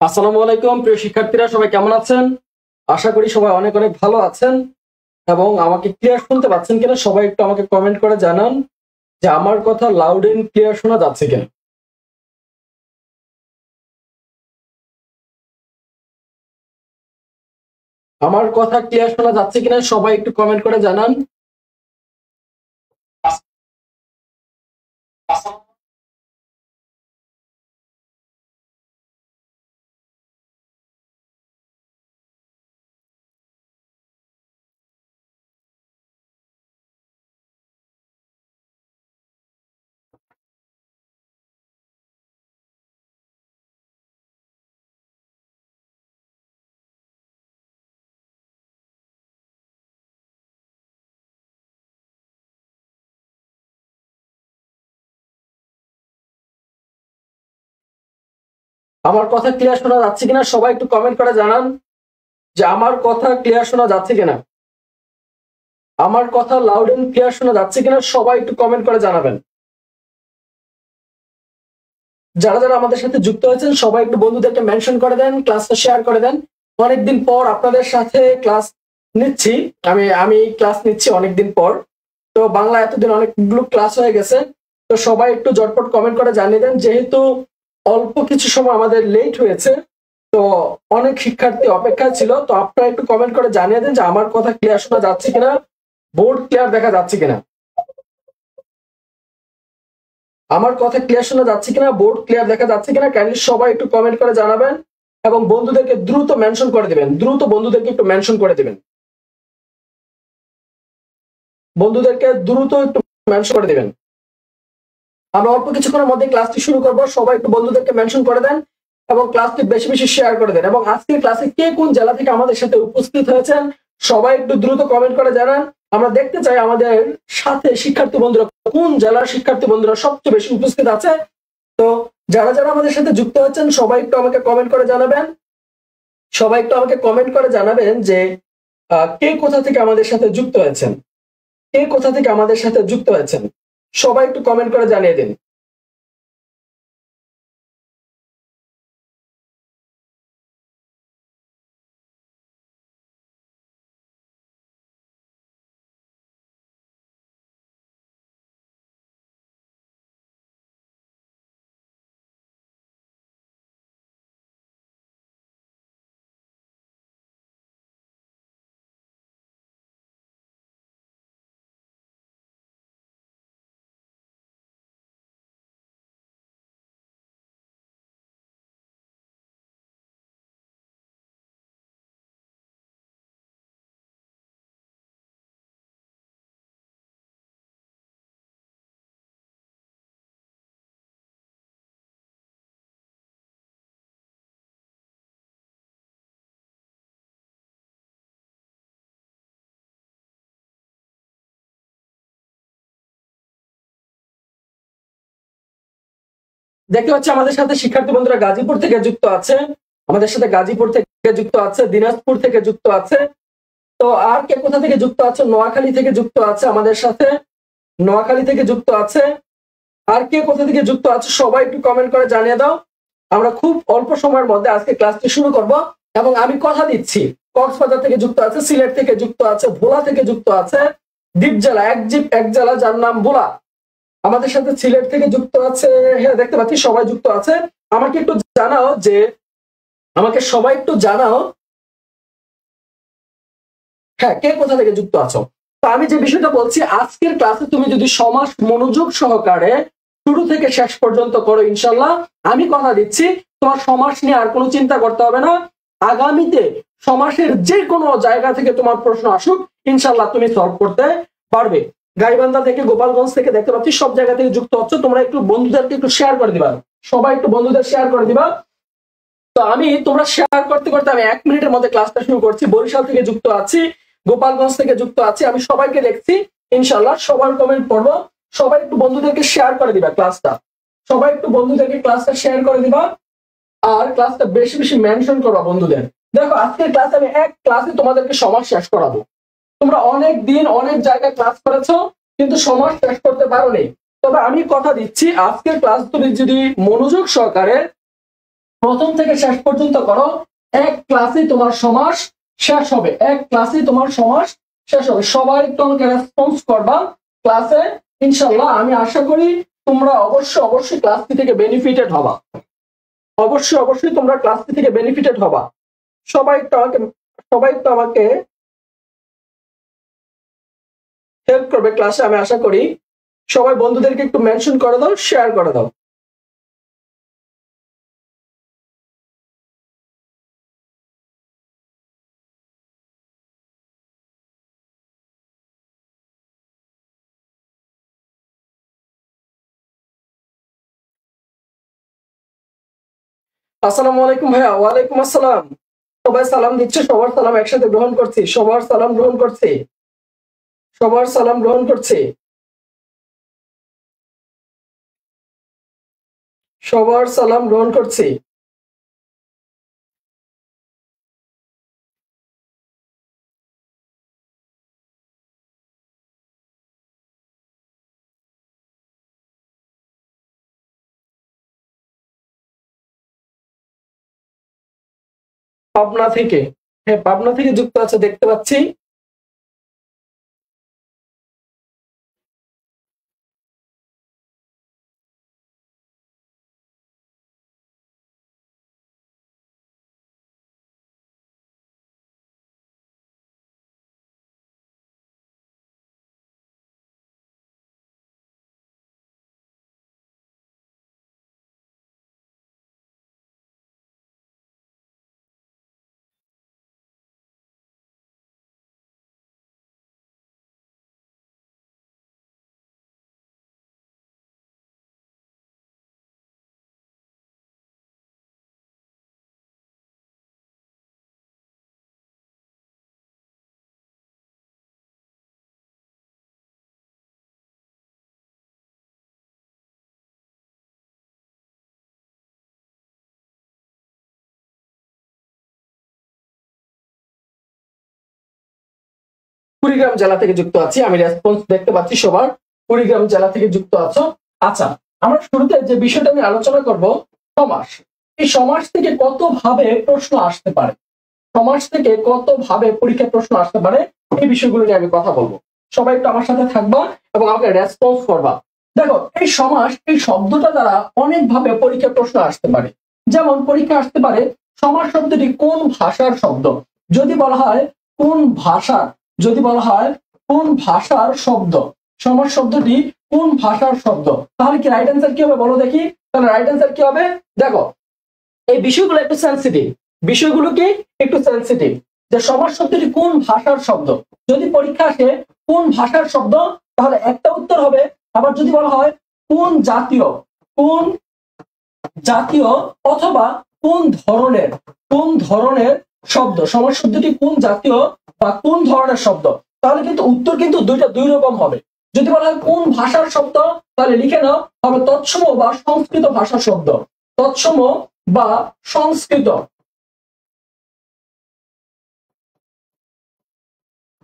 আসসালামু আলাইকুম প্রিয় শিক্ষার্থীরা, সবাই কেমন আছেন? আশা করি সবাই অনেক অনেক ভালো আছেন এবং আমাকে ক্লিয়ার শুনতে পাচ্ছেন কিনা সবাই একটু আমাকে কমেন্ট করে জানান যে আমার কথা লাউড এন্ড ক্লিয়ার শোনা যাচ্ছে কিনা। আমার কথা ক্লিয়ার শোনা যাচ্ছে কিনা সবাই একটু কমেন্ট করে জানান। আমার কথা ক্লিয়ার শোনা যাচ্ছে কিনা সবাই একটু কমেন্ট করে জানান যে আমার কথা ক্লিয়ার শোনা যাচ্ছে কিনা। আমার কথা লাউড এন্ড ক্লিয়ার শোনা যাচ্ছে কিনা সবাই একটু কমেন্ট করে জানাবেন। যারা যারা আমাদের সাথে যুক্ত হয়েছেন সবাই একটু বন্ধুদেরকে মেনশন করে দেন, ক্লাসটা শেয়ার করে দেন। অনেকদিন পর আপনাদের সাথে ক্লাস নিচ্ছি, আমি আমি ক্লাস নিচ্ছি অনেকদিন পর। তো বাংলা এতদিন অনেকগুলো ক্লাস হয়ে গেছে, তো সবাই একটু জটপট কমেন্ট করে জানিয়ে দেন। যেহেতু অল্প কিছু সময় আমাদের লেট হয়েছে, তো অনেক শিক্ষার্থী অপেক্ষায় ছিল, তো আপনারা একটু কমেন্ট করে জানিয়ে দেন যে আমার কথা ক্লিয়ার শোনা যাচ্ছে কিনা, বোর্ড ক্লিয়ার দেখা যাচ্ছে কিনা। আমার কথা ক্লিয়ার শোনা যাচ্ছে কিনা, বোর্ড ক্লিয়ার দেখা যাচ্ছে কিনা, কাইন্ডলি সবাই একটু কমেন্ট করে জানাবেন এবং বন্ধুদেরকে দ্রুত মেনশন করে দিবেন। দ্রুত বন্ধুদেরকে একটু মেনশন করে দিবেন, বন্ধুদেরকে দ্রুত একটু মেনশন করে দিবেন। আমরা অল্প কিছুক্ষণের মধ্যে ক্লাসটি শুরু করব, সবাই একটু বন্ধুদেরকে মেনশন করে দেন এবং ক্লাসটি বেশি বেশি শেয়ার করে দেন। এবং আজকের ক্লাসে কে কোন জেলা থেকে আমাদের সাথে উপস্থিত হয়েছেন সবাই একটু দ্রুত কমেন্ট করে জানান। আমরা দেখতে চাই আমাদের সাথে শিক্ষার্থী বন্ধুরা কোন জেলার শিক্ষার্থী বন্ধুরা সবচেয়ে বেশি উপস্থিত আছে। তো যারা যারা আমাদের সাথে যুক্ত হচ্ছেন সবাই একটু আমাকে কমেন্ট করে জানাবেন। সবাই একটু আমাকে কমেন্ট করে জানাবেন যে কে কোথা থেকে আমাদের সাথে যুক্ত হয়েছেন, কে কোথা থেকে আমাদের সাথে যুক্ত হয়েছেন, সবাই একটু কমেন্ট করে জানিয়ে দিন। দেখতে পাচ্ছি আমাদের সাথে শিক্ষার্থী বন্ধুরা গাজীপুর থেকে যুক্ত আছে, আমাদের সাথে গাজীপুর থেকে যুক্ত আছে, দিনাজপুর থেকে যুক্ত আছে। তো আর কে কোথা থেকে যুক্ত আছে? নোয়াখালী থেকে যুক্ত আছে আমাদের সাথে, নোয়াখালী থেকে যুক্ত আছে। আর কে কোথা থেকে যুক্ত আছে সবাই একটু কমেন্ট করে জানিয়ে দাও। আমরা খুব অল্প সময়ের মধ্যে আজকে ক্লাসটি শুরু করব এবং আমি কথা দিচ্ছি কক্সবাজার থেকে যুক্ত আছে, সিলেট থেকে যুক্ত আছে, ভোলা থেকে যুক্ত আছে, দ্বীপ জেলা এক জেলা যার নাম ভোলা আমাদের সাথে সিলেট থেকে যুক্ত আছে। হ্যাঁ, দেখতে পাচ্ছি সবাই যুক্ত আছে। আমাকে একটু জানাও যে আমাকে সবাই একটু জানাও হ্যাঁ কে কোথা থেকে যুক্ত আছো। তো আমি যে বিষয়টা বলছি, আজকের ক্লাসে তুমি যদি সমাজ মনোযোগ সহকারে শুরু থেকে শেষ পর্যন্ত করো, ইনশাল্লাহ আমি কথা দিচ্ছি তোমার সমাজ নিয়ে আর কোনো চিন্তা করতে হবে না। আগামীতে সমাজের যে কোনো জায়গা থেকে তোমার প্রশ্ন আসুক, ইনশাল্লাহ তুমি সলভ করতে পারবে। গাইবান্ধা থেকে, গোপালগঞ্জ থেকে দেখতে পাচ্ছি সব জায়গা থেকে যুক্ত হচ্ছে। তোমরা একটু বন্ধুদেরকে একটু শেয়ার করে দিবা, সবাই একটু বন্ধুদের শেয়ার করে দিবা। তো আমি তোমরা শেয়ার করতে করতে আমি 1 মিনিটের মধ্যে ক্লাসটা শুরু করছি। বরিশাল থেকে যুক্ত আছি, গোপালগঞ্জ থেকে যুক্ত আছি, আমি সবাইকে দেখছি। ইনশাল্লাহ সবার কমেন্ট পড়বো। সবাই একটু বন্ধুদেরকে শেয়ার করে দিবা ক্লাসটা, সবাই একটু বন্ধুদেরকে ক্লাসটা শেয়ার করে দিবা আর ক্লাসটা বেশি বেশি মেনশন করবা বন্ধুদের। দেখো আজকের ক্লাসে আমি এক ক্লাসে তোমাদেরকে সমাজ শেষ করাবো। তোমরা অনেক দিন অনেক জায়গায় ক্লাস করেছো কিন্তু সমাজ শেষ করতে পারোনি। তবে আমি কথা দিচ্ছি আজকের ক্লাস তুমি যদি মনোযোগ সহকারে প্রথম থেকে শেষ পর্যন্ত করো, এক ক্লাসে তোমার সমাস শেষ হবে, এক ক্লাসে তোমার সমাস শেষ হবে। সবাই একটু আমাকে রেসপন্স করবা ক্লাসে, ইনশাল্লাহ আমি আশা করি তোমরা অবশ্যই ক্লাসটি থেকে বেনিফিটেড হবা, অবশ্যই তোমরা ক্লাসটি থেকে বেনিফিটেড হবা। সবাই একটু আমাকে হেল্প করবে ক্লাসে, আমি আশা করি। সবাই বন্ধুদেরকে একটু মেনশন করে দাও, শেয়ার করে দাও। আসসালামু আলাইকুম ভাইয়া। ওয়ালাইকুম আসসালাম। সবাই সালাম দিচ্ছে, সবার সালাম একসাথে গ্রহণ করছি, সবার সালাম গ্রহণ করছি, সবার সালাম গ্রহণ করছি, সবার সালাম গ্রহণ করছি। পাবনা থেকে, হ্যাঁ পাবনা থেকে যুক্ত আছে দেখতে পাচ্ছি। কুড়িগ্রাম জেলা থেকে যুক্ত আছি, আমি রেসপন্স দেখতে পাচ্ছি সবার, কুড়িগ্রাম জেলা থেকে যুক্ত আছো। আচ্ছা, আমরা শুরুতে যে বিষয়টা নিয়ে আলোচনা করব, সমাস। এই সমাস থেকে কত ভাবে প্রশ্ন আসতে পারে, সমাস থেকে কত ভাবে পরীক্ষায় প্রশ্ন আসতে পারে, এই বিষয়গুলো নিয়ে আমি কথা বলবো। সবাই একটু আমার সাথে থাকবা এবং আমাকে রেসপন্স করবা। দেখো, এই সমাস, এই শব্দটা দ্বারা অনেক ভাবে পরীক্ষায় প্রশ্ন আসতে পারে। যেমন পরীক্ষা আসতে পারে সমাস শব্দটি কোন ভাষার শব্দ, যদি বলা হয় কোন ভাষা, যদি বলা হয় কোন ভাষার শব্দ, সমাস শব্দটি কোন ভাষার শব্দ, তাহলে কি রাইট অ্যান্সার কি হবে বলো দেখি? তাহলে রাইট অ্যান্সার কি হবে? দেখো, এই বিষয়গুলো একটু সেন্সিটিভ, বিষয়গুলো কি একটু সেন্সিটিভ, যে সমাস শব্দটি কোন ভাষার শব্দ। যদি পরীক্ষা আসে কোন ভাষার শব্দ, তাহলে একটা উত্তর হবে। আবার যদি বলা হয় কোন জাতীয়, কোন জাতীয় অথবা কোন ধরনের, কোন ধরনের শব্দ, সমাস শব্দটি কোন জাতীয় বা কোন ধরনের শব্দ, তাহলে কিন্তু উত্তর কিন্তু দুই রকম হবে। যদি বলা হয় কোন ভাষার শব্দ, তাহলে লিখে নাও হবে তৎসম বা সংস্কৃত ভাষার শব্দ, তৎসম বা সংস্কৃত,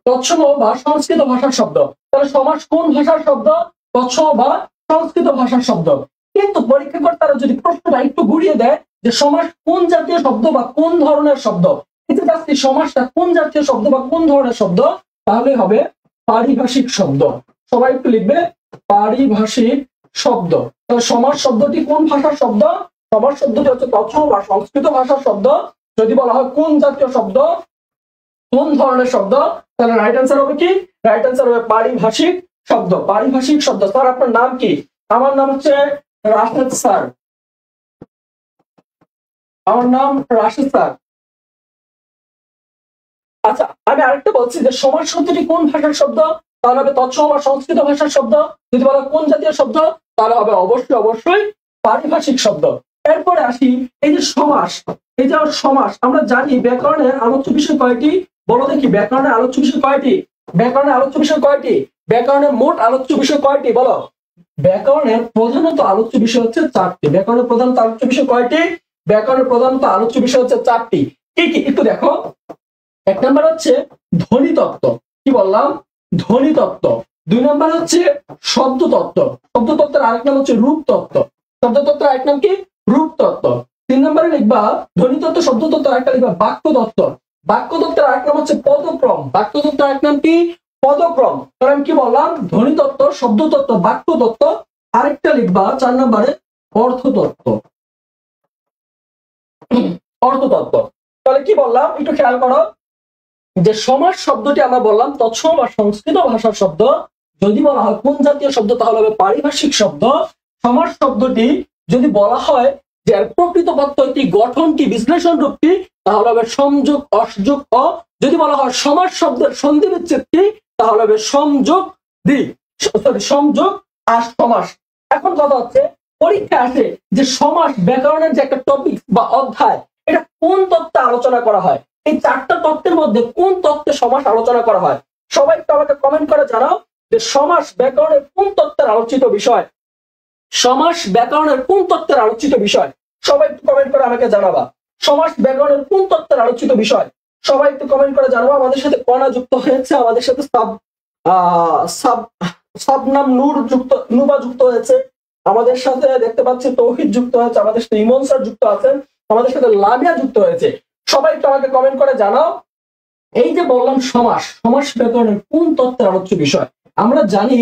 তৎসম বা সংস্কৃত ভাষার শব্দ। তাহলে সমাস কোন ভাষার শব্দ? তৎসম বা সংস্কৃত ভাষার শব্দ। কিন্তু পরীক্ষাকর্তারা যদি প্রশ্নটা একটু ঘুরিয়ে দেয় যে সমাস কোন জাতীয় শব্দ বা কোন ধরনের শব্দ, এতে যাচ্ছি সমাসটা কোন জাতীয় শব্দ বা কোন ধরনের শব্দ, তাহলে হবে পারিভাষিক শব্দ। সবাই একটু লিখবে পারিভাষিক শব্দ। তাহলে সমাস শব্দটি কোন ভাষার শব্দ? সমাস শব্দটি হচ্ছে তৎসম বা সংস্কৃত ভাষার শব্দ। যদি বলা হয় কোন জাতীয় শব্দ, কোন ধরনের শব্দ, তাহলে রাইট অ্যান্সার হবে কি? রাইট অ্যান্সার হবে পারিভাষিক শব্দ, পারিভাষিক শব্দ। স্যার আপনার নাম কি? আমার নাম হচ্ছে রাশেদ স্যার, আমার নাম রাশেদ স্যার। আচ্ছা, আমি আরেকটা বলছি যে সমাস শব্দটি কোন ভাষার শব্দ, তাহলে হবে তৎসম বা সংস্কৃত ভাষার শব্দ। যদি বলা কোন জাতীয় শব্দ, তাহলে হবে অবশ্যই পারিভাষিক শব্দ। এরপরে আসি এই যে সমাস, এই যে সমাস, আমরা জানি ব্যাকরণের আলোচ্য বিষয় কয়টি, বলো দেখি ব্যাকরণের আলোচ্য বিষয় কয়টি? ব্যাকরণের আলোচ্য বিষয় কয়টি? ব্যাকরণের মোট আলোচ্য বিষয় কয়টি বলো? ব্যাকরণের প্রধানত আলোচ্য বিষয় হচ্ছে চারটি। ব্যাকরণের প্রধানত আলোচ্য বিষয় কয়টি? ব্যাকরণের প্রধানত আলোচ্য বিষয় হচ্ছে চারটি। কি কি একটু দেখো। এক নাম্বার হচ্ছে ধ্বনি তত্ত্ব, কি বললাম? ধ্বনি তত্ত্ব। দুই নাম্বার হচ্ছে শব্দ তত্ত্ব, শব্দ তত্ত্বের আরেক নাম হচ্ছে রূপ তত্ত্ব, শব্দ তত্ত্বের আরেক নাম কি? রূপ তত্ত্ব। 3 নম্বরে লিখবা ধ্বনিতত্ত্ব, শব্দতত্ত্ব, আরেকটা লিখবা বাক্যতত্ত্ব। বাক্যতত্ত্বের আরেক নাম হচ্ছে পদক্রম। বাক্যতত্ত্বের আরেক নাম কি? পদক্রম। তাহলে আমি কি বললাম? ধ্বনিতত্ত্ব, শব্দতত্ত্ব, বাক্যতত্ত্ব, আরেকটা লিখবা 4 নম্বরে অর্থতত্ত্ব। অর্থতত্ত্ব। তাহলে কি বললাম একটু খেয়াল করো, যে সমাস শব্দটি আমরা বললাম তৎসম বা সংস্কৃত ভাষার শব্দ। যদি বলা হয় কোন জাতীয় শব্দ, তাহলে হবে পারিভাষিক শব্দ। সমাস শব্দটি যদি বলা হয় যে এর প্রকৃত পদ্ধতি, গঠন কি, বিশ্লেষণ রূপ কি, তাহলে হবে সংযোগ, অসযোগ, অ। যদি বলা হয় সমাস শব্দের সন্ধি বিচ্ছেদ কি, তাহলে হবে সংযোগ দ্বি, সরি সংযোগ আর সমাস। এখন কথা হচ্ছে পরীক্ষা আসে যে সমাস ব্যাকরণের যে একটা টপিক বা অধ্যায়, এটা কোন তত্ত্বে আলোচনা করা হয়, এই 4টা তত্ত্বের মধ্যে কোন তত্ত্বে সমাস আলোচনা করা হয়। সবাই একটু আমাকে কমেন্ট করে জানাও যে সমাস ব্যাকরণের কোন তত্ত্বের আলোচিত বিষয়। সমাস ব্যাকরণের কোন তত্ত্বের আলোচিত বিষয়, সবাই একটু কমেন্ট করে আমাকে জানাবা। সমাস ব্যাকরণের কোন তত্ত্বের আলোচিত বিষয়, সবাই একটু কমেন্ট করে জানাবো। আমাদের সাথে কণা যুক্ত হয়েছে, আমাদের সাথে সাবনাম নুবা যুক্ত হয়েছে, আমাদের সাথে দেখতে পাচ্ছি তৌহিদ যুক্ত হয়েছে, আমাদের সাথে ইমন স্যার যুক্ত আছেন, আমাদের সাথে লামিয়া যুক্ত হয়েছে। সবাই একটু আমাকে কমেন্ট করে জানাও, এই যে বললাম সমাস, সমাস ব্যাকরণের কোন তত্ত্বের আলোচ্য বিষয়। আমরা জানি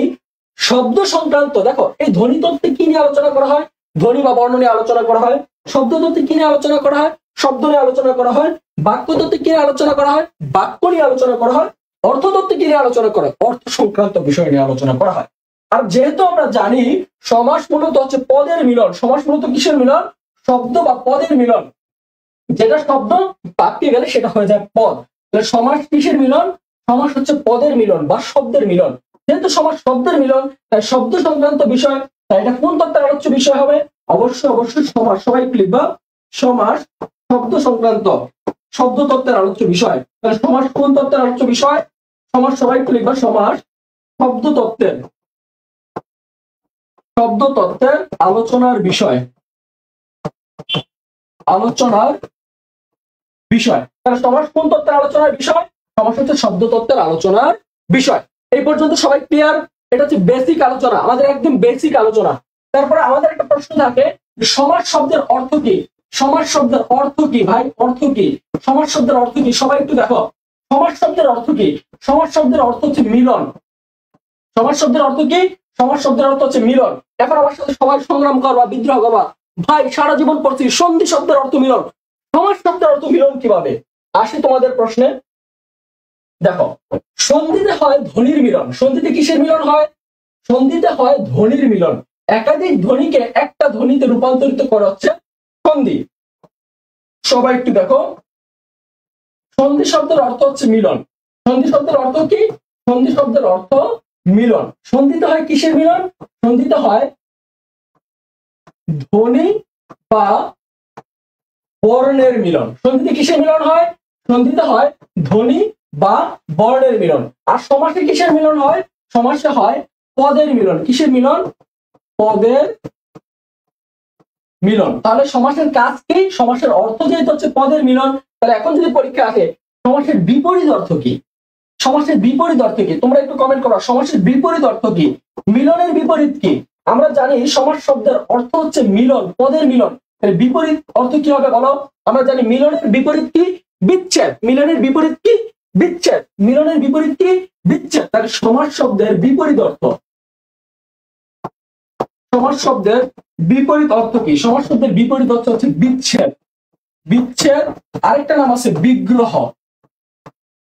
শব্দ সংক্রান্ত, দেখো এই ধ্বনি তত্ত্বে কি নিয়ে আলোচনা করা হয়, ধ্বনি বা বর্ণ নিয়ে আলোচনা করা হয়। শব্দ তত্ত্বে কি নিয়ে আলোচনা করা হয়, শব্দ নিয়ে আলোচনা করা হয়। বাক্য তত্ত্বে কি নিয়ে আলোচনা করা হয়, বাক্য নিয়ে আলোচনা করা হয়। অর্থ তত্ত্বে কি নিয়ে আলোচনা করা হয়, অর্থ সংক্রান্ত বিষয় নিয়ে আলোচনা করা হয়। আর যেহেতু আমরা জানি সমাস মূলত হচ্ছে পদের মিলন, সমাস মূলত কিসের মিলন, শব্দ বা পদের মিলন। যেটা শব্দ বাক্যে গেলে সেটা হয়ে যায় পদ। তাহলে সমাস কিসের মিলন, সমাস হচ্ছে পদের মিলন বা শব্দের মিলন। যেহেতু সমাস শব্দের মিলন, তাই শব্দ সংক্রান্ত বিষয়, তাই এটা কোন তত্ত্বের আলোচ্য বিষয় হবে, অবশ্যই সমাস। সবাই লিখবা সমাস শব্দ সংক্রান্ত, শব্দ তত্ত্বের আলোচ্য বিষয়। তাহলে সমাস কোন তত্ত্বের আলোচ্য বিষয়, সমাস সবাই লিখবা সমাস শব্দ তত্ত্বের, শব্দ তত্ত্বের আলোচনার বিষয়, আলোচনার বিষয়। তাহলে সমাস কোন তত্ত্বের আলোচনার বিষয়, সমাস হচ্ছে শব্দ তত্ত্বের আলোচনার বিষয়। এই পর্যন্ত সবাই ক্লিয়ার? এটা হচ্ছে বেসিক আলোচনা, আমাদের একদম বেসিক আলোচনা। তারপরে আমাদের একটা প্রশ্ন থাকে যে সমাস শব্দের অর্থ কি, সমাস শব্দের অর্থ কি ভাই, অর্থ কি, সমাস শব্দের অর্থ কি, সবাই একটু দেখো সমাস শব্দের অর্থ কি। সমাস শব্দের অর্থ হচ্ছে মিলন। সমাস শব্দের অর্থ কি, সমাস শব্দের অর্থ হচ্ছে মিলন। এখন আমার সাথে সবাই সংগ্রাম করবা, বিদ্রোহ করবা, ভাই সারা জীবন পড়ছি সন্ধি শব্দের অর্থ মিলন, সমাস শব্দের অর্থ মিলন কিভাবে। আসি তোমাদের প্রশ্নে, দেখো সন্ধিতে হয় ধ্বনির মিলন। সন্ধিতে কিসের মিলন হয়, সন্ধিতে হয় ধ্বনির মিলন। একাধিক ধ্বনিকে একটা ধ্বনিতে রূপান্তরিত করা হচ্ছে সন্ধি। সবাই একটু দেখো, সন্ধি শব্দের অর্থ হচ্ছে মিলন। সন্ধি শব্দের অর্থ কি, সন্ধি শব্দের অর্থ মিলন। সন্ধিতে হয় কিসের মিলন, সন্ধিতে হয় ধ্বনি বা বর্ণের মিলন। সন্ধিতে কিসের মিলন হয়, সন্ধিতে হয় ধ্বনি বা বর্ণের মিলন। আর সমাসে কিসের মিলন হয়, সমাসে হয় পদের মিলন। কিসের মিলন, পদের মিলন। তাহলে সমাসের কাজ কি, সমাসের অর্থ যেহেতু হচ্ছে পদের মিলন, তাহলে এখন যদি পরীক্ষা আসে সমাসের বিপরীত অর্থ কি, সমাসের বিপরীত অর্থ কি, তোমরা একটু কমেন্ট করো সমাসের বিপরীত অর্থ কি, মিলনের বিপরীত কি। আমরা জানি সমাস শব্দের অর্থ হচ্ছে মিলন, পদের মিলন। বিপরীত অর্থ কি হবে বলো, আমরা জানি মিলনের বিপরীত কি, বিচ্ছেদ। মিলনের বিপরীত কি, বিচ্ছেদ। মিলনের বিপরীত কি, বিচ্ছেদ। তাহলে সমাস শব্দের বিপরীত অর্থ, সমাস শব্দের বিপরীত অর্থ কি, সমাস শব্দের বিপরীত অর্থ হচ্ছে বিচ্ছেদ। বিচ্ছেদ, আরেকটা নাম আছে বিগ্রহ।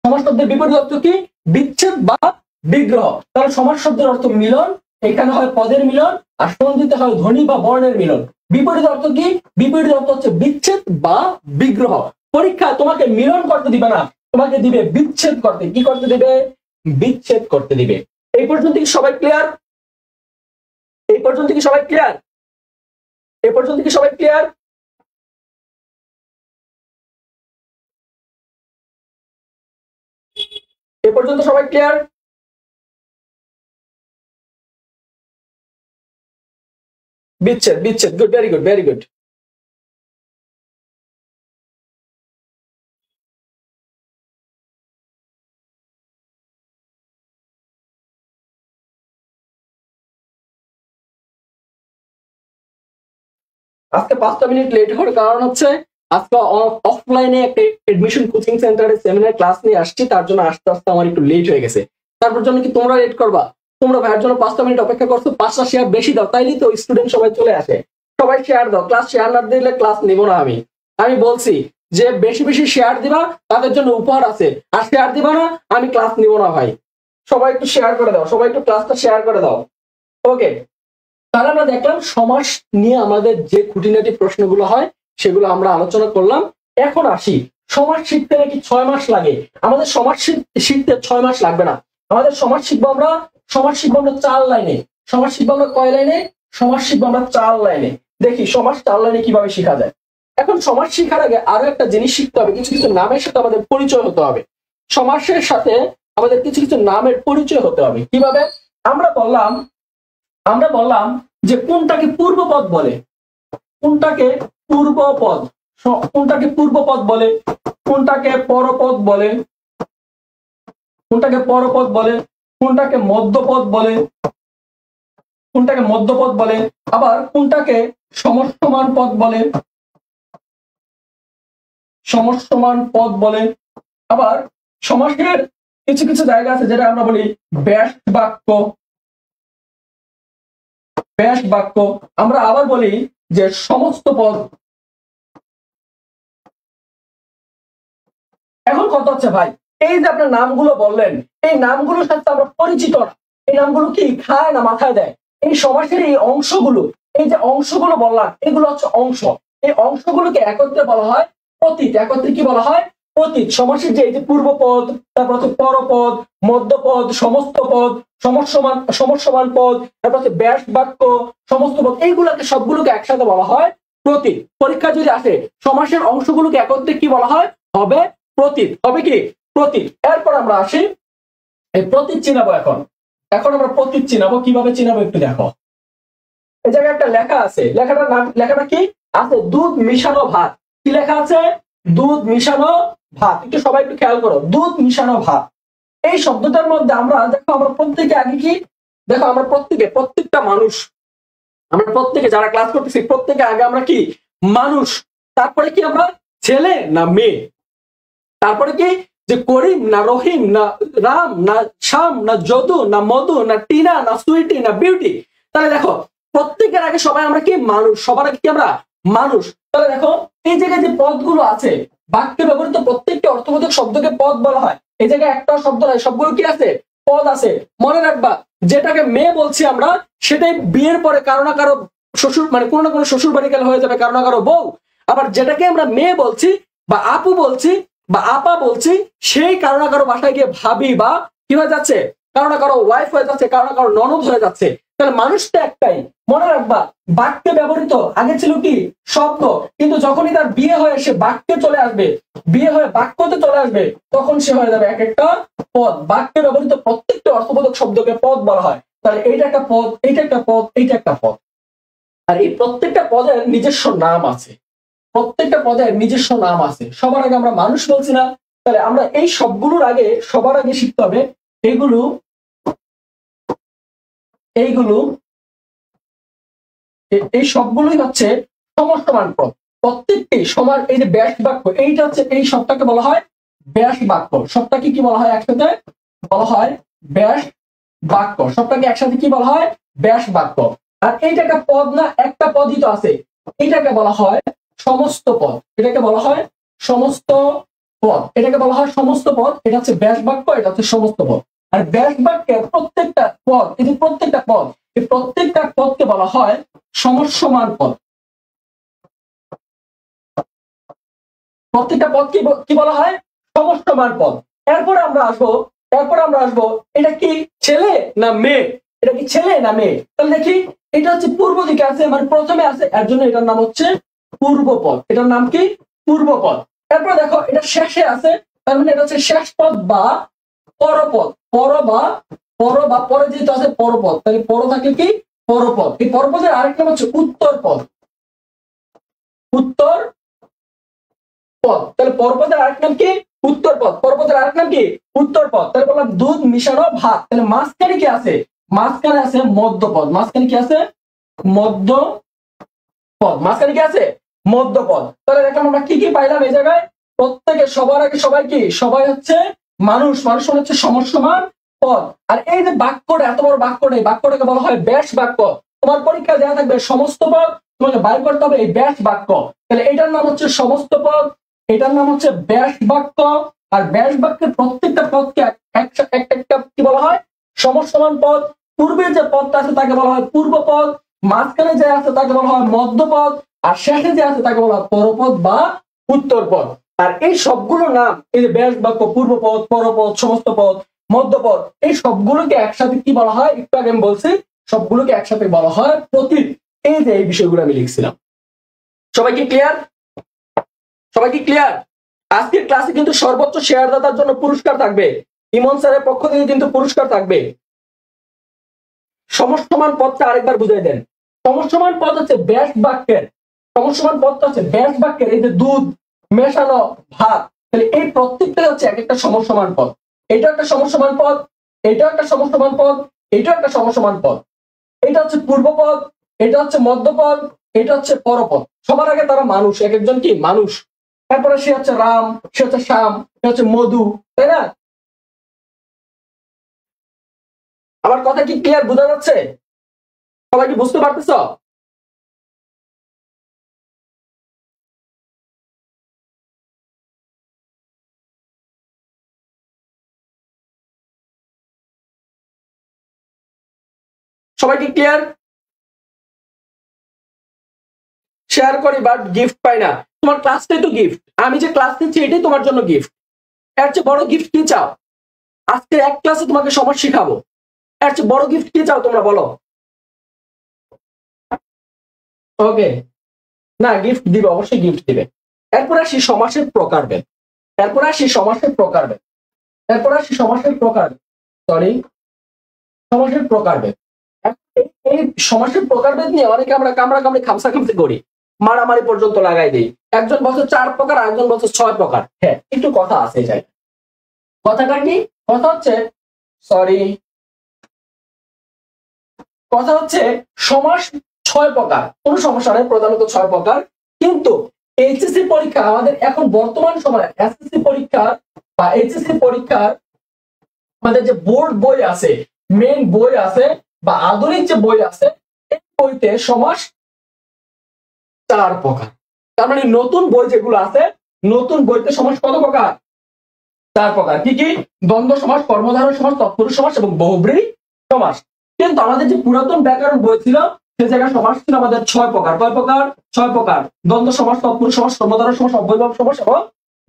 সমাস শব্দের বিপরীত অর্থ কি, বিচ্ছেদ বা বিগ্রহ। তাহলে সমাস শব্দের অর্থ মিলন, এখানে হয় পদের মিলন, আর সন্ধিতে হয় ধ্বনি বা বর্ণের মিলন। বিপরীত অর্থ কি, বিপরীত অর্থ হচ্ছে বিচ্ছেদ বা বিগ্রহ। পরীক্ষা তোমাকে মিলন করতে দিবে না, তোমাকে দিবে বিচ্ছেদ করতে। কি করতে দিবে, বিচ্ছেদ করতে দিবে। এই পর্যন্ত কি সবাই ক্লিয়ার, এই পর্যন্ত কি সবাই ক্লিয়ার, এই পর্যন্ত কি সবাই ক্লিয়ার। এ পর্যন্ত সবাই ক্লিয়ার, বিচ্ছেদ, বিচ্ছেদ, good, very good, very good. আজকে 5টা মিনিট লেট হওয়ার কারণ হচ্ছে আজকে অফলাইনে একটা এডমিশন কোচিং সেন্টারে সেমিনার ক্লাস নিয়ে আসছি, তার জন্য আস্তে আস্তে আমার একটু লেট হয়ে গেছে। তারপর জন্য কি তোমরা লেট করবা? তোমরা ভাইয়ের জন্য 5টা মিনিট অপেক্ষা করছো, 5টা শেয়ার বেশি দাও, তাইলেই তো স্টুডেন্ট সবাই চলে আসে। সবাই শেয়ার দাও, ক্লাস শেয়ার না দিলে ক্লাস নিব না। আমি বলছি যে বেশি বেশি শেয়ার দিবা, তাদের জন্য উপহার আছে, আর শেয়ার দিবা না, আমি ক্লাস নিব না ভাই। সবাই একটু শেয়ার করে দাও, সবাই একটু ক্লাসটা শেয়ার করে দাও। ওকে, তাহলে আমরা দেখলাম সমাস নিয়ে আমাদের যে খুঁটিনাটি প্রশ্নগুলো হয় সেগুলো আমরা আলোচনা করলাম। এখন আসি, সমাজ শিখতে নাকি 6 মাস লাগে। আমাদের সমাজ শিখতে 6 মাস লাগবে না। আমাদের সমাজ শিখবো আমরা 4 লাইনে। সমাজ শিখবো আমরা কয় লাইনে? সমাজ শিখবো আমরা 4 লাইনে। দেখি সমাজ 4 লাইনে কিভাবে শেখা যায়। এখন সমাজ শেখার আগে আরো একটা জিনিস শিখতে হবে, কিছু কিছু নামের সাথে আমাদের পরিচয় হতে হবে। সমাসের সাথে আমাদের কিছু কিছু নামের পরিচয় হতে হবে। কিভাবে? আমরা বললাম যে কোনটাকে পূর্বপদ বলে, কোনটাকে পূর্বপদ, কোনটাকে পূর্বপদ বলে, কোনটাকে পরপদ বলে, কোনটাকে পরপদ বলে, কোনটাকে মধ্যপদ বলে, কোনটাকে মধ্যপদ বলে, আবার কোনটাকে সমসমান পদ বলে, সমসমান পদ বলে। আবার সমাসের কিছু কিছু জায়গা আছে যেটা আমরা বলি ব্যাস বাক্য, ব্যাস বাক্য। আমরা আবার বলি যে সমস্ত পদ। এখন কথা হচ্ছে ভাই, এই যে আপনার নামগুলো বললেন, এই নামগুলোর সাথে আমরা পরিচিত না। এই নামগুলো কি খায় না মাথায় দেয়? এই সমাসের এই অংশগুলো, এই যে অংশগুলো বললাম, এগুলো হচ্ছে অংশ। এই অংশগুলোকে একত্রে বলা হয় প্রতীক। একত্রে কি বলা হয়? প্রতীক। সমাসের যে এই যে পূর্বপদ, তারপর হচ্ছে পরপদ, মধ্যপদ, সমস্ত পদ, সমসমান পদ, তারপর হচ্ছে ব্যাস বাক্য, সমস্ত পদ, এইগুলোকে সবগুলোকে একসাথে বলা হয় প্রতীক। পরীক্ষা যদি আসে সমাসের অংশগুলোকে একত্রে কি বলা হয়? হবে প্রতীক। হবে কি? প্রতীক। এরপর আমরা আসি এই প্রতীক চিনাবো। এখন আমরা প্রতীক চিনাবো। কিভাবে চিনাবো একটু দেখো। এই জায়গায় একটা লেখা আছে, লেখাটার নাম, লেখাটা কি আছে? দুধ মিশানো ভাত। কি লেখা আছে? দুধ মিশানো ভাত। একটু সবাই একটু খেয়াল করো, দুধ মিশানো ভাত। এই শব্দটার মধ্যে আমরা দেখো, আমরা প্রত্যেকে আগে কি দেখো, আমরা প্রত্যেকটা মানুষ, আমরা প্রত্যেকে যারা ক্লাস করতেছি প্রত্যেকে আগে আমরা কি মানুষ। তারপরে কি আমরা ছেলে না মেয়ে, তারপরে কি যে করিম না রহিম না রাম না শ্যাম না যদু না মধু না টিনা না সুইটি না বিউটি। তাহলে দেখো প্রত্যেকের আগে সবাই আমরা কি মানুষ, সবার আগে কি আমরা মানুষ। তাহলে দেখো এই জায়গায় যে পদগুলো আছে, বাক্যে ব্যবহৃত প্রত্যেকটি অর্থবোধক শব্দকে পদ বলা হয়। এই জায়গায় একটা শব্দ নয়, সবগুলো কি আছে? পদ আছে। মনে রাখবা, যেটাকে মেয়ে বলছি আমরা, সেটাই বিয়ের পরে কারো না কারো শ্বশুর, মানে কোনো না কোনো শ্বশুর বাড়ি গেলে হয়ে যাবে কারো না কারো বউ। আবার যেটাকে আমরা মেয়ে বলছি বা আপু বলছি বা আপা বলছি, সেই কারো না কারো বাসায় গিয়ে ভাবি বা কি হয়ে যাচ্ছে, কারো না কারো ওয়াইফ হয়ে যাচ্ছে, কারো না কারো ননদ হয়ে যাচ্ছে। তাহলে মানুষটা একটাই। মনে রাখবা, বাক্যে ব্যবহৃত আগে ছিল কি শব্দ, কিন্তু যখনই তার বিয়ে হয়ে সে বাক্যে চলে আসবে, বিয়ে হয়ে বাক্যতে চলে আসবে, তখন সে হয়ে যাবে এক একটা পদ। বাক্যে ব্যবহৃত প্রত্যেকটা অর্থবোধক শব্দকে পদ বলা হয়। তাহলে এইটা একটা পদ, এইটা একটা পদ, এইটা একটা পদ। আর এই প্রত্যেকটা পদের নিজস্ব নাম আছে, প্রত্যেকটা পদের নিজস্ব নাম আছে। সবার আগে আমরা মানুষ বলছি না? তাহলে আমরা এই সবগুলোর আগে সবার আগে শিখতে হবে এইগুলো এই সবগুলোই হচ্ছে সমসমান পদ। প্রত্যেকটি সমান। এই যে ব্যাস বাক্য, এইটা হচ্ছে, এই সবটাকে বলা হয় ব্যাস বাক্য। সবটাকে কি বলা হয়? একসাথে বলা হয় ব্যাস বাক্য। সবটাকে একসাথে কি বলা হয়? ব্যাস বাক্য। আর এইটা একটা পদ না? একটা পদই তো আছে। এইটাকে বলা হয় সমস্ত পদ। এটাকে বলা হয় সমস্ত পদ। এটাকে বলা হয় সমস্ত পদ। এটা হচ্ছে ব্যাস বাক্য, এটা হচ্ছে সমস্ত পদ। আর ব্যাস বাক্যের প্রত্যেকটা পদ, এই যে প্রত্যেকটা পদ, এই প্রত্যেকটা পদকে বলা হয় সমসমান পদ। প্রত্যেকটা পদ কি বলা হয়? সমসমান পদ। এরপরে আমরা আসবো এটা কি ছেলে না মেয়ে? এটা কি ছেলে না মেয়ে? তাহলে দেখি, এটা হচ্ছে পূর্ব দিকে আছে, মানে প্রথমে আছে, এর জন্য এটার নাম হচ্ছে পূর্বপদ। এটার নাম কি? পূর্বপদ। এরপর দেখো এটা শেষে আছে, তার মানে এটা হচ্ছে শেষ পদ বা পরপদ। পরে যেহেতু আছে পরপদ, তাহলে পর থাকে কি? পরপদ। এই পরপদের আরেক নাম হচ্ছে উত্তর পদ। উত্তর পদ। তাহলে পরপদের আরেক নাম কি? উত্তর পদ। পরপদের আরেক নাম কি? উত্তর পদ। তাহলে বললাম দুধ মিশানো ভাত। তাহলে মাঝখানে কি আছে? মাঝখানে আছে মধ্যপদ। মাঝখানে কি আছে? মধ্য পদ, মাঝখানে কি আছে? মধ্যপদ। তাহলে দেখলাম আমরা কি কি পাইলাম এই জায়গায়? প্রত্যেকে সবার আগে সবাই কি? সবাই হচ্ছে মানুষ, মানুষ মানে হচ্ছে সমসমান পদ। আর এই যে বাক্যটা, এত বড় বাক্যটা, এই বাক্যটাকে বলা হয় ব্যাস বাক্য। তোমার পরীক্ষায় দেওয়া থাকবে সমস্ত পদ, তোমাকে বাইর করতে হবে এই ব্যাস বাক্য। তাহলে এটার নাম হচ্ছে সমস্ত পদ, এটার নাম হচ্ছে ব্যাস বাক্য। আর ব্যাস বাক্যের প্রত্যেকটা পদকে একটা কি বলা হয়? সমসমান পদ। পূর্বে যে পদটা আছে তাকে বলা হয় পূর্বপদ, মাঝখানে যে আছে তাকে বলা হয় মধ্যপদ, আর শেষে যে আছে তাকে বলা হয় পরপদ বা উত্তরপদ। আর এই সবগুলোর নাম, এই যে ব্যাস বাক্য, পূর্বপদ, পরপদ, সমস্ত পদ, মধ্যপদ, এই সবগুলোকে একসাথে কি বলা হয়? একটু আগে আমি বলছি, সবগুলোকে একসাথে বলা হয় প্রতীক। এই যে এই বিষয়গুলো আমি লিখছিলাম। সবাই কি ক্লিয়ার? সবাই কি ক্লিয়ার? আজকের ক্লাসে কিন্তু সর্বোচ্চ শেয়ারদাতার জন্য পুরস্কার থাকবে, ইমন স্যারের পক্ষ থেকে কিন্তু পুরস্কার থাকবে। সমসমান পদটা আরেকবার বুঝাই দেন। সমসমান পদ হচ্ছে ব্যাস বাক্যের, সমসমান পদটা হচ্ছে ব্যাস বাক্যের এই যে দুধ মেশানো ভাত, তাহলে এই প্রত্যেকটা হচ্ছে এক একটা সমসমান পদ। এটা একটা সমসমান পদ, এটা একটা সমসমান পদ, এটা একটা সমসমান পদ। এটা হচ্ছে পূর্বপদ, এটা হচ্ছে মধ্যপদ, এটা হচ্ছে পরপদ। সবার আগে তারা মানুষ, এক একজন কি মানুষ। তারপরে সে হচ্ছে রাম, সে হচ্ছে শ্যাম, সে হচ্ছে মধু, তাই না? আমার কথা কি ক্লিয়ার বোঝা যাচ্ছে? সবাই কি বুঝতে পারতেছ? সবাই কি ক্লিয়ার? শেয়ার করি বাট গিফট পাই না। তোমার ক্লাসটাই তো গিফট, আমি যে ক্লাস নিচ্ছি এটাই তোমার জন্য গিফট। এর চেয়ে বড় গিফট কি চাও? আজকে এক ক্লাসে তোমাকে সমাজ শিখাবো, এর চেয়ে বড় গিফট কি চাও তোমরা বলো? ওকে, না গিফট দিবে, অবশ্যই গিফট দিবে। এরপর আসি সমাসের প্রকারভেদ, এরপর আসি সমাসের প্রকারভেদ, এরপর আসি সমাসের প্রকারভেদ, সরি সমাসের প্রকারভেদ। এই সমাসের প্রকারভেদ নিয়ে অনেকে আমরা কামড়া কামড়ি খামসা খামসি করি, মারামারি পর্যন্ত লাগাই দিই। একজন বছর 4 প্রকার, আরেকজন বছর 6 প্রকার। হ্যাঁ, একটু কথা আছে এই জায়গায়। কথাটা কি? কথা হচ্ছে, সরি, কথা হচ্ছে সমাস 6 প্রকার, কোনো সমস্যা নেই, প্রধানত 6 প্রকার। কিন্তু এইচএসসি পরীক্ষা, আমাদের এখন বর্তমান সময়ে এসএসসি পরীক্ষা বা এইচএসসি পরীক্ষার আমাদের যে বোর্ড বই আছে, মেন বই আছে বা আধুনিক যে বই আছে, এই বইতে সমাস 4 প্রকার। তার মানে নতুন বই যেগুলো আছে, নতুন বইতে সমাস কত প্রকার? 4 প্রকার। কি কি? দ্বন্দ্ব সমাস, কর্মধারয় সমাস, তৎপুরুষ সমাস এবং বহুব্রীহি সমাস। কিন্তু আমাদের যে পুরাতন ব্যাকরণ বই ছিল, সে জায়গায় সমাস ছিল আমাদের 6 প্রকার। কয় প্রকার? 6 প্রকার। দ্বন্দ্ব সমাস, তৎপুরুষ সমাস, কর্মধারয় সমাস, অব্যয়ভাব সমাস এবং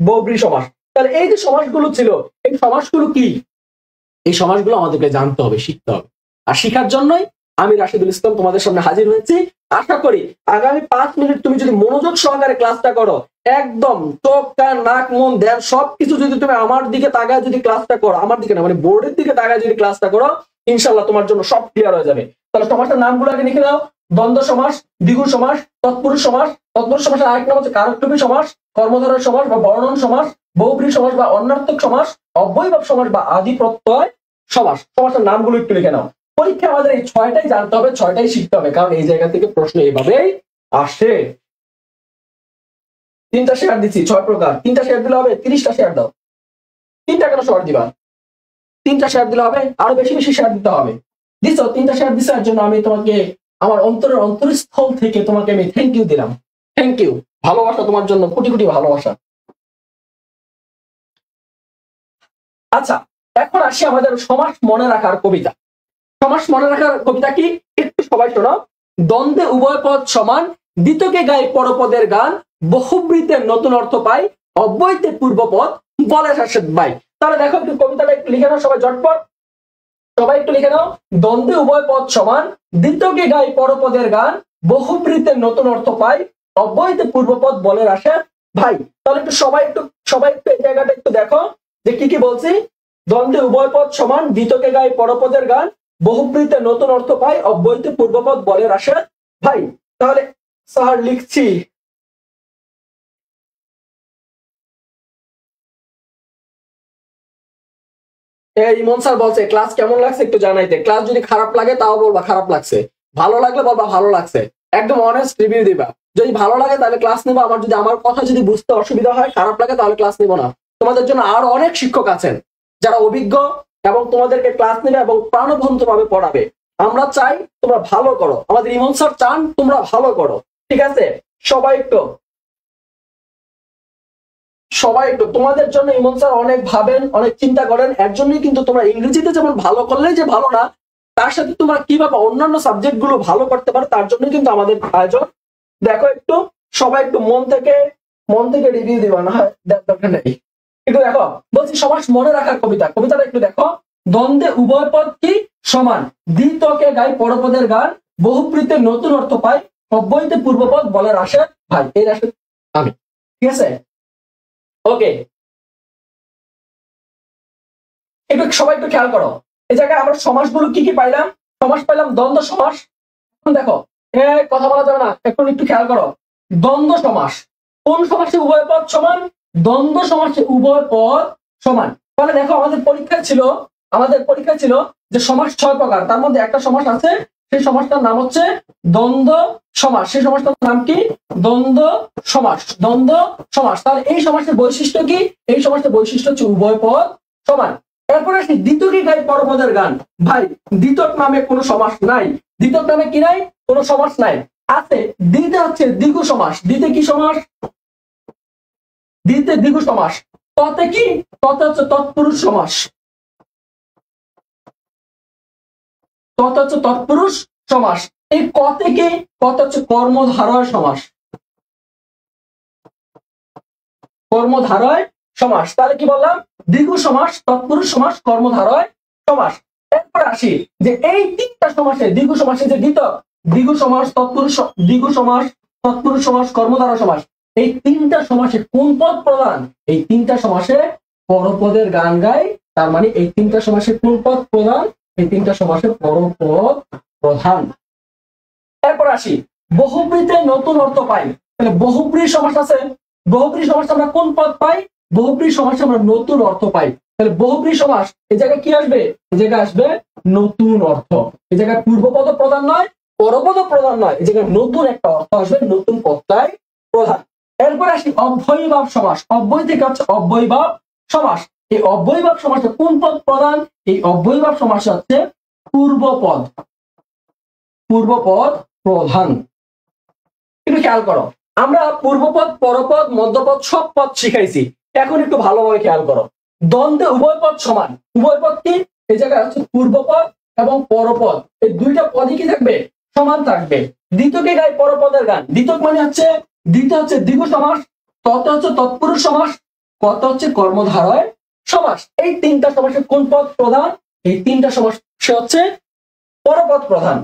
বহুব্রীহি সমাস। তাহলে এই যে সমাসগুলো ছিল, এই সমাসগুলো কি? এই সমাসগুলো আমাদেরকে জানতে হবে, শিখতে হবে। আর শিখার জন্যই আমি রাশিদুল ইসলাম তোমাদের সামনে হাজির হয়েছি। আশা করি আগামী 5 মিনিট তুমি যদি মনোযোগ সহকারে ক্লাসটা করো, একদম চোখ কান নাক মন ধ্যান সবকিছু যদি তুমি আমার দিকে তাকায় যদি ক্লাসটা করো, আমার দিকে না মানে বোর্ডের দিকে তাকায় যদি ক্লাসটা করো, ইনশাল্লাহ তোমার জন্য সব ক্লিয়ার হয়ে যাবে। তাহলে সমাসের নামগুলো আগে লিখে নাও। দ্বন্দ্ব সমাস, দ্বিগুণ সমাস, তৎপুরুষ সমাস, তৎপুরুষ সমাসের আরেক নাম হচ্ছে কারকরূপী সমাস, কর্মধারয় সমাস বা বর্ণন সমাস, বহুব্রীহি সমাস বা অন্যার্থক সমাস, অব্যয়ভাব সমাস বা আদি প্রত্যয় সমাস। সমাসের নামগুলো একটু লিখে নাও। পরীক্ষা আমাদের এই 6টাই জানতে হবে, 6টাই শিখতে হবে, কারণ এই জায়গা থেকে প্রশ্ন এইভাবেই আসে। 3টা শেয়ার দিচ্ছি, 6 প্রকার। 3টা শেয়ার দিলে হবে? 30টা শেয়ার দাও। 3টা কেন শেয়ার দিবা? 3টা শেয়ার দিলে হবে? আরো বেশি বেশি শেয়ার দিতে হবে। দিছো? 3টা শেয়ার দিছো, এর জন্য আমি তোমাকে আমার অন্তরের অন্তরস্থল থেকে তোমাকে আমি থ্যাংক ইউ দিলাম। থ্যাংক ইউ, ভালোবাসা তোমার জন্য, কোটি কোটি ভালোবাসা। আচ্ছা, এখন আসি আমাদের সমাস মনে রাখার কবিতা। সমাস মনে রাখার কবিতা কি? একটু সবাই শোনো। দ্বন্দ্বে উভয় পদ সমান, দ্বিতকে গাই পরপদের গান, বহুব্রীতে নতুন অর্থ পাই, অব্যয়তে পূর্বপদ বলে শাসক ভাই। তাহলে দেখো একটু কবিতাটা একটু লিখে নাও সবাই ঝটপট, সবাই একটু লিখে নাও। দ্বন্দ্বে উভয় পদ সমান, দ্বিতকে গাই পরপদের গান, বহুব্রীতে নতুন অর্থ পাই, অব্যয়তে পূর্বপদ বলে আসে ভাই। তাহলে একটু সবাই একটু এই জায়গাটা একটু দেখো যে কি কি বলছি। দ্বন্দ্বে উভয় পদ সমান, দ্বিতকে গাই পরপদের গান, বহুব্রীতে নতুন অর্থ পাই, অব্যয়তে পূর্বপদ বলে আসে ভাই। তাহলে স্যার লিখছি, ইমন স্যার বলছে ক্লাস কেমন লাগছে একটু জানাইতে। ক্লাস যদি খারাপ লাগে তাও বলবা খারাপ লাগছে, ভালো লাগলে বলবা ভালো লাগছে। একদম অনেস্ট রিভিউ দিবা। যদি ভালো লাগে তাহলে ক্লাস নেবা, আমার যদি আমার কথা যদি বুঝতে অসুবিধা হয়, খারাপ লাগে, তাহলে ক্লাস নেবো না। তোমাদের জন্য আরো অনেক শিক্ষক আছেন যারা অভিজ্ঞ এবং তোমাদেরকে ক্লাস নেবে এবং প্রাণবন্ত ভাবে পড়াবে। আমরা চাই তোমরা ভালো করো, আমাদের ইমন স্যার চান তোমরা ভালো করো, ঠিক আছে? সবাই একটু তোমাদের জন্য ইমন স্যার অনেক ভাবেন, অনেক চিন্তা করেন। এর জন্যই কিন্তু তোমরা ইংরেজিতে যেমন ভালো করলেই যে ভালো না, তার সাথে তোমরা কিভাবে অন্যান্য সাবজেক্ট গুলো ভালো করতে পারো তার জন্য কিন্তু আমাদের আয়োজন। দেখো একটু সবাই একটু মন থেকে রিভিউ দিবা না, দরকার নেই। একটু দেখো, বলছি সমাস মনে রাখার কবিতাটা একটু দেখো। দ্বন্দ্বে উভয় পদ কি সমান, দ্বিতকে গাই পরপদের গান, বহুপ্রীতে নতুন অর্থ পাই, অব্যয়তে পূর্বপদ বলে রাশেদ ভাই। এই রাশেদ আমি, ঠিক আছে? ওকে, একটু সবাই একটু খেয়াল করো। এই জায়গায় আমরা সমাসগুলো কি কি পাইলাম? সমাস পাইলাম দ্বন্দ্ব সমাস। এখন দেখো, কথা বলা যাবে না, একটু খেয়াল করো। দ্বন্দ্ব সমাস কোন সমাসে উভয় পদ সমান? দ্বন্দ্ব সমাসে উভয় পদ সমান। তাহলে দেখো আমাদের পরীক্ষায় ছিল যে সমাস 6 প্রকার, তার মধ্যে একটা সমাস আছে, সেই সমাসটার নাম হচ্ছে দ্বন্দ্ব সমাস। সেই সমাসটার নাম কি? দ্বন্দ্ব সমাস। দ্বন্দ্ব সমাস। তাহলে এই সমাসের বৈশিষ্ট্য কি? এই সমাসের বৈশিষ্ট্য হচ্ছে উভয় পদ সমান। এরপরে আসি দ্বিতকে গাই পরপদের গান। ভাই, দ্বিতক নামে কোনো সমাস নাই। দ্বিতক নামে কি নাই? কোনো সমাস নাই। আছে দ্বিতে হচ্ছে দ্বিগু সমাস। দ্বিতে কি সমাস? দ্বিতে দ্বিগু সমাস। ততে কি? ততে হচ্ছে তৎপুরুষ সমাস। ততে হচ্ছে তৎপুরুষ সমাস। এই কতে কি? কতে হচ্ছে কর্মধারয় সমাস। কর্মধারয় সমাস। তাহলে কি বললাম? দ্বিগু সমাস, তৎপুরুষ সমাস, কর্মধারয় সমাস। এরপর আসি যে এই তিনটা সমাসে, দ্বিগু সমাসে যে দ্বিগু সমাস, দ্বিগু সমাস, তৎপুরুষ সমাস, কর্মধারয় সমাস, এই তিনটা সমাসে কোন পদ প্রধান? এই তিনটা সমাসে পরপদের গান গায়। তার মানে এই তিনটা সমাসে কোন পদ প্রধান? এই তিনটা সমাসে পরপদ প্রধান। এরপর আসি বহুব্রীতে নতুন অর্থ পাই। তাহলে বহুব্রী সমাস আছে, বহুব্রী সমাসে আমরা কোন পদ পাই? বহুব্রী সমাসে আমরা নতুন অর্থ পাই। তাহলে বহুব্রী সমাস এই জায়গায় কি আসবে? এই জায়গায় আসবে নতুন অর্থ। এই জায়গায় পূর্বপদ প্রধান নয়, পরপদ প্রধান নয়, এই জায়গায় নতুন একটা অর্থ আসবে, নতুন পদটাই প্রধান। এরপর আসি অব্যয়ীভাব সমাস। অব্যয় থেকে হচ্ছে অব্যয়ীভাব সমাস। এই অব্যয়ীভাব সমাসে কোন পদ প্রধান? এই অব্যয়ীভাব সমাসে হচ্ছে পূর্বপদ প্রধান। একটু খেয়াল করো, আমরা পূর্বপদ, পরপদ, মধ্যপদ সব পদ শিখাইছি। এখন একটু ভালোভাবে খেয়াল করো। দ্বন্দ্বে উভয় পদ সমান। উভয় পদ কি? এই জায়গায় হচ্ছে পূর্বপদ এবং পরপদ, এই দুইটা পদই কি থাকবে? সমান থাকবে। দ্বিতকে গাই পরপদের গান। দ্বিতক মানে হচ্ছে, দ্বিতীয় হচ্ছে দ্বিগু সমাস, ততে হচ্ছে তৎপুরুষ সমাস, কত হচ্ছে কর্মধারয় সমাস। এই তিনটা সমাসে কোন পদ প্রধান? এই তিনটা সমাস সে হচ্ছে পরপদ প্রধান।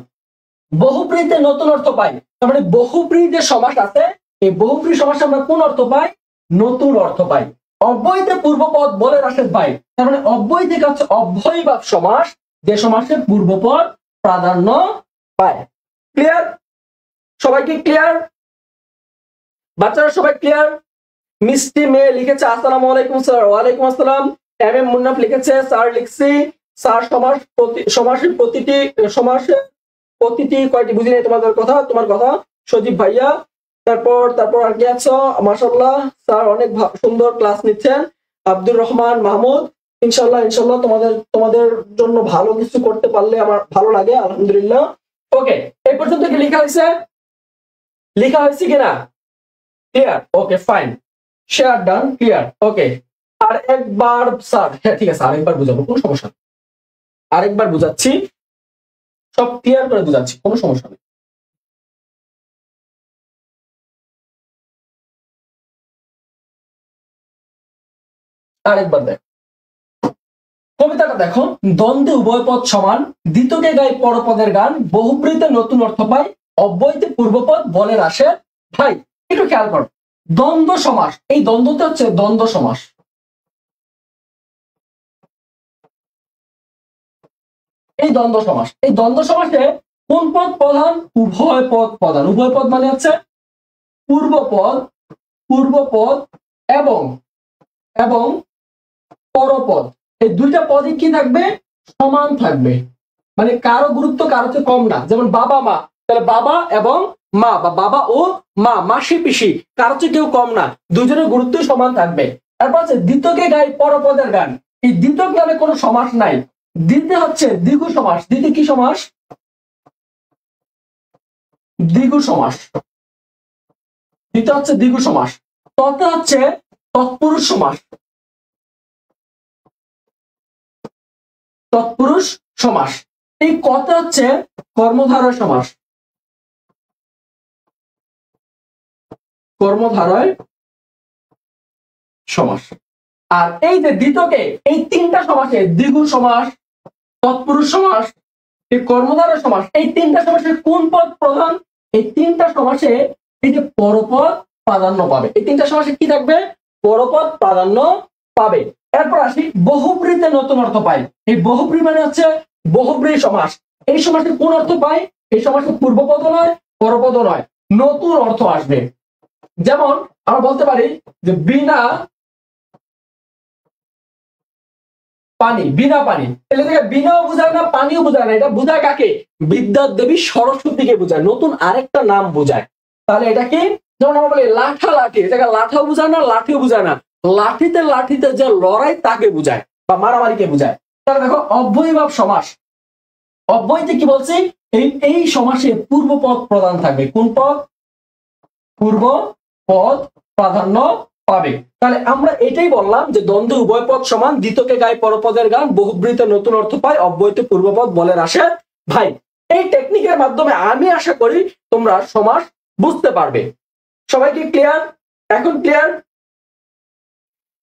বহুব্রীতে নতুন অর্থ পাই। তার মানে বহুব্রী যে সমাস আছে, এই বহুব্রী সমাসে আমরা কোন অর্থ পাই? নতুন অর্থ পাই। অব্যয়তে পূর্বপদ বলে রাশেদ ভাই। তার মানে অব্যয় থেকে হচ্ছে অব্যয়ীভাব সমাস, যে সমাসে পূর্বপদ প্রাধান্য পায়। ক্লিয়ার? সবাইকে ক্লিয়ার? বাচ্চারা সবাই ক্লিয়ার? মিষ্টি মেয়ে লিখেছে আসসালামু আলাইকুম স্যার। ওয়ালাইকুম আসসালাম। এম এম মুন্নাফ লিখেছে স্যার লিখছি। স্যার সমাসের প্রতিটি কয়টি বুঝি নাই তোমার কথা সজীব ভাইয়া। তারপর আর কি আছো? মাশাআল্লাহ স্যার অনেক সুন্দর ক্লাস নিচ্ছেন। আব্দুর রহমান মাহমুদ, ইনশাল্লাহ তোমাদের জন্য ভালো কিছু করতে পারলে আমার ভালো লাগে, আলহামদুলিল্লাহ। ওকে, এই পর্যন্ত কি লেখা হয়েছে কিনা? Clear? Okay fine, share done, clear. Okay, আর একবার স্যার, হ্যাঁ ঠিক আছে, আরেকবার বুঝাবো, কোনো সমস্যা নেই, আরেকবার বুঝাচ্ছি, সব ক্লিয়ার করে বুঝাচ্ছি, কোনো সমস্যা নেই। আরেকবার দেখ, কবিতাটা দেখো। দ্বন্দ্বে উভয় পদ সমান, দ্বিতকে গাই পরপদের গান, বহুব্রীতে নতুন অর্থ পাই, অব্যয়তে পূর্বপদ বলে আসে ভাই। একটু খেয়াল করো, দ্বন্দ্ব সমাস, এই দ্বন্দ্বতে হচ্ছে দ্বন্দ্ব সমাস। এই দ্বন্দ্ব সমাসে কোন পদ প্রধান? উভয় পদ প্রধান। উভয় পদ মানে হচ্ছে পূর্বপদ এবং পরপদ, এই দুইটা পদই কি থাকবে? সমান থাকবে। মানে কারো গুরুত্ব কারো চেয়ে কম না। যেমন বাবা মা, তাহলে বাবা এবং মা, বা বাবা ও মা, মাসি পিসি, কারো চেয়ে কেউ কম না, দুজনের গুরুত্ব সমান থাকবে। তারপর হচ্ছে দ্বিতীয়কে গাই পরপদের গান। এই দ্বিতীয় নামে কোনো সমাস নাই। দ্বিতীয় হচ্ছে দ্বিগু সমাস। দ্বিতীয় কি সমাস? দ্বিগু সমাস। দ্বিতীয় হচ্ছে দ্বিগু সমাস। ততে হচ্ছে তৎপুরুষ সমাস। তৎপুরুষ সমাস। এই কতে হচ্ছে কর্মধারয় সমাস। কর্মধারয় সমাস। আর এই যে দ্বিতীয়কে, এই তিনটা সমাসে দ্বিগু সমাস, তৎপুরুষ সমাস, এই কর্মধারয় সমাস, এই তিনটা সমাসে কোন পদ প্রধান? এই তিনটা সমাসে এই যে পরপদ প্রাধান্য পাবে। এই তিনটা সমাসে কি থাকবে? পরপদ প্রাধান্য পাবে। এরপর আসি বহুব্রীতে নতুন অর্থ পাই। এই বহুব্রী মানে হচ্ছে বহুব্রী সমাস। এই সমাসে কোন অর্থ পাই? এই সমাসে পূর্বপদ নয়, পরপদ নয়, নতুন অর্থ আসবে। যেমন আমরা বলতে পারি যে বিনা পানি, বিনা পানি। তাহলে বিনাও বোঝায় না, পানিও বোঝায় না, এটা বোঝায় কাকে? বিদ্যার দেবী সরস্বতীকে বোঝায়, নতুন আরেকটা নাম বোঝায়। তাহলে এটা কি? যেমন আমরা বলি লাঠা লাঠি, এটাকে লাঠাও বোঝায় না, লাঠিও বোঝায় না, লাঠিতে লাঠিতে যে লড়াই তাকে বোঝায় বা মারামারিকে বোঝায়। তাহলে দেখো অব্যয়ীভাব সমাস। অব্যয়ীতে কি বলছি? এই সমাসে পূর্বপদ প্রধান থাকবে। কোন পদ? পূর্ব পদ প্রাধান্য পাবে। তাহলে আমরা এটাই বললাম যে দ্বন্দ্ব উভয় পদ সমান, দ্বিতীয়কে গায়ে পরপদের গান, বহুব্রীতে নতুন অর্থ পায়, অব্যয়তে পূর্বপদ বলে আসে। ভাই, এই টেকনিকের মাধ্যমে আমি আশা করি তোমরা সমাস বুঝতে পারবে। সবাই কি ক্লিয়ার? এখন ক্লিয়ার?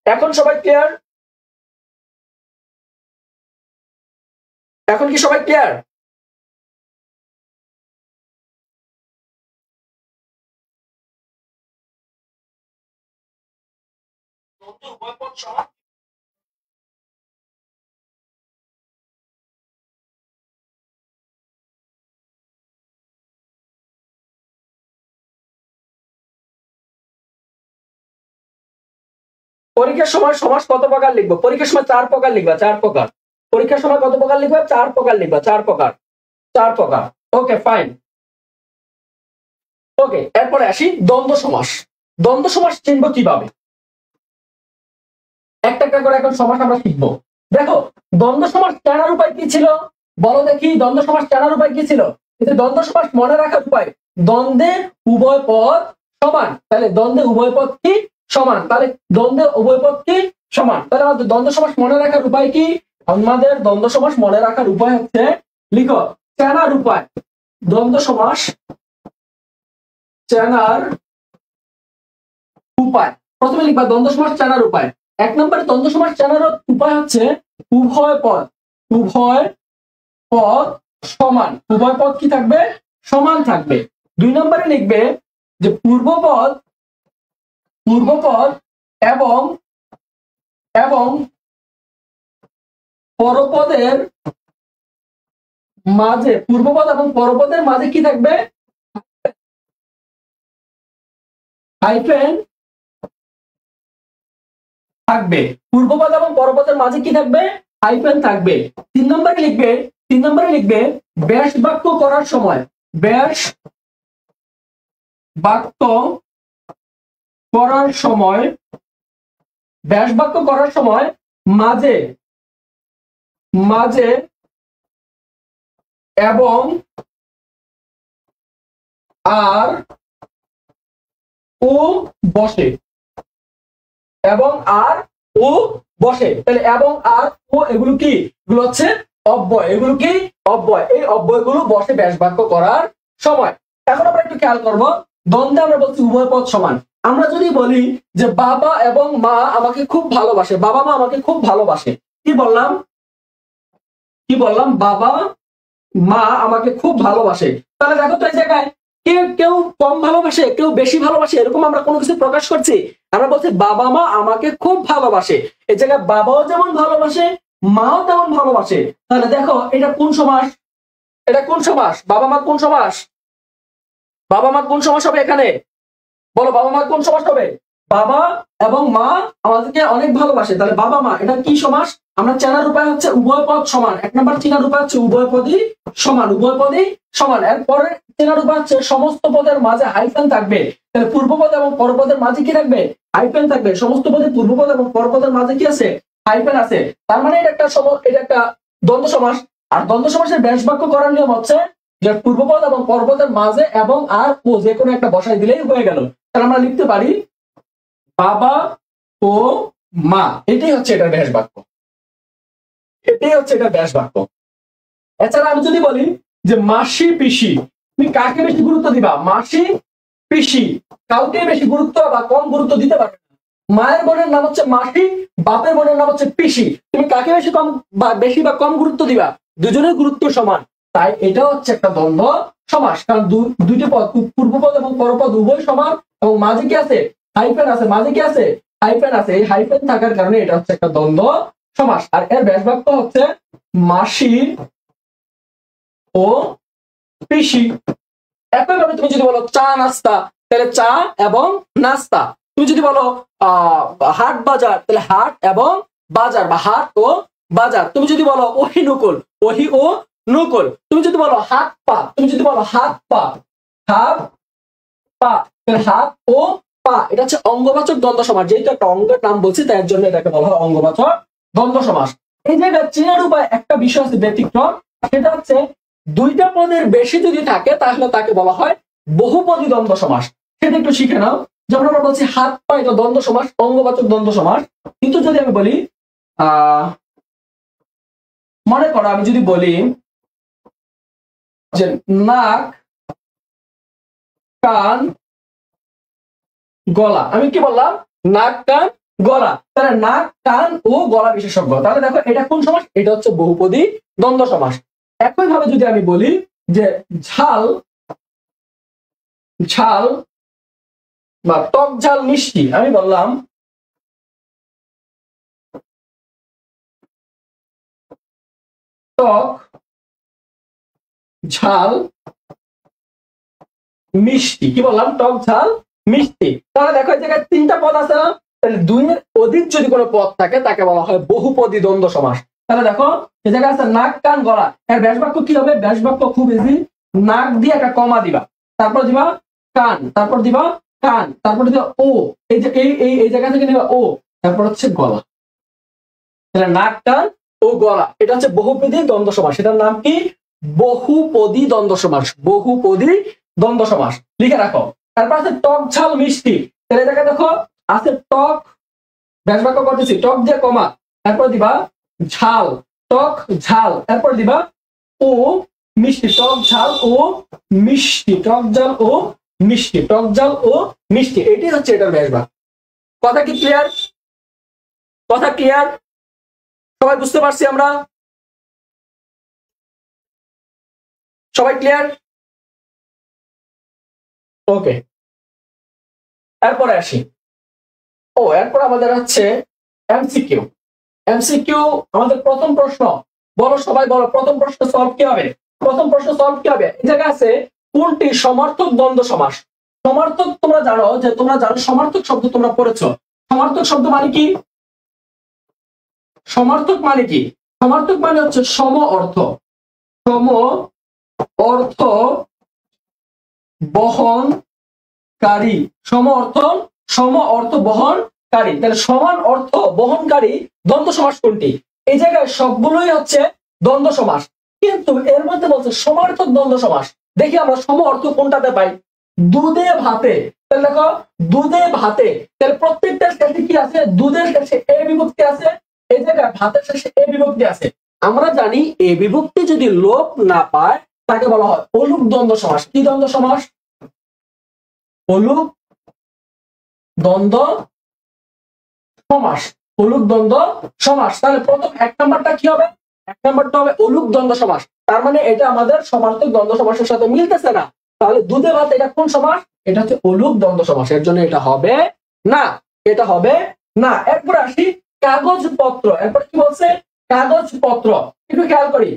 এখন সবাই ক্লিয়ার? এখন কি সবাই ক্লিয়ার? উভয় পদ সমান, পরীক্ষার সময় সমাস কত প্রকার লিখবো? পরীক্ষার সময় 4 প্রকার লিখবা, 4 প্রকার। পরীক্ষার সময় কত প্রকার লিখবা? 4 প্রকার লিখবা, 4 প্রকার, 4 প্রকার। ওকে, ফাইন। ওকে, এরপরে আসি দ্বন্দ্ব সমাস। দ্বন্দ্ব সমাস চিনব কিভাবে? একটা একটা করে এখন সমাস আমরা শিখবো। দেখো, দ্বন্দ্ব সমাস চেনার উপায় কি ছিল? বলো দেখি, দ্বন্দ্ব সমাস চেনার উপায় কি ছিল? কিন্তু দ্বন্দ্ব সমাস মনে রাখার উপায়, দ্বন্দ্বে উভয় পদ সমান। তাহলে দ্বন্দ্বে উভয় পদ কি? সমান। তাহলে দ্বন্দ্বে উভয় পদ কি? সমান। তাহলে আমাদের দ্বন্দ্ব সমাস মনে রাখার উপায় কি? আমাদের দ্বন্দ্ব সমাস মনে রাখার উপায় হচ্ছে, লিখো চেনার উপায়। দ্বন্দ্ব সমাস চেনার উপায়। প্রথমে লিখবা দ্বন্দ্ব সমাস চেনার উপায়। 1 নম্বরে দ্বন্দ্ব সমাস চেনার উপায় হচ্ছে উভয় পদ, উভয় পদ সমান। উভয় পদ কি থাকবে? সমান থাকবে। 2 নম্বরে লিখবে যে পূর্বপদ, পূর্বপদ এবং এবং পরপদের মাঝে, পূর্বপদ এবং পরপদের মাঝে কি থাকবে? হাইফেন থাকবে। পূর্বপদ এবং পরপদের মাঝে কি থাকবে? হাইফেন থাকবে। 3 নম্বরে লিখবে, 3 নম্বরে লিখবে ব্যাস বাক্য করার সময়, ব্যাস বাক্য করার সময়, ব্যাস বাক্য করার সময় মাঝে মাঝে এবং আর ও বসে, এবং আর ও বসে। তাহলে এবং আর ও এগুলো কি? এগুলো হচ্ছে অব্যয়। এগুলো কি? অব্যয়। এই অব্যয়গুলো বসে ব্যাস বাক্য করার সময়। এখন আমরা একটু খেয়াল করবো, দ্বন্দ্বে আমরা বলছি উভয় পদ সমান। আমরা যদি বলি যে বাবা এবং মা আমাকে খুব ভালোবাসে, বাবা মা আমাকে খুব ভালোবাসে, কি বললাম? কি বললাম? বাবা মা আমাকে খুব ভালোবাসে। তাহলে দেখো তো এই জায়গায় কেউ কেউ কম ভালোবাসে, কেউ বেশি ভালোবাসে, এরকম আমরা কোনো কিছু প্রকাশ করছি? আমরা বলছি বাবা মা আমাকে খুব ভালোবাসে। এই জায়গায় বাবাও যেমন ভালোবাসে, মাও তেমন ভালোবাসে। তাহলে দেখো এটা কোন সমাস? এটা কোন সমাস? বাবা মা কোন সমাস? বাবা মা কোন সমাস হবে এখানে? বলো, বাবা মা কোন সমাস হবে? বাবা এবং মা আমাদেরকে অনেক ভালোবাসে। তাহলে বাবা মা, এটা কি সমাস? আমরা চেনার উপায় হচ্ছে উভয় পদ সমান। 1 নম্বর চেনার উপায় হচ্ছে উভয় পদই সমান, উভয় পদই সমান। এরপরে চেনার উপায় হচ্ছে সমস্ত পদের মাঝে হাইফেন থাকবে। তাহলে পূর্বপদ এবং পরপদের মাঝে কি থাকবে? হাইফেন থাকবে। সমস্ত পদে পূর্বপদ এবং পরপদের মাঝে কি আছে? হাইফেন আছে। তার মানে এটা একটা দ্বন্দ্ব সমাস। আর দ্বন্দ্ব সমাসের ব্যাস বাক্য করার নিয়ম হচ্ছে যে পূর্বপদ এবং পরপদের মাঝে এবং আর ও যে কোনো একটা বসাই দিলেই হয়ে গেল। তাহলে আমরা লিখতে পারি বাবা ও মা, এটাই হচ্ছে এটার ব্যাস বাক্য, এটাই হচ্ছে এটার ব্যাস বাক্য। এছাড়া আমি যদি বলি যে মাসি পিসি, তুমি কাকে বেশি গুরুত্ব দিবা? মাসি পিসি, কাউকে বেশি গুরুত্ব বা কম গুরুত্ব দিতে পারবে না। মায়ের বোনের নাম হচ্ছে মাসি, বাপের বোনের নাম হচ্ছে পিসি, তুমি কাকে বেশি বা কম গুরুত্ব দিবা? দুজনের গুরুত্ব সমান। তাই এটা হচ্ছে একটা দ্বন্দ্ব সমাস, কারণ দুইটি পদ পূর্বপদ এবং পরপদ উভয় সমান এবং মাঝে কি আছে? হাইফেন আছে। মাঝে কি আছে? হাইফেন আছে। এই হাইফেন থাকার কারণে এটা হচ্ছে একটা দ্বন্দ্ব সমাস। আর এর ব্যাস বাক্য হচ্ছে মাসি ও পিসি। একইভাবে তুমি যদি বলো চা নাস্তা, তাহলে চা এবং নাস্তা। তুমি যদি বলো হাট বাজার, তাহলে হাট এবং বাজার বা হাট ও বাজার। তুমি যদি বলো ওহি নকুল, ওহি ও নকুল। তুমি যদি বলো হাত পা, তুমি যদি বলো হাত পা, হাত পা, তাহলে হাত ও পা। এটা হচ্ছে অঙ্গবাচক দ্বন্দ্ব সমাস। যেহেতু একটা অঙ্গের নাম বলছি তাই জন্য এটাকে বলা হয় অঙ্গবাচক দ্বন্দ্ব সমাস। এই জায়গায় চেনার উপায় একটা বিষয় আছে ব্যতিক্রম, সেটা হচ্ছে দুইটা পদের বেশি যদি থাকে তাহলে তাকে বলা হয় বহুপদী দ্বন্দ্ব সমাস। সেটা একটু শিখে নাও। যেমন আমরা বলছি হাত পা, এটা দ্বন্দ্ব সমাস, অঙ্গবাচক দ্বন্দ্ব সমাস। কিন্তু যদি আমি বলি মনে করো আমি যদি বলি যে নাক কান গলা, আমি কি বললাম? নাক কান গলা। তাহলে নাক কান ও গলা বিশেষজ্ঞ। তাহলে দেখো এটা কোন সমাস? এটা হচ্ছে বহুপদী দ্বন্দ্ব সমাস। একইভাবে যদি আমি বলি যে ঝাল ঝাল বা টক ঝাল মিষ্টি, আমি বললাম টক ঝাল মিষ্টি। কি বললাম? টক ঝাল মিষ্টি। তাহলে দেখো এই জায়গায় তিনটা পদ আছে না? তাহলে দুইয়ের অধিক যদি কোনো পদ থাকে তাকে বলা হয় বহুপদী দ্বন্দ্ব সমাস। তাহলে দেখো এই জায়গায় আছে নাক কান গলা, এর ব্যাস বাক্য কি হবে? ব্যাস বাক্য খুব ইজি। নাক দিয়ে একটা কমা দিবা, তারপর দিবা কান, তারপর দিবা কান, তারপর দিবা ও, এই যে এই জায়গা থেকে নিবা ও, তারপর হচ্ছে গলা। তাহলে নাক কান ও গলা, এটা হচ্ছে বহুপদী দ্বন্দ্ব সমাস। এটার নাম কি? বহুপদী দ্বন্দ্ব সমাস। বহুপদী দ্বন্দ্ব সমাস লিখে রাখো। তারপর আছে টক ঝাল মিষ্টি। তাহলে জায়গায় দেখো আছে টক, ব্যাস বাক্য করতেছি, টক দিয়ে কমা, তারপর দিবা ঝাল, টক ঝাল, তারপর দিবা ও মিষ্টি, টক ঝাল ও মিষ্টি, টক ঝাল ও মিষ্টি, টক ঝাল ও মিষ্টি। এটাই হচ্ছে এটার ব্যাস বাক্য। কথা কি ক্লিয়ার? কথা ক্লিয়ার? সবাই বুঝতে পারছি আমরা? সবাই ক্লিয়ার? ওকে, এরপরে আসি। এরপর আমাদের হচ্ছে এমসিকিউ। এমসিকিউ আমাদের প্রথম প্রশ্ন। বলো সবাই, বলো প্রথম প্রশ্ন সলভ কি হবে? প্রথম প্রশ্ন সলভ কি হবে? এই জায়গায় আছে কোনটি সমার্থক দ্বন্দ্ব সমাস। সমার্থক তোমরা জানো সমার্থক শব্দ তোমরা পড়েছো। সমার্থক শব্দ মানে কি? সমার্থক মানে কি? সমার্থক মানে হচ্ছে সম অর্থ, সম অর্থ বহনকারী, সম অর্থ বহনকারী। তাহলে সমান অর্থ বহনকারী দ্বন্দ্ব সমাস কোনটি? এই জায়গায় সবগুলোই হচ্ছে দ্বন্দ্ব সমাস, কিন্তু এর মধ্যে বলছে সমার্থক দ্বন্দ্ব সমাস। দেখি আমরা সম অর্থ কোনটাতে পাই? দুধে ভাতে। তাহলে দেখো দুধে ভাতে, তাহলে প্রত্যেকটার শেষে কি আছে? দুধের শেষে এ বিভক্তি আছে, এই জায়গায় ভাতের শেষে এ বিভক্তি আছে। আমরা জানি এ বিভক্তি যদি লোপ না পায় তাকে বলা হয় অলুক দ্বন্দ্ব সমাস। কি দ্বন্দ্ব সমাস? অলুক দ্বন্দ্ব সমাস, অলুক দ্বন্দ্ব সমাস। তাহলে প্রথম এক নাম্বারটা কি হবে? এক নাম্বারটা হবে অলুক দ্বন্দ্ব সমাস। তার মানে এটা আমাদের সমার্থক দ্বন্দ্ব সমাসের সাথে মিলতেছে না। তাহলে দুধে ভাত এটা কোন সমাস? এটা হচ্ছে অলুক দ্বন্দ্ব সমাস। এর জন্য এটা হবে না, এটা হবে না। এরপর আসি কাগজপত্র। এরপর কি বলছে? কাগজপত্র। একটু খেয়াল করি,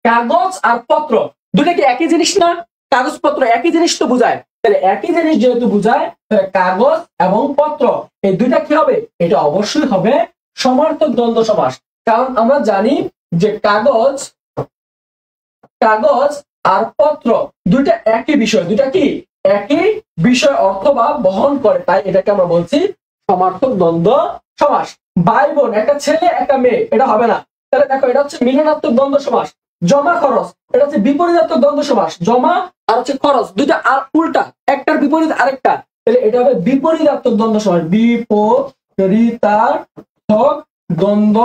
কাগজ আর পত্র দুটো কি একই জিনিস না? কাগজপত্র একই জিনিস তো বুঝায়। তাহলে একই জিনিস যেহেতু বুঝায়, তাহলে কাগজ এবং পত্র এই দুইটা কি হবে? এটা অবশ্যই হবে সমার্থক দ্বন্দ্ব সমাস। কারণ আমরা জানি যে কাগজ কাগজ আর পত্র দুইটা একই বিষয়, দুইটা কি একই বিষয় অথবা বহন করে, তাই এটাকে আমরা বলছি সমার্থক দ্বন্দ্ব সমাস। ভাই বোন, একটা ছেলে একটা মেয়ে, এটা হবে না। তাহলে দেখো, এটা হচ্ছে মিলনাত্মক দ্বন্দ্ব সমাস। জমা খরচ, এটা হচ্ছে বিপরীতাত্মক দ্বন্দ্ব সমাস। জমা আর হচ্ছে খরচ, দুইটা আর উল্টা, একটার বিপরীত আরেকটা, তাহলে এটা হবে বিপরীতাত্মক দ্বন্দ্ব সমাস। বিপরীতাত্মক দ্বন্দ্ব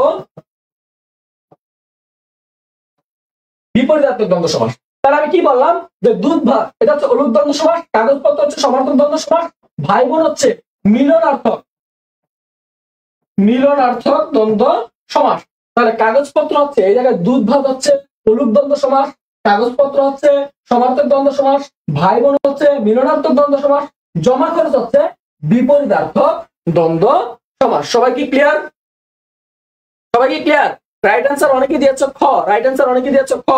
বিপরীতাত্মক দ্বন্দ্ব সমাস। তাহলে আমি কি বললাম যে দুধ ভাত, এটা হচ্ছে অলুক দ্বন্দ্ব সমাস, কাগজপত্র হচ্ছে সমার্থক দ্বন্দ্ব সমাস, ভাই বোন হচ্ছে মিলনার্থক দ্বন্দ্ব সমাস। তাহলে কাগজপত্র হচ্ছে এই জায়গায় দুধ ভাত হচ্ছে অলুক দ্বন্দ্ব সমাস, কাগজপত্র হচ্ছে সমার্থক দ্বন্দ্ব সমাস, ভাই বোন হচ্ছে মিলনার্থক দ্বন্দ্ব সমাস, জমা খরচ হচ্ছে বিপরীতার্থক দ্বন্দ্ব সমাস। সবাই কি ক্লিয়ার? সবাই কি ক্লিয়ার? রাইট অ্যান্সার অনেকে দিয়েছ খ, রাইট অ্যান্সার অনেকে দিয়েছ খ।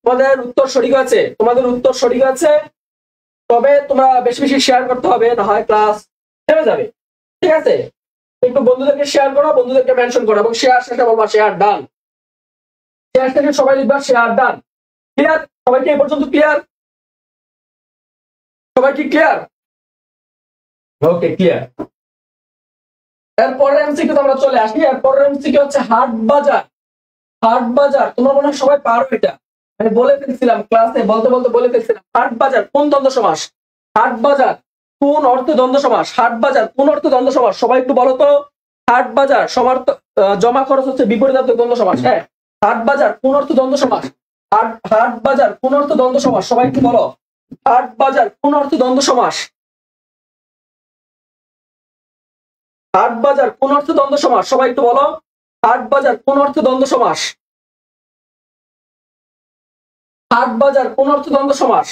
তোমাদের উত্তর সঠিক আছে, তোমাদের উত্তর সঠিক আছে। তবে তোমরা বেশি বেশি শেয়ার করতে হবে, না হয় ক্লাস থেমে যাবে। ঠিক আছে, একটু বন্ধুদেরকে শেয়ার করো, বন্ধুদেরকে মেনশন করো, এবং শেয়ার শেষে বলবা শেয়ার ডান। শেয়ার শেষে সবাই লিখবা শেয়ার ডান। ক্লিয়ার? সবাইকে এই পর্যন্ত ক্লিয়ার? সবাই কি ক্লিয়ার? ওকে, ক্লিয়ার। এরপরের এমসিকিউ আমরা চলে আসি। এরপরের এমসিকিউ হচ্ছে হাট বাজার। হাট বাজার তোমরা মনে হয় সবাই পারো, এটা আমি বলে ফেলছিলাম ক্লাসে, বলতে বলতে বলে ফেলছিলাম। হাট বাজার কোন দ্বন্দ্ব সমাস? হাট বাজার কোন অর্থে দ্বন্দ্ব সমাস? হাট বাজার কোন অর্থে দ্বন্দ্ব সমাস? সবাই একটু বলো তো। হাট বাজার সমার্থ জমা খরচ হচ্ছে বিপরীতাত্মক দ্বন্দ্ব সমাস। হ্যাঁ, হাট বাজার কোন অর্থে দ্বন্দ্ব সমাস? হাট বাজার কোন অর্থে দ্বন্দ্ব সমাস? সবাই একটু বলো। হাট বাজার কোন অর্থে দ্বন্দ্ব সমাস? হাট বাজার কোন অর্থে দ্বন্দ্ব সমাস? সবাই একটু বলো। হাট বাজার কোন অর্থে দ্বন্দ্ব সমাস? হাট বাজার কোন অর্থে দ্বন্দ্ব সমাস?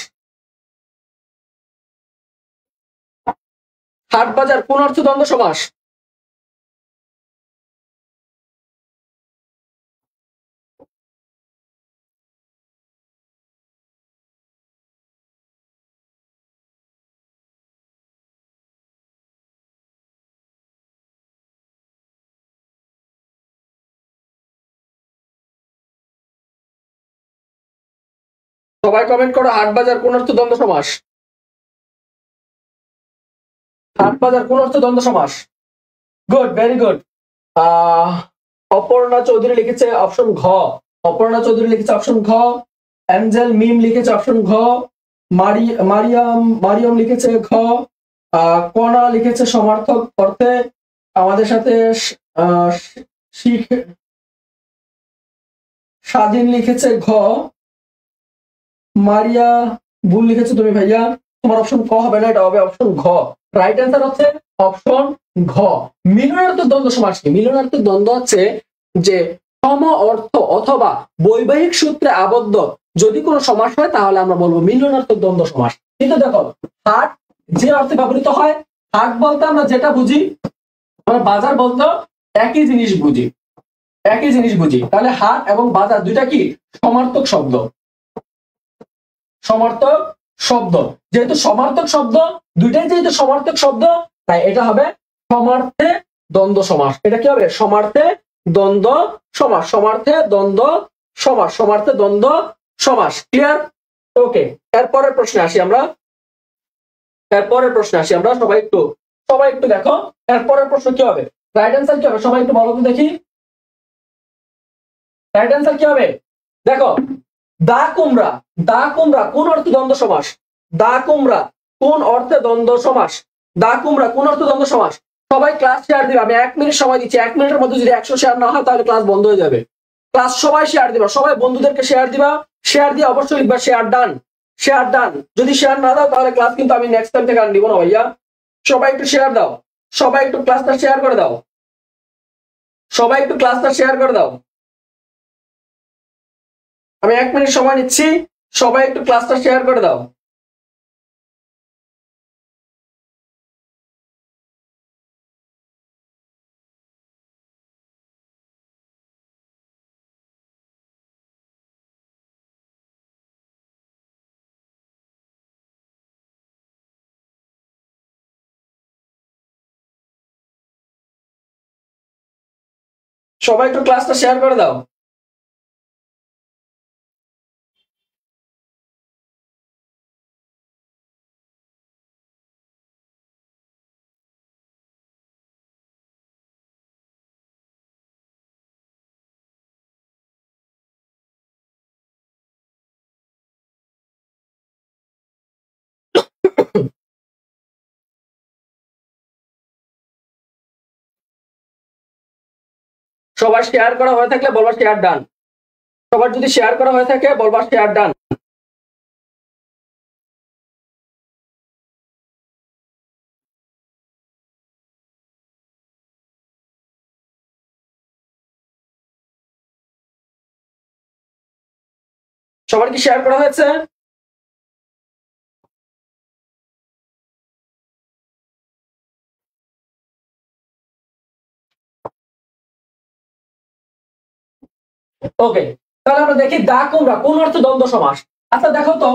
হাট বাজার কোন অর্থে দ্বন্দ্ব সমাস? সবাই কমেন্ট করো, হাট বাজার কোন অর্থে দ্বন্দ্ব সমাস? হাট বাজার কোন অর্থে দ্বন্দ্ব সমাস? Good, very good. Aparna Chowdhury লিখেছে অপশন ঘ। অপর্ণা চৌধুরী লিখেছে অপশন ঘ। অ্যাঞ্জেল মিম লিখেছে অপশন ঘ। মারিয়াম লিখেছে ঘ। কণা লিখেছে সমার্থক অর্থে। আমাদের সাথে স্বাধীন লিখেছে ঘ। মারিয়া ভুল লিখেছে তুমি ভাইয়া, তোমার অপশন ক হবে না, এটা হবে অপশন ঘ। রাইট অ্যান্সার হচ্ছে অপশন ঘ। মিলনার্থক দ্বন্দ্ব সমাস কি? মিলনার্থক দ্বন্দ্ব হচ্ছে যে সম অর্থ অথবা বৈবাহিক সূত্রে আবদ্ধ যদি কোনো সমাস হয় তাহলে আমরা বলবো মিলনার্থক দ্বন্দ্ব সমাস। কিন্তু দেখো, হাট যে অর্থে ব্যবহৃত হয়, হাট বলতে আমরা যেটা বুঝি, আমরা বাজার বলতে একই জিনিস বুঝি, একই জিনিস বুঝি। তাহলে হাট এবং বাজার দুইটা কি সমার্থক শব্দ, সমার্থক শব্দ। যেহেতু সমার্থক শব্দ, দুইটাই যেহেতু সমার্থক শব্দ, তাই এটা হবে সমার্থে দ্বন্দ্ব সমাস। এটা কি হবে? সমার্থে দ্বন্দ্ব সমাস। সমার্থে দ্বন্দ্ব সমাস। সমার্থে দ্বন্দ্ব সমাস। ক্লিয়ার? ওকে, এরপরের প্রশ্নে আসি আমরা। এরপরের প্রশ্নে আসি আমরা। সবাই একটু দেখো, এরপরের প্রশ্ন কি হবে? রাইট অ্যান্সার কি হবে? সবাই একটু বলো তো দেখি, রাইট অ্যান্সার কি হবে? দেখো, দা কুমড়া। দা কুমড়া কোন অর্থে দ্বন্দ্ব সমাস? দা কুমড়া কোন অর্থে দ্বন্দ্ব সমাস? দা কুমড়া কোন অর্থে দ্বন্দ্ব সমাস? সবাই ক্লাস শেয়ার দিবে, আমি 1 মিনিট সময় দিচ্ছি। 1 মিনিটের মধ্যে যদি 100 শেয়ার না হয় তাহলে ক্লাস বন্ধ হয়ে যাবে। ক্লাস সবাই শেয়ার দিবা, সবাই বন্ধুদেরকে শেয়ার দিবা। শেয়ার দিয়ে অবশ্যই লিখবা শেয়ার ডান, শেয়ার ডান। যদি শেয়ার না দাও তাহলে ক্লাস কিন্তু আমি নেক্সট টাইম থেকে আর নিব না ভাইয়া। সবাই একটু শেয়ার দাও, সবাই একটু ক্লাসটা শেয়ার করে দাও, সবাই একটু ক্লাসটা শেয়ার করে দাও। আমি 1 মিনিট সময় নিচ্ছি, সবাই একটু ক্লাসটা শেয়ার করে দাও। সবাই একটু ক্লাসটা শেয়ার করে দাও। সবার শেয়ার করা হয়ে থাকলে বলবা শেয়ার ডান। সবার যদি শেয়ার করা হয়ে থাকে বলবা শেয়ার ডান। সবার কি শেয়ার করা হয়েছে? ওকে, তাহলে আমরা দেখি দা কুমড়া কোন অর্থে দ্বন্দ্ব সমাস। আচ্ছা দেখো তো,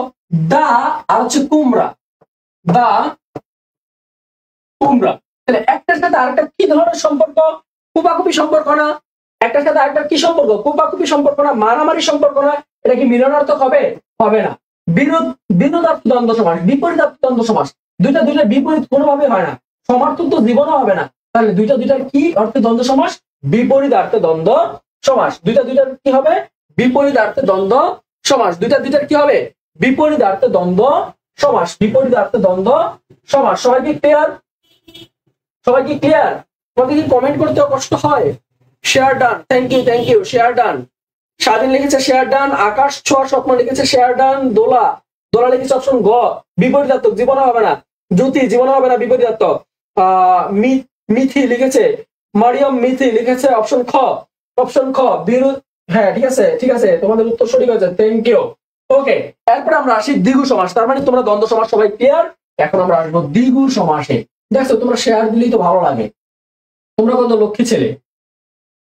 দা আর হচ্ছে কুমড়া, দা কুমড়া, তাহলে একটার সাথে আরেকটা কি ধরনের সম্পর্ক? কুপাকুপি সম্পর্ক না? একটার সাথে আরেকটা কি সম্পর্ক? কুপাকুপি সম্পর্ক না? মারামারি সম্পর্ক না? এটা কি মিলনার্থক হবে? হবে না। বিরোধার্থ দ্বন্দ্ব সমাস, বিপরীতার্থ দ্বন্দ্ব সমাস, দুইটা বিপরীত কোনোভাবে হয় না, সমার্থক তো জীবনও হবে না। তাহলে দুইটার কি অর্থে দ্বন্দ্ব সমাস? বিপরীতার্থে দ্বন্দ্ব সমাস। দুইটার কি হবে? বিপরীতার্থে দ্বন্দ্ব সমাস। দুইটার কি হবে? বিপরীতার্থে দ্বন্দ্ব সমাস। বিপরীতার্থে দ্বন্দ্ব সমাস। সবাই কি ক্লিয়ার? সবাই কি ক্লিয়ার? তোমাকে কি কমেন্ট করতে কষ্ট হয়? Share done, thank you, share done. Swadhin লিখেছে শেয়ার ডান, আকাশ ছোঁয়া স্বপ্ন লিখেছে শেয়ার ডান, দোলা লিখেছে অপশন গ বিপরীতার্থক, জীবনে হবে না। জ্যোতি জীবনে হবে না বিপরীতার্থক। মিথি লিখেছে, মারিয়াম মিথি লিখেছে অপশন খ, অপশন খ বিরোধ। হ্যাঁ ঠিক আছে তোমাদের উত্তর সঠিক হয়েছে, থ্যাংক ইউ। ওকে, এরপর আমরা আসি দ্বিগু সমাস। তার মানে তোমরা দ্বন্দ্ব সমাস সবাই ক্লিয়ার। এখন আমরা আসবো দ্বিগু সমাসে। দেখছো তোমরা শেয়ার দিলেই তো ভালো লাগে। তোমরা কত লক্ষ্মী ছেলে,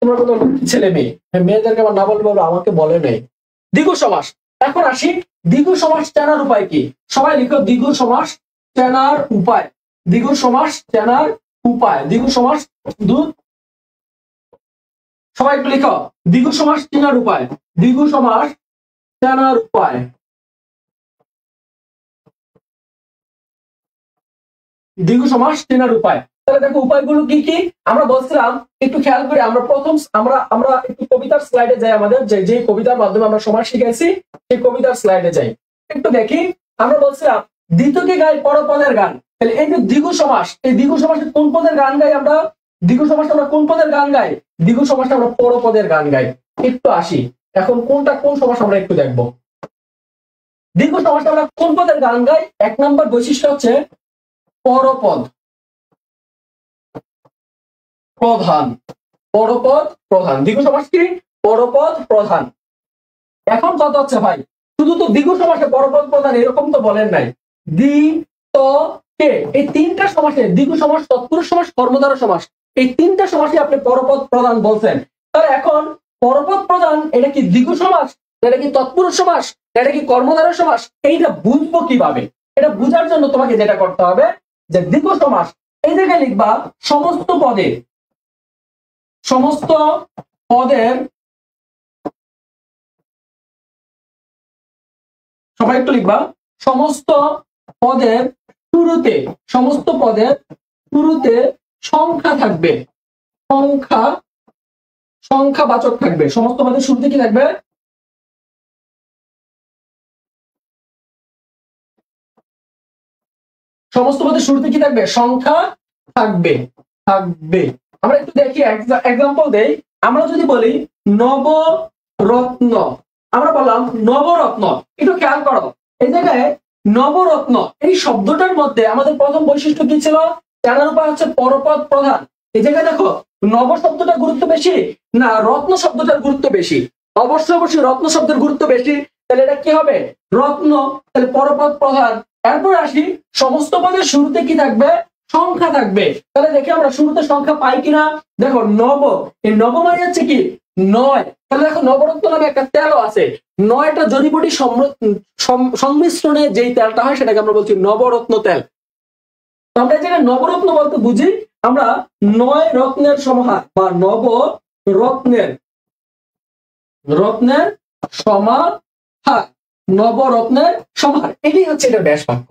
তোমরা কত লক্ষ্মী ছেলে মেয়ে। মেয়েদেরকে আমার না বলবো, আমাকে বলে নেই। দ্বিগু সমাস। এখন আসি দ্বিগু সমাস চেনার উপায় কি? সবাই লিখো দ্বিগু সমাস চেনার উপায়। দ্বিগু সমাস চেনার উপায়। দ্বিগু সমাস সবাই একটু লিখো দ্বিগু সমাস চেনার উপায়। দ্বিগু সমাস চেনার উপায়। দ্বিগু সমাস চেনার উপায়। তাহলে দেখো উপায়গুলো কি কি আমরা বলছিলাম, একটু খেয়াল করে আমরা প্রথম আমরা একটু কবিতার স্লাইডে যাই। আমাদের যে কবিতার মাধ্যমে আমরা সমাস শিখাইছি সেই কবিতার স্লাইডে যাই, একটু দেখি। আমরা বলছিলাম দ্বিতীয়কে গাই পরপদের গান। তাহলে এই যে দ্বিগু সমাস, এই দ্বিগু সমাসে কোন পদের গান গাই আমরা? দ্বিগু সমাসে আমরা কোন পদের গান গাই? দ্বিগু সমাসে আমরা পরপদের গান গাই। একটু আসি এখন কোনটা কোন সমাস আমরা একটু দেখবো। দ্বিগু সমাসে আমরা কোন পদের গান গাই? এক নম্বর বৈশিষ্ট্য হচ্ছে পরপদ প্রধান। পরপদ প্রধান। দ্বিগু সমাস কি? পরপদ প্রধান। এখন কথা হচ্ছে ভাই, শুধু তো দ্বিগু সমাসে পরপদ প্রধান এরকম তো বলেন নাই। দ্বি ত কে, এই তিনটা সমাসে দ্বিগু সমাস, তৎপুরুষ সমাস, কর্মধারয় সমাস, এই তিনটা সমাসে আপনি পরপদ প্রধান বলছেন। তাহলে এখন পরপদ প্রধান এটা কি দ্বিগু সমাস, এটা কি তৎপুরুষ সমাস, এটা কি কর্মধারয় সমাস? এইটা বুঝবো কিভাবে? এটা বুঝার জন্য তোমাকে যেটা করতে হবে যে দ্বিগু সমাস এই জায়গায় লিখবা সমস্ত পদের, সমস্ত পদের, সবাই একটু লিখবা সমস্ত পদের শুরুতে, সমস্ত পদের শুরুতে সংখ্যা থাকবে। সংখ্যাবাচক থাকবে। সমস্ত পদের শুরুতে কি থাকবে? সমস্ত পদের শুরুতে কি থাকবে? সংখ্যা থাকবে। আমরা একটু দেখি, এক্সাম্পল দেই। আমরা যদি বলি নবরত্ন, আমরা বললাম নবরত্ন, একটু খেয়াল করো এই জায়গায় নবরত্ন এই শব্দটার মধ্যে আমাদের প্রথম বৈশিষ্ট্য কি ছিল? চেনার উপায় হচ্ছে পরপদ প্রধান। এই জায়গায় দেখো নব শব্দটার গুরুত্ব বেশি না রত্ন শব্দটার গুরুত্ব বেশি? অবশ্যই রত্ন শব্দের গুরুত্ব বেশি। তাহলে এটা কি হবে? রত্ন। তাহলে পরপদ প্রধান। এরপর আসি সমস্ত পদের শুরুতে কি থাকবে? সংখ্যা থাকবে। তাহলে দেখি আমরা শুরুতে সংখ্যা পাই কিনা। দেখো নব, এই নব মানে হচ্ছে কি? 9। তাহলে দেখো নবরত্ন নামে একটা তেলও আছে। 9টা জড়িবুটি সংমিশ্রণে যেই তেলটা হয় সেটাকে আমরা বলছি নবরত্ন তেল। তো আমরা যেটা নবরত্ন বলতে বুঝি আমরা 9 রত্নের সমাহার বা নব রত্নের রত্নের সমাহার, নবরত্নের সমাহার, এটাই হচ্ছে এটার ব্যাস বাক্য।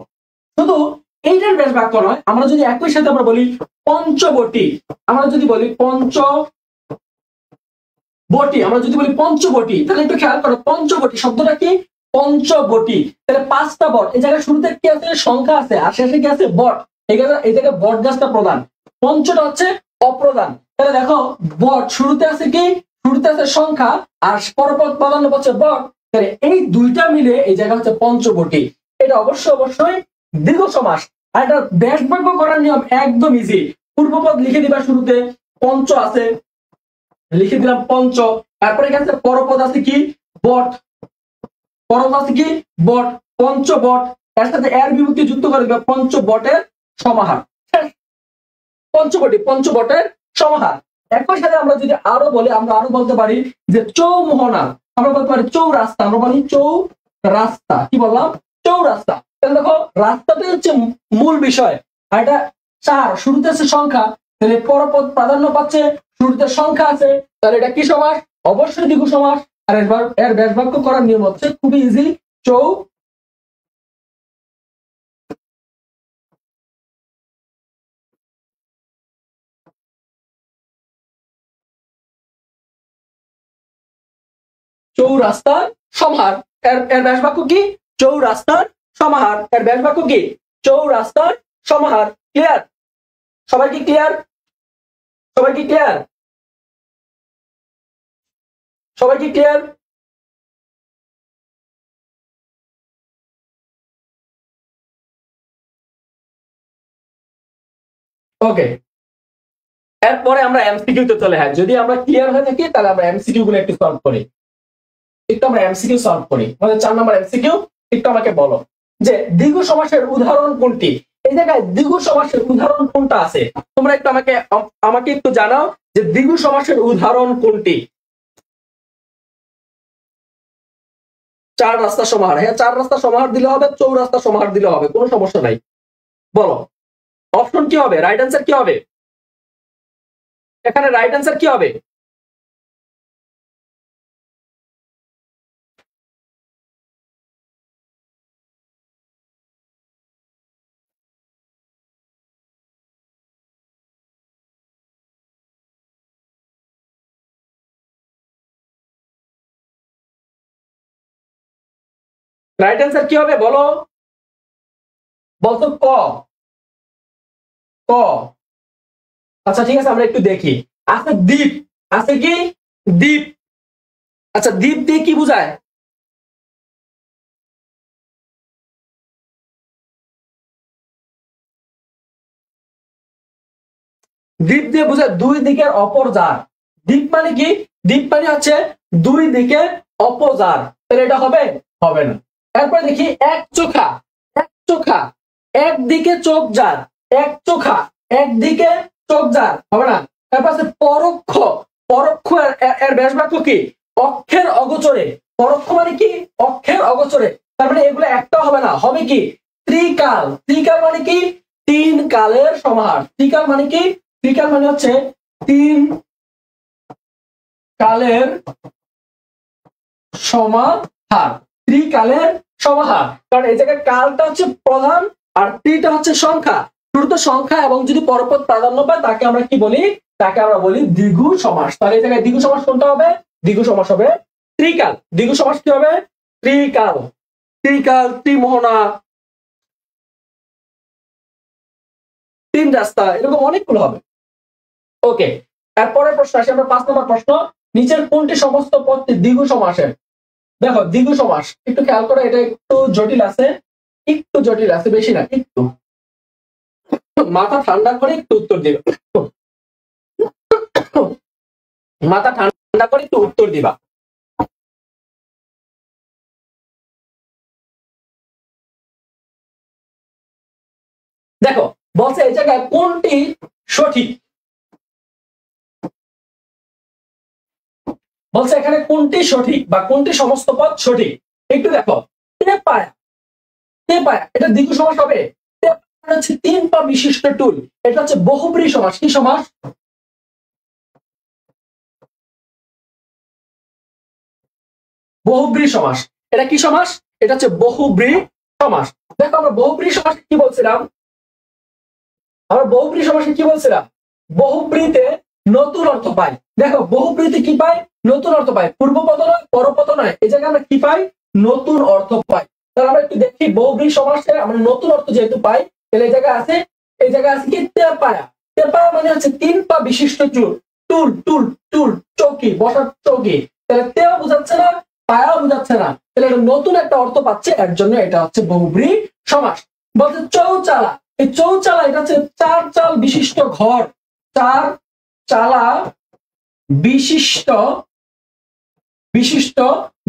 শুধু এইটার ব্যাস বাক্য নয়, আমরা যদি একই সাথে আমরা বলি পঞ্চবটি, আমরা যদি বলি পঞ্চবটি, আমরা যদি বলি পঞ্চবটি, তাহলে একটু খেয়াল করো পঞ্চবটি শব্দটা কি? পঞ্চবটি, তাহলে পাঁচটা বট। এই জায়গায় শুরুতে কি আছে? সংখ্যা আছে, আর শেষে কি আছে? বট। এই জায়গায় বট গাছটা প্রধান, পঞ্চটা হচ্ছে অপ্রধান। তাহলে দেখো বট শুরুতে আছে কি? শুরুতে আছে সংখ্যা, আর পরপর প্রাধান্য পাচ্ছে বট। তাহলে এই দুইটা মিলে এই জায়গা হচ্ছে পঞ্চবটি। এটা অবশ্যই দীর্ঘ সমাস। আর এটা ব্যাস বাক্য করার নিয়ম একদম ইজি। পূর্বপদ লিখে দিবা, শুরুতে পঞ্চ আছে, লিখে দিলাম পঞ্চ। তারপরে এখানে পরপদ আছে কি? বট। পরপদ আছে কি? বট, পঞ্চবট। এর সাথে এর বিভক্তি যুক্ত করে দিবা, পঞ্চবটের সমাহার। পঞ্চবটের সমাহার। একই সাথে আমরা যদি আরো বলি, আমরা আরো বলতে পারি যে চৌমোহনা, আমরা বলতে পারি চৌরাস্তা, আমরা বলি চৌরাস্তা। কি বললাম? চৌরাস্তা। তাহলে দেখো রাস্তাটাই হচ্ছে মূল বিষয়। আর এটা চার, শুরুতে আছে সংখ্যা, তাহলে পরপদ প্রাধান্য পাচ্ছে, শুরুতে সংখ্যা আছে, তাহলে এটা কি সমাস? অবশ্যই দ্বিগু সমাস। আর এর ব্যাস বাক্য করার নিয়ম হচ্ছে খুবই ইজি, চৌরাস্তার সমাহার। এর ব্যাস বাক্য কি? চৌরাস্তার সমাহার। এর ব্যাস বাক্য কি? চৌরাস্তার সমাহার। ক্লিয়ার? সবাই কি ক্লিয়ার? সবাই কি ক্লিয়ার? সবাই কি ক্লিয়ার? ওকে, এরপরে আমরা এমসিকিউ তে চলে যাই। যদি আমরা ক্লিয়ার হয়ে থাকি তাহলে আমরা এমসিকিউ গুলো একটু সলভ করি। আমরা এমসিকিউ সলভ করি। আমাদের 4 নম্বর এমসিকিউ, একটু আমাকে বলো যে দ্বিগু সমাসের উদাহরণ কোনটি? এই জায়গায় দ্বিগু সমাসের উদাহরণ কোনটা আছে? তোমরা একটু আমাকে একটু জানাও যে দ্বিগু সমাসের উদাহরণ কোনটি? 4 রাস্তা সমাহার। হ্যাঁ, 4 রাস্তা সমাহার দিলে হবে, চৌরাস্তা সমাহার দিলে হবে, কোনো সমস্যা নাই। বলো অপশন কি হবে? রাইট অ্যান্সার কি হবে? এখানে রাইট অ্যান্সার কি হবে? রাইট অ্যান্সার কি হবে বলো? বলতো ক। ক। আচ্ছা ঠিক আছে, আমরা একটু দেখি। আছে দ্বীপ, আছে কি? দ্বীপ। আচ্ছা দ্বীপ দিয়ে কি বোঝায়? দ্বীপ দিয়ে বোঝায় দুই দিকের অপরজার। দ্বীপ মানে কি? দ্বীপ মানে হচ্ছে দুই দিকে অপরজার। তাহলে এটা হবে? হবে না। তারপরে দেখি এক চোখা। এক চোখা, একদিকে চোখ যার। এক চোখা, একদিকে চোখ যার, হবে না। তারপর আছে পরোক্ষ। পরোক্ষ এর ব্যাস বাক্য কি? অক্ষের অগোচরে। পরোক্ষ মানে কি? অক্ষের অগোচরে। তার মানে এগুলো একটা হবে না, হবে কি? ত্রিকাল। ত্রিকাল মানে কি? 3 কালের সমাহার। ত্রিকাল মানে কি? ত্রিকাল মানে হচ্ছে 3 কালের সমাহার। ত্রিকালের সমাহার। কারণ এই জায়গায় কালটা হচ্ছে প্রধান, আর ত্রিটা হচ্ছে সংখ্যা। শুরুতে সংখ্যা এবং যদি পরপদ প্রাধান্য পায় তাকে আমরা কি বলি? তাকে আমরা বলি দ্বিগু সমাস। তাহলে এই জায়গায় দ্বিগু সমাস কোনটা হবে? দ্বিগু সমাস হবে ত্রিকাল। দ্বিগু সমাস কি হবে? ত্রিকাল। ত্রিকাল, ত্রিমোহনা, 3 রাস্তা, এরকম অনেকগুলো হবে। ওকে, এরপরের প্রশ্ন আসি আমরা 5 নম্বর প্রশ্ন। নিচের কোনটি সমস্ত পদটি দ্বিগু সমাসের? দেখো দ্বিগু সমাস একটু খেয়াল করো, এটা একটু জটিল আছে, একটু জটিল আছে, বেশি না, একটু। মাথা ঠান্ডা করে একটু উত্তর দিবা। মাথা ঠান্ডা করে একটু উত্তর দিবা। দেখো বলছে এই জায়গায় কোনটি সঠিক। বলছে এখানে কোনটি সঠিক বা কোনটি সমস্ত পদ সঠিক। একটু দেখো, তেপায়া। তেপায়া এটা দ্বিগু সমাস হবে? হচ্ছে 3 পা বিশিষ্ট টুল। এটা হচ্ছে বহুব্রী সমাস। কি সমাস? বহুব্রী সমাস। এটা কি সমাস? এটা হচ্ছে বহুব্রী সমাস। দেখো আমরা বহুব্রী সমাস কি বলছিলাম? আমরা বহুব্রী সমাসে কি বলছিলাম? বহুব্রীতে নতুন অর্থ পাই। দেখো বহুব্রীতে কি পাই? নতুন অর্থ পাই। পূর্বপদ নয়, পরপদ নয়, এই জায়গায় আমরা কি পাই? নতুন অর্থ পাই। তাহলে আমরা একটু দেখি বহুব্রী সমাসে আমরা নতুন অর্থ যেহেতু পাই, তাহলে এই জায়গায় আছে, এই জায়গায় আছে কি? তেপায়া। তেপায়া মানে হচ্ছে 3 পা বিশিষ্ট চুল। টুল টুল টুল, চৌকি, বসার চৌকি। তাহলে তেও বোঝাচ্ছে না, পায়াও বোঝাচ্ছে না, তাহলে এটা নতুন একটা অর্থ পাচ্ছে, এর জন্য এটা হচ্ছে বহুব্রী সমাস। বলছে চৌচালা। এই চৌচালা এটা হচ্ছে 4 চাল বিশিষ্ট ঘর। 4 চালা বিশিষ্ট বিশিষ্ট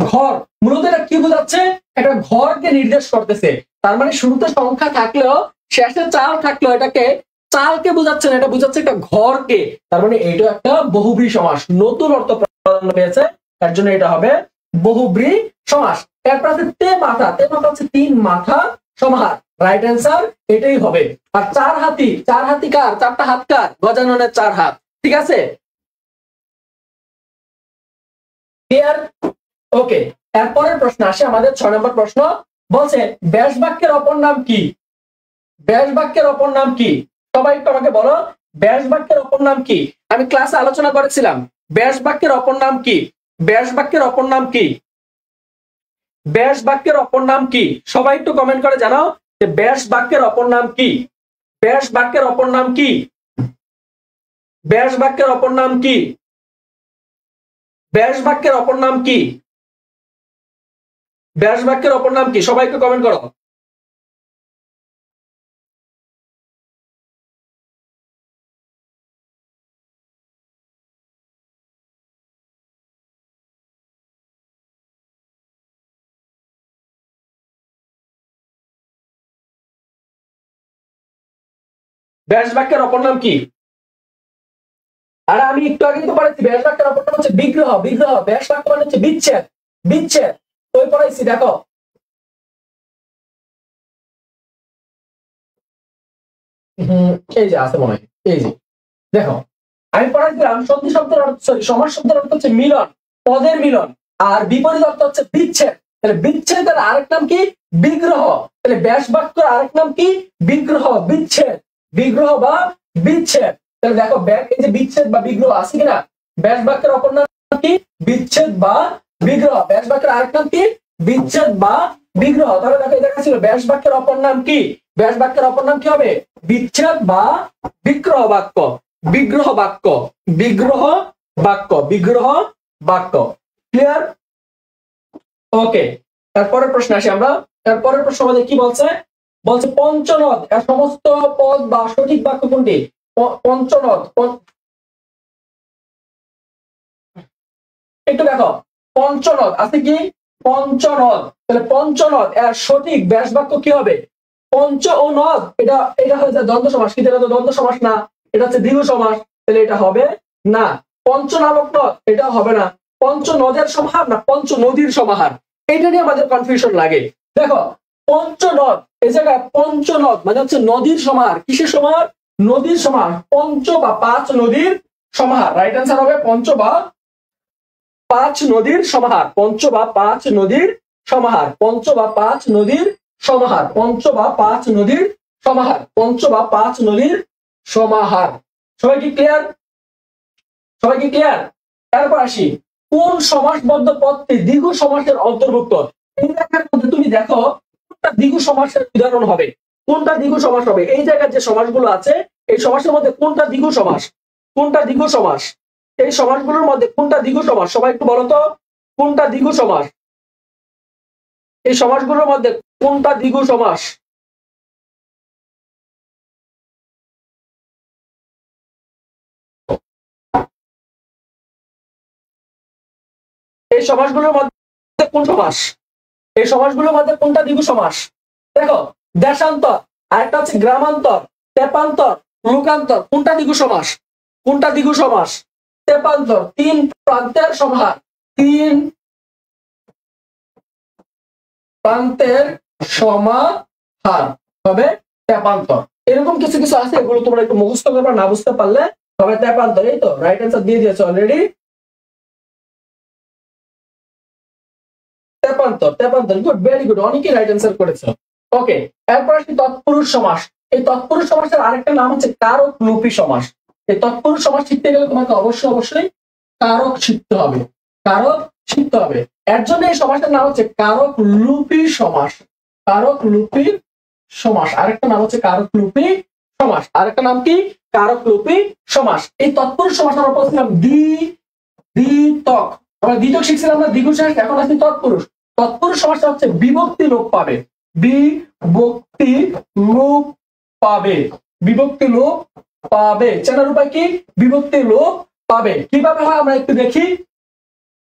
ঘর। মূলত এটা কি বোঝাচ্ছে? একটা ঘরকে নির্দেশ করতেছে। তার মানে শুরুতে সংখ্যা থাকলেও শেষে চাল থাকলেও এটাকে চালকে বোঝাচ্ছে না, এটা বোঝাচ্ছে একটা ঘরকে। তার মানে এটা একটা বহুব্রী সমাস, নতুন অর্থ প্রাধান্য পেয়েছে, তার জন্য এটা হবে বহুব্রী সমাস। এরপর আছে তে মাথা। তে মাথা হচ্ছে 3 মাথা সমাহার। রাইট অ্যান্সার এটাই হবে। আর 4 হাতি। 4 হাতি কার? 4টা হাত কার? গজাননের 4 হাত। ঠিক আছে, ক্লিয়ার? ওকে, এরপরের প্রশ্ন আসে আমাদের 6 নম্বর প্রশ্ন। বলছে ব্যাস বাক্যের অপর নাম কি? ব্যাস বাক্যের অপর নাম কি? সবাই একটু আমাকে বলো, ব্যাস বাক্যের অপর নাম কি? আমি ক্লাসে আলোচনা করেছিলাম, ব্যাস বাক্যের অপর নাম কি? ব্যাস বাক্যের অপর নাম কি? ব্যাস বাক্যের অপর নাম কি? সবাই একটু কমেন্ট করে জানাও যে ব্যাস বাক্যের অপর নাম কি? ব্যাস বাক্যের অপর নাম কি? ব্যাস বাক্যের অপর নাম কি? ব্যাস বাক্যের অপর নাম কি? ব্যাস বাক্যের অপর নাম কি? সবাই একটু কমেন্ট করো। ব্যাস বাক্যের অপর নাম কি? আর আমি একটু আগে তো পড়াইছি ব্যাস বাক্যের অপর নাম হচ্ছে বিগ্রহ। বিগ্রহ। ব্যাস বাক্য মানে হচ্ছে বিচ্ছেদ। বিচ্ছেদ ওই পড়াইছি, দেখো। এই যে আছে মনে হয়, এই যে দেখো, আমি পড়াইছিলাম সন্ধি শব্দের অর্থ, সরি, সমাস শব্দের অর্থ হচ্ছে মিলন, পদের মিলন। আর বিপরীত অর্থ হচ্ছে বিচ্ছেদ। তাহলে বিচ্ছেদের আরেক নাম কি? বিগ্রহ। তাহলে ব্যাস বাক্যের আরেক নাম কি? বিগ্রহ, বিচ্ছেদ। বিগ্রহ বা বিচ্ছেদ। তাহলে দেখো এই যে বিচ্ছেদ বা বিগ্রহ আছে কিনা? ব্যাস বাক্যের অপর নাম কি? বিচ্ছেদ বা বিগ্রহ। ব্যাস বাক্যের আরেক নাম কি? বিচ্ছেদ বা বিগ্রহ। তাহলে দেখো এটা ছিল ব্যাস বাক্যের অপর নাম কি? ব্যাস বাক্যের অপর নাম কি হবে? বিচ্ছেদ বা বিগ্রহ বাক্য। বিগ্রহ বাক্য। বিগ্রহ বাক্য। বিগ্রহ বাক্য। ক্লিয়ার? ওকে, তারপরের প্রশ্ন আসি আমরা। তারপরের প্রশ্ন আমাদের কি বলছে? বলছে পঞ্চনদ এর সমস্ত পদ বা সঠিক বাক্য কোনটি? পঞ্চনদ। একটু দেখো, পঞ্চনদ আছে কি? পঞ্চনদ। তাহলে পঞ্চনদ এর সঠিক ব্যাস বাক্য কি হবে? পঞ্চ ও নদ, এটা এটা হচ্ছে দ্বন্দ্ব সমাস, কিন্তু এটা তো দ্বন্দ্ব সমাস না, এটা হচ্ছে দ্বিগু সমাস। তাহলে এটা হবে না। পঞ্চ নামক নদ, এটা হবে না। পঞ্চ নদের সমাহার না পঞ্চ নদীর সমাহার, এটা নিয়ে আমাদের কনফিউশন লাগে। দেখো, পঞ্চ নদ, এই জায়গায় পঞ্চ নদ মানে হচ্ছে নদীর সমাহার। কিসের সমাহার? নদীর সমাহার। পঞ্চ বা 5 নদীর সমাহার। রাইট অ্যান্সার হবে পঞ্চ বা 5 নদীর সমাহার। পঞ্চ বা 5 নদীর সমাহার। পঞ্চ বা 5 নদীর সমাহার। পঞ্চ বা 5 নদীর সমাহার। পঞ্চ বা 5 নদীর সমাহার। সবাই কি ক্লিয়ার? সবাই কি ক্লিয়ার? তারপর আসি, কোন সমাসবদ্ধ পদটি দ্বিগু সমাসের অন্তর্ভুক্ত? এই জায়গার মধ্যে তুমি দেখো কোনটা দ্বিগু সমাসের উদাহরণ হবে, কোনটা দ্বিগু সমাস হবে। এই জায়গার যে সমাসগুলো আছে, এই সমাসের মধ্যে কোনটা দ্বিগু সমাস? কোনটা দ্বিগু সমাস? এই সমাসগুলোর মধ্যে কোনটা দ্বিগু সমাস? সবাই একটু বলো তো, কোনটা দ্বিগু সমাস? এই সমাসগুলোর মধ্যে কোনটা দ্বিগু সমাস? এই সমাসগুলোর মধ্যে কোন সমাস? এই সমাসগুলোর মধ্যে কোনটা দ্বিগু সমাস? দেখো, দেশান্তর, আরেকটা হচ্ছে গ্রামান্তর, তেপান্তর, লোকান্তর। কোনটা দ্বিগু সমাস? কোনটা দ্বিগু সমাস? তেপান্তর। 3 প্রান্তের সমাহার। 3 প্রান্তের সমাহার হবে তেপান্তর। এরকম কিছু কিছু আছে, এগুলো তোমরা একটু মুখস্থ করবে, না বুঝতে পারলে হবে তেপান্তর। এই তো রাইট অ্যান্সার দিয়ে দিয়েছো অলরেডি। তেপান্তর, তেপান্তর, গুড, ভেরি গুড, অনেকেই রাইট অ্যান্সার করেছো। ওকে, এরপর আসি তৎপুরুষ সমাস। এই তৎপুরুষ সমাসের আরেকটা নাম হচ্ছে কারক লুপী সমাস। এই তৎপুরুষ সমাস শিখতে গেলে তোমাকে অবশ্যই কারক শিখতে হবে, কারক শিখতে হবে। এর জন্য এই সমাসের নাম হচ্ছে কারক লুপী সমাস, কারক লুপী সমাস। আরেকটা নাম হচ্ছে কারক লুপী সমাস, আরেকটা নাম কি? কারক লুপী সমাস। এই তৎপুরুষ সমাস আমরা বলছিলাম দ্বিতক, আমরা দ্বিতক শিখছিলাম না, দ্বিগু শেষ, এখন আছে তৎপুরুষ। তৎপুরুষ সমাসটা হচ্ছে বিভক্তি লোপ পাবে, বিভক্তি লোপ পাবে, বিভক্তি লোপ পাবে। চেনার উপায় কি? বিভক্তি লোপ পাবে। কিভাবে হয় আমরা একটু দেখি।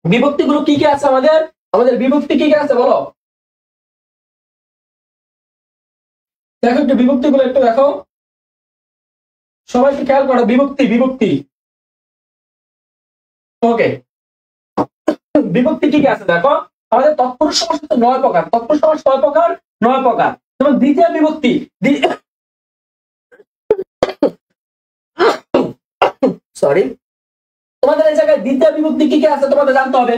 বিভক্তিগুলো কি কি আছে আমাদের? আমাদের বিভক্তি কি কি আছে বলো দেখো, একটু বিভক্তিগুলো একটু দেখো, সবাই একটু খেয়াল করো। বিভক্তি, বিভক্তি, ওকে, বিভক্তি কি কি আছে দেখো। আমাদের তৎপুরুষ সমাস 9 প্রকার, তৎপুরুষ সমাস 9 প্রকার, 9 প্রকার। যেমন দ্বিতীয় বিভক্তি, সরি, তোমাদের এই জায়গায় দ্বিতীয় বিভক্তি কি কি আছে তোমাদের জানতে হবে।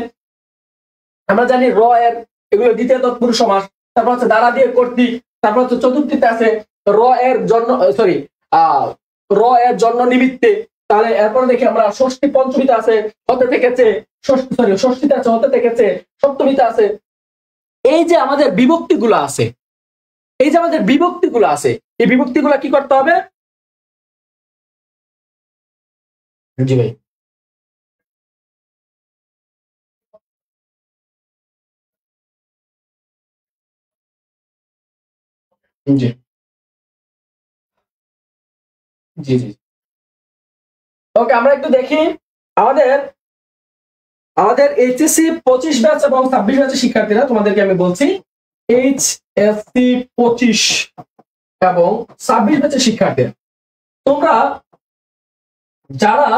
আমরা জানি র এর, এগুলো দ্বিতীয় তৎপুরুষ সমাস। তারপর হচ্ছে দ্বারা দিয়ে কর্তৃক, তারপর হচ্ছে চতুর্থীতে আছে র এর জন্য, সরি র এর জন্য নিমিত্তে। তাহলে এরপরে দেখি আমরা ষষ্ঠী পঞ্চমীতে আছে হতে থেকেছে, ষষ্ঠীতে আছে হতে থেকেছে, সপ্তমীতে আছে। এই যে আমাদের বিভক্তিগুলো আছে, এই যে আমাদের বিভক্তিগুলো আছে, এই বিভক্তিগুলো কি করতে হবে? জি ভাই, জি জি জি, ওকে, আমরা একটু দেখি। আমাদের আমাদের এইচএসসি 25 ব্যাচ এবং 26 ব্যাচের শিক্ষার্থীরা, তোমাদেরকে আমি বলছি, এইচএসসি 25 এবং 26 ব্যাচের শিক্ষার্থীরা, তোমরা যারা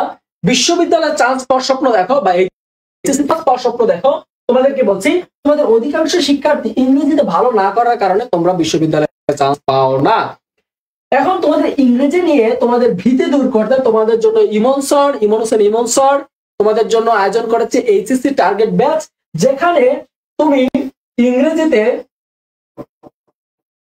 বিশ্ববিদ্যালয়ে চান্স পাওয়ার স্বপ্ন দেখো বা এইচএসসি পাস পাওয়ার স্বপ্ন দেখো, তোমাদেরকে বলছি, তোমাদের অধিকাংশ শিক্ষার্থী ইংরেজিতে ভালো না করার কারণে তোমরা বিশ্ববিদ্যালয়ে চান্স পাও না। এখন তোমাদের ইংরেজি নিয়ে তোমাদের ভীতি দূর করতে তোমাদের জন্য ইমন স্যার তোমাদের জন্য আয়োজন করেছে এইচএসসি টার্গেট ব্যাচ, যেখানে তুমি ইংরেজিতে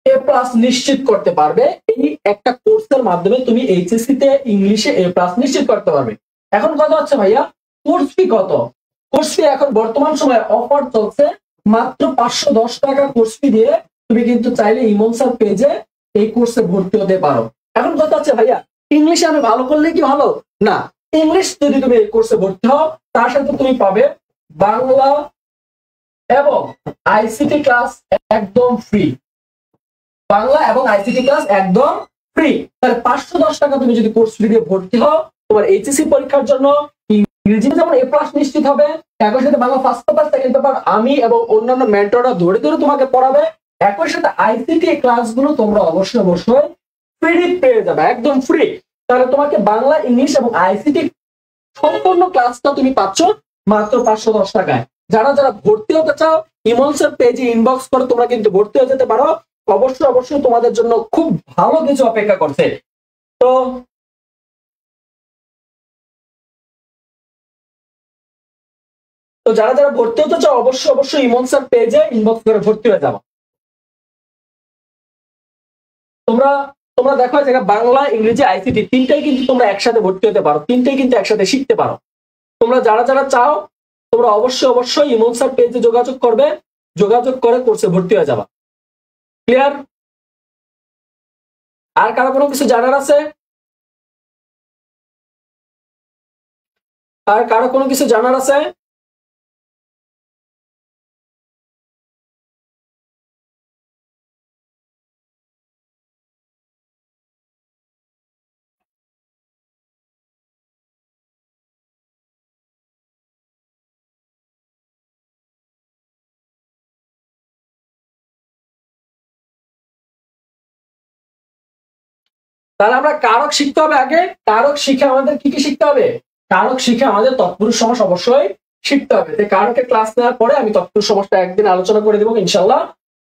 এ প্লাস নিশ্চিত করতে পারবে। এই একটা কোর্সের মাধ্যমে তুমি এইচএসসি তে ইংলিশে এ প্লাস নিশ্চিত করতে পারবে। এখন কথা হচ্ছে ভাইয়া, কোর্স ফি কত? কোর্স ফি এখন বর্তমান সময়ে অফার চলছে, মাত্র 510 টাকা কোর্স ফি দিয়ে তুমি কিন্তু চাইলে ইমন স্যার পেজে এই কোর্সে ভর্তি হতে পারো। এখন কথা হচ্ছে ভাইয়া, ইংলিশে আমি ভালো করলে কি ভালো না? ইংলিশ যদি তুমি এই কোর্সে ভর্তি হও, তার সাথে তুমি পাবে বাংলা এবং আইসিটি ক্লাস একদম ফ্রি, বাংলা এবং আইসিটি ক্লাস একদম ফ্রি। তাহলে 510 টাকা তুমি যদি কোর্স ফি দিয়ে ভর্তি হও, তোমার এইচএসসি পরীক্ষার জন্য ইংরেজিতে যেমন এ প্লাস নিশ্চিত হবে, একই সাথে Bangla first paper second paper আমি এবং অন্যান্য মেন্টররা ধরে ধরে তোমাকে পড়াবে। একই সাথে আইসিটি ক্লাসগুলো তোমরা অবশ্যই ফ্রি পেয়ে যাবে, একদম ফ্রি। তাহলে তোমাকে বাংলা, ইংলিশ এবং আইসিটি সম্পূর্ণ ক্লাসটা তুমি পাচ্ছ মাত্র 510 টাকায়। যারা যারা ভর্তি হতে চাও, ইমন স্যার পেজে ইনবক্স করে তোমরা কিন্তু ভর্তি হয়ে যেতে পারো। অবশ্যই তোমাদের জন্য খুব ভালো কিছু অপেক্ষা করছে। তো যারা যারা ভর্তি হতে চাও, অবশ্যই ইমন স্যার পেজে ইনবক্স করে ভর্তি হয়ে যাবো। তোমরা তোমরা দেখো যে বাংলা, ইংরেজি, আইসিটি তিনটাই কিন্তু তোমরা একসাথে ভর্তি হতে পারো, তিনটাই কিন্তু একসাথে শিখতে পারো। তোমরা যারা যারা চাও, তোমরা অবশ্যই ইমন স্যার পেজে যোগাযোগ করবে, যোগাযোগ করে কোর্সে ভর্তি হয়ে যাবা। ক্লিয়ার? আর কারো কোনো কিছু জানার আছে? আর কারো কোনো কিছু জানার আছে? তাহলে আমরা কারক শিখতে হবে আগে। কারক শিখে আমাদের কি কি শিখতে হবে? কারক শিখে আমাদের তৎপুরুষ সমাস অবশ্যই শিখতে হবে। কারকের ক্লাস নেওয়ার পরে আমি তৎপুরুষ সমাসটা একদিন আলোচনা করে দেবো ইনশাল্লাহ।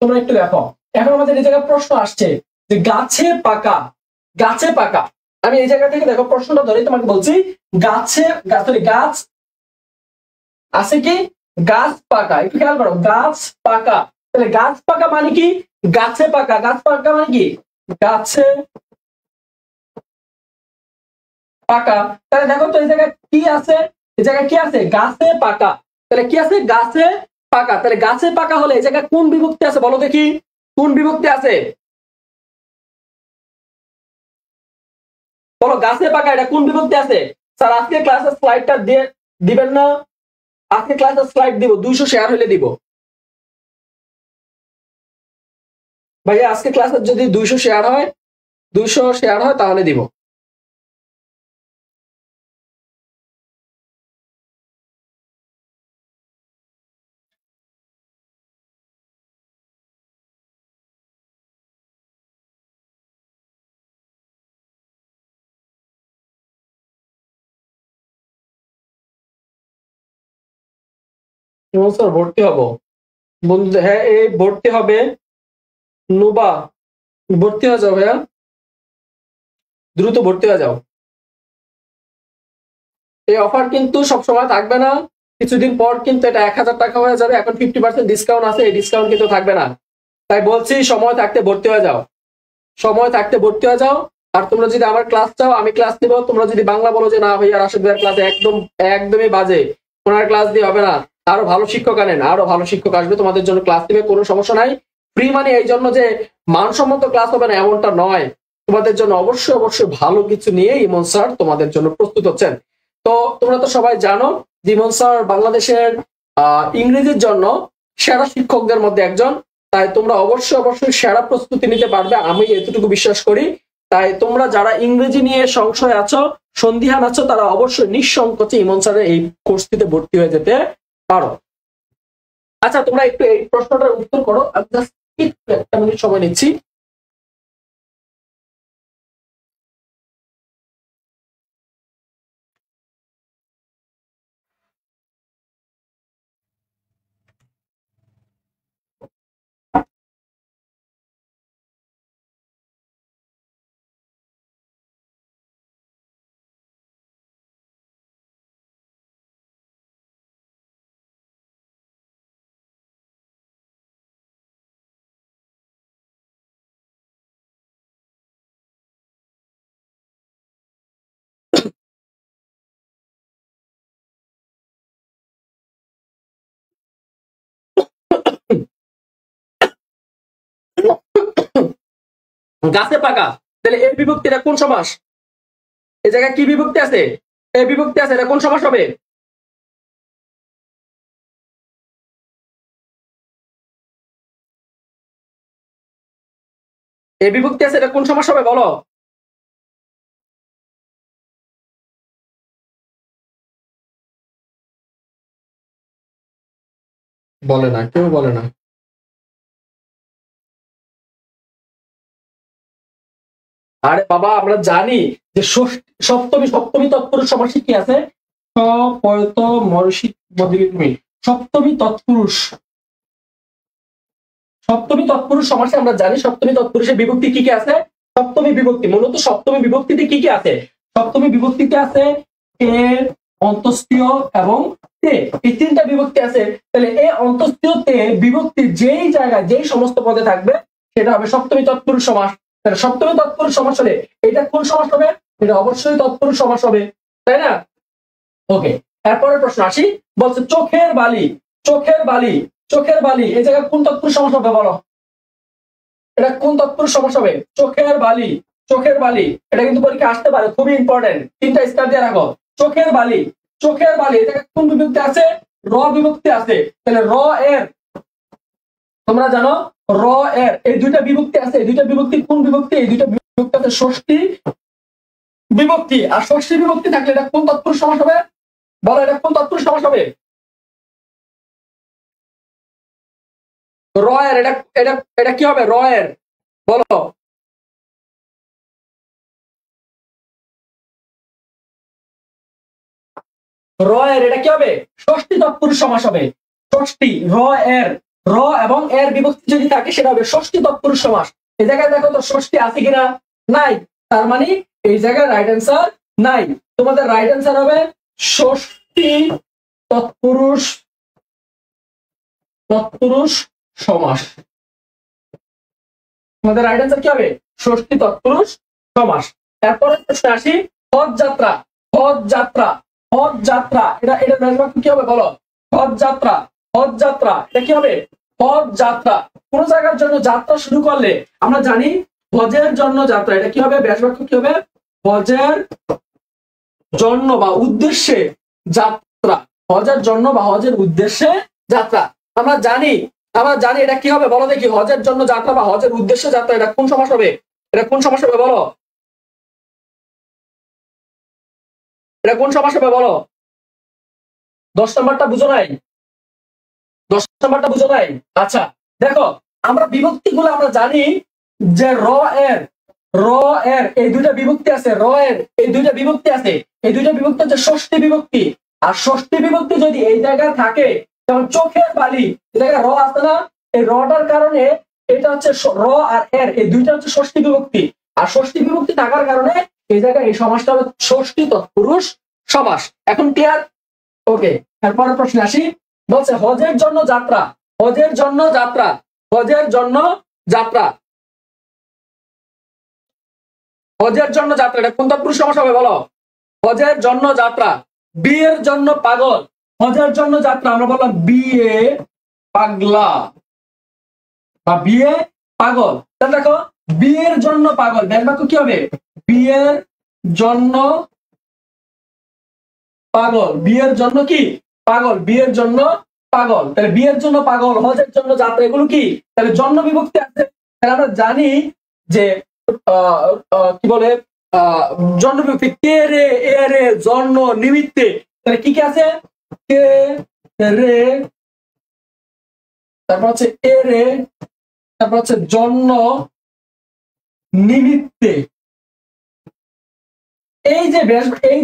তোমরা একটু দেখো, এখন আমাদের এই জায়গায় প্রশ্ন আসছে যে গাছে পাকা, গাছে পাকা। আমি এই জায়গা থেকে দেখো প্রশ্নটা ধরে তোমাকে বলছি, গাছে গাছ আছে কি? গাছ পাকা, একটু খেয়াল করো, গাছ পাকা। তাহলে গাছ পাকা মানে কি? গাছে পাকা। গাছ পাকা মানে কি? গাছে পাকা। তাহলে দেখো তো এই জায়গায় কি আছে? এই জায়গায় কি আছে? গাছে পাকা। তাহলে কি আছে? গাছে পাকা। তাহলে গাছে পাকা হলে এই জায়গায় কোন বিভক্তি আছে বলো দেখি? কোন বিভক্তি আছে বলো? গাছে পাকা এটা কোন বিভক্তি আছে? স্যার আজকে ক্লাসের স্লাইডটা দিয়ে দিবেন না? আজকে ক্লাসের স্লাইড দিব, 200 শেয়ার হলে দিব ভাইয়া। আজকে ক্লাসের যদি 200 শেয়ার হয়, 200 শেয়ার হয় তাহলে দিব। স্যার ভর্তি হব বন্ধু? হ্যাঁ এই ভর্তি হবে। নুবা ভর্তি হয়ে যাও ভাইয়া, দ্রুত ভর্তি হয়ে যাও। এই অফার কিন্তু সবসময় থাকবে না, কিছুদিন পর কিন্তু এটা 1000 টাকা হয়ে যাবে। এখন 50% ডিসকাউন্ট আছে, এই ডিসকাউন্ট কিন্তু থাকবে না। তাই বলছি সময় থাকতে ভর্তি হয়ে যাও, সময় থাকতে ভর্তি হয়ে যাও। আর তোমরা যদি আমার ক্লাস চাও আমি ক্লাস দিব। তোমরা যদি বাংলা বলো যে না ভাইয়া রাশেদ ভাইয়ের ক্লাস একদমই বাজে, ওনার ক্লাস দিয়ে হবে না, আরো ভালো শিক্ষক আনেন, আরো ভালো শিক্ষক আসবে তোমাদের জন্য ক্লাস দিবে, কোনো সমস্যা নাই। ফ্রি মানে এই জন্য যে মানসম্মত ক্লাস হবে না এমনটা নয়, তোমাদের জন্য অবশ্যই অবশ্যই ভালো কিছু নিয়ে ইমন স্যার তোমাদের জন্য প্রস্তুত হচ্ছেন। তো তোমরা তো সবাই জানো যে ইমন স্যার বাংলাদেশের ইংরেজির জন্য সেরা শিক্ষকদের মধ্যে একজন। তাই তোমরা অবশ্যই অবশ্যই সেরা প্রস্তুতি নিতে পারবে, আমি এতটুকু বিশ্বাস করি। তাই তোমরা যারা ইংরেজি নিয়ে সংশয় আছো, সন্দিহান আছো, তারা অবশ্যই নিঃসংকোচে ইমন স্যারের এই কোর্সটিতে ভর্তি হয়ে যেতে পারো। আচ্ছা তোমরা একটু এই প্রশ্নটার উত্তর করো, আমি জাস্ট একটা মিনিট সময় নিচ্ছি। গাছে পাকা, তাহলে এই বিভক্তিটা কোন সমাস? এই জায়গায় কি বিভক্তি আছে? এই বিভক্তি আছে, এটা কোন সমাস হবে? এই বিভক্তি আছে, এটা কোন সমাস হবে বলো? বলে না, কেউ বলে না। আরে বাবা আমরা জানি যে সপ্তমী সপ্তমী তৎপুরুষ সমাসে কি আছে? সপয়ত মরষি মধ্যবিক্রমী। সপ্তমী তৎপুরুষ, সপ্তমী তৎপুরুষ সমাসে আমরা জানি সপ্তমী তৎপুরুষের বিভক্তি কি কি আছে? সপ্তমী বিভক্তি, মূলত সপ্তমী বিভক্তিতে কি কি আছে? সপ্তমী বিভক্তিতে আছে কে, অন্তস্তীয় এবং তে, এই তিনটা বিভক্তি আছে। তাহলে এই অন্তস্তীয় তে বিভক্তি যেই জায়গায় যেই সমস্ত পদে থাকবে সেটা হবে সপ্তমী তৎপুরুষ সমাস। তাহলে সপ্তমী তৎপুরুষ সমাস হলে এটা কোন সমাস হবে? এটা অবশ্যই তৎপুরুষ সমাস হবে, তাই না? ওকে, এরপরের প্রশ্ন আসি। বলছে চোখের বালি, চোখের বালি, চোখের বালি এই জায়গায় কোন তৎপুরুষ সমাস হবে বলো? এটা কোন তৎপুরুষ সমাস হবে? চোখের বালি, চোখের বালি, এটা কিন্তু পরীক্ষা আসতে পারে, খুবই ইম্পর্টেন্ট, তিনটা স্টার দিয়ে রাখো। চোখের বালি, চোখের বালি এটা কোন বিভক্তি আছে? র বিভক্তি আছে। তাহলে র এর, তোমরা জানো র এর এই দুইটা বিভক্তি আছে, এই দুইটা বিভক্তি কোন বিভক্তি? এই দুইটা বিভক্তি আছে ষষ্ঠী বিভক্তি। আর ষষ্ঠী বিভক্তি থাকলে এটা কোন তৎপুরুষ সমাস হবে বলো? এটা কোন তৎপুরুষ সমাস হবে? র এর, এটা এটা এটা কি হবে র এর বলো? র এর এটা কি হবে? ষষ্ঠী তৎপুরুষ সমাস হবে। ষষ্ঠী র এর, র এবং এর বিভক্তি যদি থাকে সেটা হবে ষষ্ঠী তৎপুরুষ সমাস। এই জায়গায় দেখো তো ষষ্ঠী আছে কিনা? নাই। তার মানে এই জায়গায় রাইট অ্যান্সার নাই। তোমাদের রাইট অ্যান্সার হবে ষষ্ঠী তৎপুরুষ তৎপুরুষ সমাস। আমাদের রাইট অ্যান্সার কি হবে? ষষ্ঠী তৎপুরুষ সমাস। এরপরে প্রশ্ন আসি, হজ যাত্রা। হজ যাত্রা, হজ যাত্রা, এটা ব্যাস বাক্য কি হবে বলো? হজ যাত্রা, হজ যাত্রা, এটা কি হবে? হজ যাত্রা। কোন জায়গার জন্য যাত্রা শুরু করলে আমরা জানি হজের জন্য যাত্রা, এটা কি হবে? ব্যাস বাক্য কি হবে? হজের জন্য বা উদ্দেশ্যে যাত্রা, হজের জন্য বা হজের উদ্দেশ্যে যাত্রা। আমরা জানি এটা কি হবে বলো দেখি? হজের জন্য যাত্রা বা হজের উদ্দেশ্যে যাত্রা, এটা কোন সমাস হবে? এটা কোন সমাস হবে বলো? এটা কোন সমাস হবে বলো? 10 নম্বরটা বুঝো নাই? 10 নম্বরটা বুঝো নাই? আচ্ছা দেখো, আমরা বিভক্তিগুলো আমরা জানি যে র এর এই দুইটা বিভক্তি আছে, র এর এই দুইটা বিভক্তি আছে, এই দুইটা বিভক্তি হচ্ছে ষষ্ঠী বিভক্তি। আর ষষ্ঠী বিভক্তি যদি এই জায়গায় থাকে, যেমন চোখের বালি, এই জায়গায় র আছে না, এই রটার কারণে এটা হচ্ছে র আর এর এই দুইটা হচ্ছে ষষ্ঠী বিভক্তি। আর ষষ্ঠী বিভক্তি থাকার কারণে এই জায়গায় এই সমাসটা হবে ষষ্ঠী তৎপুরুষ সমাস। এখন ক্লিয়ার? ওকে, এরপরের প্রশ্ন আসি। বলছে হজের জন্য যাত্রা, হজের জন্য যাত্রা, হজের জন্য যাত্রা, হজের জন্য যাত্রা, এটা কোন তৎপুরুষ সমাস হবে বলো? হজের জন্য যাত্রা। বিয়ের জন্য পাগল, হজের জন্য যাত্রা, আমরা বললাম বিয়ে পাগলা বা বিয়ে পাগল। তাহলে দেখো, বিয়ের জন্য পাগল, ব্যাস বাক্য কি হবে? বিয়ের জন্য পাগল, বিয়ের জন্য কি? পাগল, বিয়ের জন্য পাগল। তাহলে বিয়ের জন্য পাগল, হজের জন্য যাত্রা, এগুলো কি? তাহলে জন্য বিভক্তি আছে। তাহলে আমরা জানি যে কি বলে জন্য বিভক্তি, কে রে, এ রে, জন্য, নিমিত্তে। তাহলে কি কি আছে? কে রে, তারপর হচ্ছে এ রে, তারপর হচ্ছে জন্য, নিমিত্তে। এই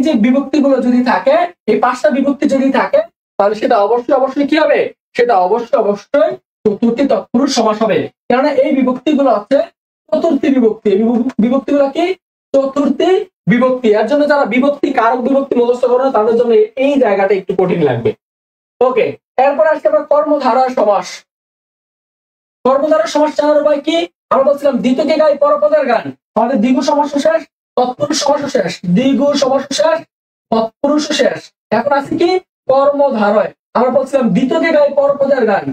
যে বিভক্তিগুলো যদি থাকে, এই 5টা বিভক্তি যদি থাকে, তাহলে সেটা অবশ্যই কি হবে? সেটা অবশ্যই চতুর্থী তৎপুরুষ সমাস হবে। কেননা এই বিভক্তিগুলো হচ্ছে চতুর্থী বিভক্তি। বিভক্তিগুলো কি? চতুর্থী বিভক্তি। এর জন্য যারা বিভক্তি কারক বিভক্তি মুখস্থ করে না, তাদের জন্য এই জায়গাটা একটু কঠিন লাগবে। ওকে, এরপর আসছে আমরা কর্মধারা সমাস। কর্মধারা সমাস জানার উপায় কি? আমরা বলছিলাম দ্বিতীয় গাই পরপদের গান, আমাদের দ্বিগু সমাস শেষ, তৎপুরুষ সমাস শেষ, দ্বিগু সমাস শেষ, তৎপুরুষ শেষ। এখন আছে কি? কর্মধারয়। আমরা বলছিলাম দ্বিতীয় গাই পরপদের গান,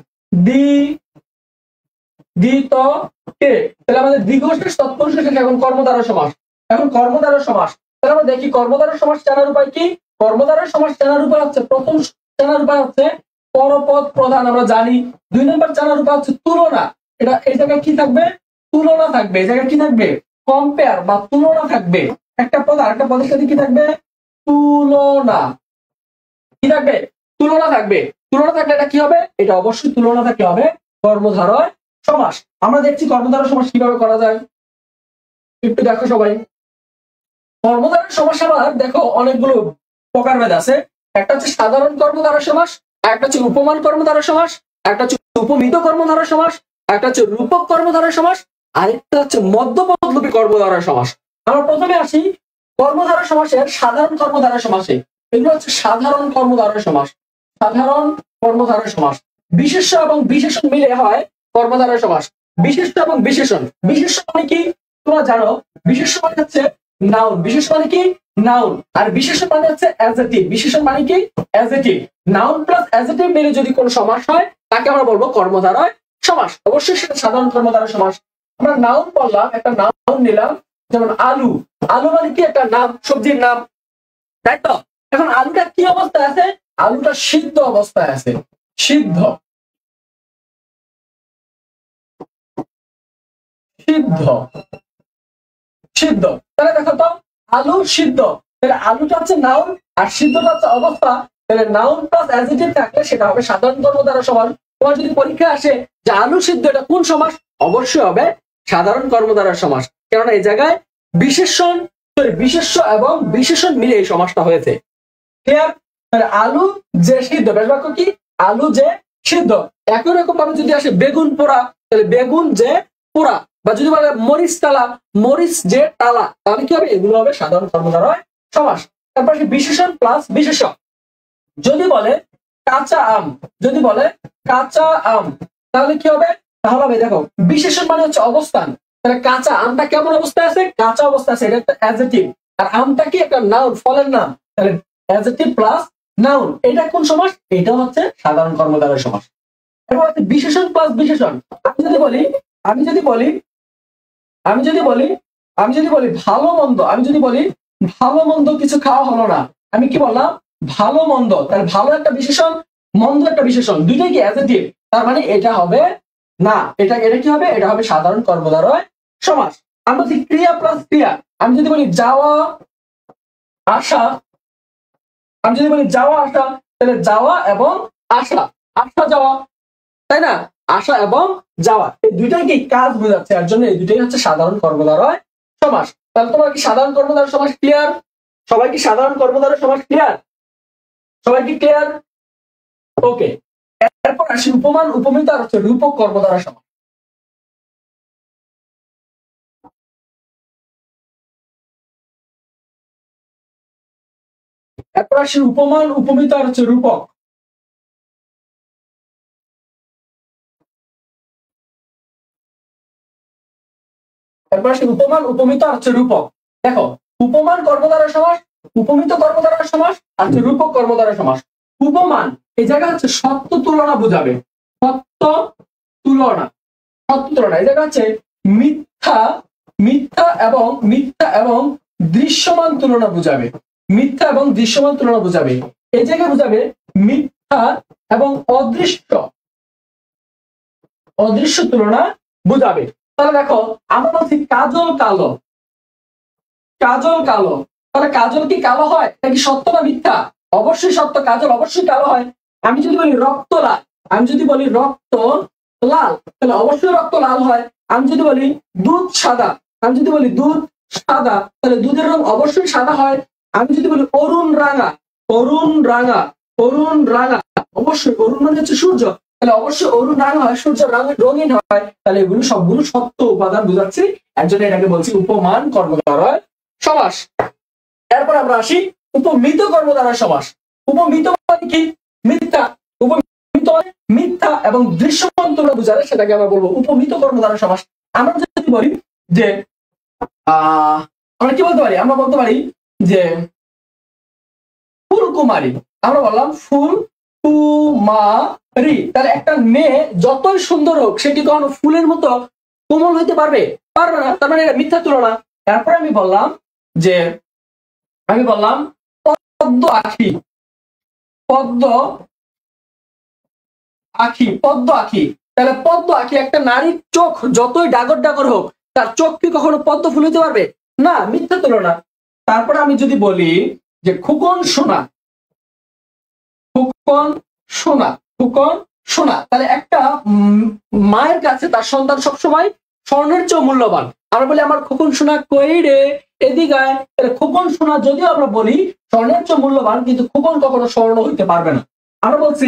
কে, তাহলে আমাদের দ্বিগু শেষ, তৎপুরুষ শেষ, এখন কর্মধারা সমাস। এখন কর্মধারা সমাস, তাহলে আমরা দেখি কর্মধারা সমাস জানার উপায় কি? কর্মধারা সমাস জানার উপায় হচ্ছে, প্রথম জানার উপায় হচ্ছে পরপদ প্রধান, আমরা জানি। 2 নম্বর জানার উপায় হচ্ছে তুলনা। এটা এই জায়গায় কি থাকবে? তুলনা থাকবে। এই জায়গায় কি থাকবে? কম্পেয়ার বা তুলনা থাকবে। একটা পদ আর একটা পদের সাথে কি থাকবে? তুলনা। কি থাকবে? তুলনা থাকবে। তুলনা থাকলে এটা কি হবে? এটা অবশ্যই তুলনা থাকলে হবে কর্মধারয় সমাস। আমরা দেখছি কর্মধারয় সমাস কিভাবে করা যায়, একটু দেখো সবাই। কর্মধারয় সমাস আবার দেখো অনেকগুলো প্রকারভেদ আছে। একটা হচ্ছে সাধারণ কর্মধারয় সমাস, একটা হচ্ছে উপমান কর্মধারয় সমাস, একটা হচ্ছে উপমিত কর্মধারয় সমাস, একটা হচ্ছে রূপক কর্মধারয় সমাস, আরেকটা হচ্ছে মধ্যপদলোপী কর্মধারয় সমাস। আমরা প্রথমে আসি কর্মধারয় সমাসের সাধারণ কর্মধারয় সমাসে। এগুলো হচ্ছে সাধারণ কর্মধারয় সমাস। সাধারণ কর্মধারয় সমাস বিশেষ্য এবং বিশেষণ মিলে হয় কর্মধারয় সমাস। বিশেষ্য এবং বিশেষণ, বিশেষ্য মানে কি তোমরা জানো? বিশেষ্য মানে হচ্ছে নাউন, বিশেষ মানে কি? নাউন। আর বিশেষণ মানে হচ্ছে অ্যাডজেক্টিভ, বিশেষণ মানে কি? অ্যাডজেক্টিভ। নাউন প্লাস অ্যাডজেক্টিভ মিলে যদি কোনো সমাস হয়, তাকে আমরা বলবো কর্মধারয় সমাস। অবশ্যই সেটা সাধারণ কর্মধারয় সমাস। আমরা নাউন বললাম, একটা নাউন নিলাম, যেমন আলু। আলু মানে কি? একটা নাম, সবজির নাম, তাই তো? এখন আলুটা কি অবস্থায় আছে? আলুটা সিদ্ধ অবস্থায় আছে। সিদ্ধ, সিদ্ধ, সিদ্ধ। তাহলে দেখো তো, আলু সিদ্ধ, তাহলে আলুটা হচ্ছে নাউন আর সিদ্ধটা হচ্ছে অবস্থা। তাহলে নাউন প্লাস অ্যাডজেক্টিভ থাকলে সেটা হবে সাধারণ কর্মধারয় সমাস। তোমার যদি পরীক্ষা আসে যে আলু সিদ্ধ, এটা কোন সমাস? অবশ্যই হবে সাধারণ কর্মধারয় সমাস। কেননা এই জায়গায় বিশেষণ, বিশেষ্য এবং বিশেষণ মিলে এই সমাসটা হয়েছে। ক্লিয়ার? তাহলে আলু যে সিদ্ধ, বেশ বাক্য কি? আলু যে সিদ্ধ। একই রকম ভাবে যদি আসে বেগুন পোড়া, তাহলে বেগুন যে পোড়া, বা যদি বলে মরিচ তালা, মরিচ যে তালা, তাহলে কি হবে? এগুলো হবে সাধারণ কর্মধারয় সমাস। তারপর বিশেষণ প্লাস বিশেষ্য। যদি বলে কাঁচা আম যদি বলে কাঁচা আম, তাহলে কি হবে? তাহলে হবে দেখো বিশেষণ মানে হচ্ছে অবস্থান। তাহলে কাঁচা আমটা কেমন অবস্থায় আছে? কাঁচা অবস্থা আছে, এটা একটা অ্যাডজেক্টিভ। আর আমটা কি? একটা নাউন, ফলের নাম। তাহলে অ্যাডজেক্টিভ প্লাস নাউন, এটা কোন সমাস? এটা হচ্ছে সাধারণ কর্মধারয় সমাস। এবার হচ্ছে বিশেষণ প্লাস বিশেষণ। আমি যদি বলি আমি যদি বলি আমি যদি বলি আমি যদি বলি ভালো মন্দ, আমি যদি বলি ভালো মন্দ কিছু খাওয়া হলো না, আমি কি বললাম? ভালো মন্দ। তাহলে ভালো একটা বিশেষণ, মন্দ একটা বিশেষণ, দুইটাই কি অ্যাডজেক্টিভ। তার মানে এটা হবে না, এটা এটা কি হবে? এটা হবে সাধারণ কর্মধারয় সমাস। আমরা বলছি ক্রিয়া প্লাস ক্রিয়া। আমি যদি বলি যাওয়া আসা, আমি যদি বলি যাওয়া আসা, তাহলে যাওয়া এবং আসা, আসা যাওয়া, তাই না? আসা এবং যাওয়া, এই দুইটাই কি কাজ বোঝাচ্ছে, এর জন্য এই দুইটাই হচ্ছে সাধারণ কর্মধারয় সমাস। তাহলে তোমার কি সাধারণ কর্মধারয় সমাস ক্লিয়ার? সবাই কি সাধারণ কর্মধারয় সমাস ক্লিয়ার? সবাই কি ক্লিয়ার? ওকে, এরপর আসি উপমান উপমিত আর হচ্ছে রূপক কর্মধারয় সমাস। এরপর আসি উপমান উপমিত আর হচ্ছে রূপক। এরপর আসি উপমান উপমিত আর হচ্ছে রূপক। দেখো উপমান কর্মধারয় সমাস, উপমিত কর্মধারয় সমাস আর হচ্ছে রূপক কর্মধারয় সমাস। উপমান এই জায়গা হচ্ছে সত্য তুলনা বোঝাবে, সত্য তুলনা, সত্য তুলনা। এই জায়গা হচ্ছে মিথ্যা, মিথ্যা এবং দৃশ্যমান তুলনা বোঝাবে, মিথ্যা এবং দৃশ্যমান তুলনা বোঝাবে। এই জায়গায় বোঝাবে মিথ্যা এবং অদৃশ্য, অদৃশ্য তুলনা বোঝাবে। তাহলে দেখো আমরা বলছি কাজল কালো, কাজল কালো, তাহলে কাজল কি কালো হয়? এটা কি সত্য না মিথ্যা? অবশ্যই সত্য, কাজল অবশ্যই কালো হয়। আমি যদি বলি রক্ত লাল, আমি যদি বলি রক্ত লাল, তাহলে অবশ্যই রক্ত লাল হয়। আমি যদি বলি দুধ সাদা, আমি যদি বলি দুধ সাদা, তাহলে দুধের রং অবশ্যই সাদা হয়। আমি যদি বলি অরুণ রাঙা, অরুণ রাঙা, অরুণ রাঙা, অবশ্যই অরুণ মানে হচ্ছে সূর্য, তাহলে অবশ্যই অরুণ রাঙা হয়, সূর্য রঙিন হয়। তাহলে এগুলো সবগুলো সত্য উপাদান বোঝাচ্ছি, এর জন্য এটাকে বলছি উপমান কর্মধারয় সমাস। এরপর আমরা আসি উপমিত কর্মধারয় সমাস। উপমিত মানে কি? মিথ্যা। উপমিত মানে মিথ্যা এবং দৃশ্যমান তুলনা বোঝালে সেটাকে আমরা বলবো উপমিত কর্মধারয় সমাস। আমরা যদি বলি যে আমরা কি বলতে পারি? আমরা বলতে পারি যে ফুলকুমারী, আমরা বললাম ফুল কুমারী, তাহলে একটা মেয়ে যতই সুন্দর হোক সে কি কখনো ফুলের মতো কোমল হইতে পারবে? পারবে না, তার মানে এটা মিথ্যা তুলনা। তারপরে আমি বললাম যে পদ্ম আখি, পদ্ম আখি, পদ্ম আখি, তাহলে পদ্ম আখি একটা নারীর চোখ যতই ডাগর ডাগর হোক তার চোখ কি কখনো পদ্ম ফুল হইতে পারবে? না, মিথ্যা তুলনা। তারপরে আমি যদি বলি যে খোকন সোনা, খোকন সোনা, খোকন সোনা, তাহলে একটা মায়ের কাছে তার সন্তান সবসময় স্বর্ণের চেয়ে মূল্যবান। আমরা বলি আমার খোকন সোনা কই রে, এদিকে আয়, তাহলে খোকন সোনা যদিও আমরা বলি স্বর্ণের চেয়ে মূল্যবান, কিন্তু খোকন কখনো স্বর্ণ হইতে পারবে না। আমরা বলছি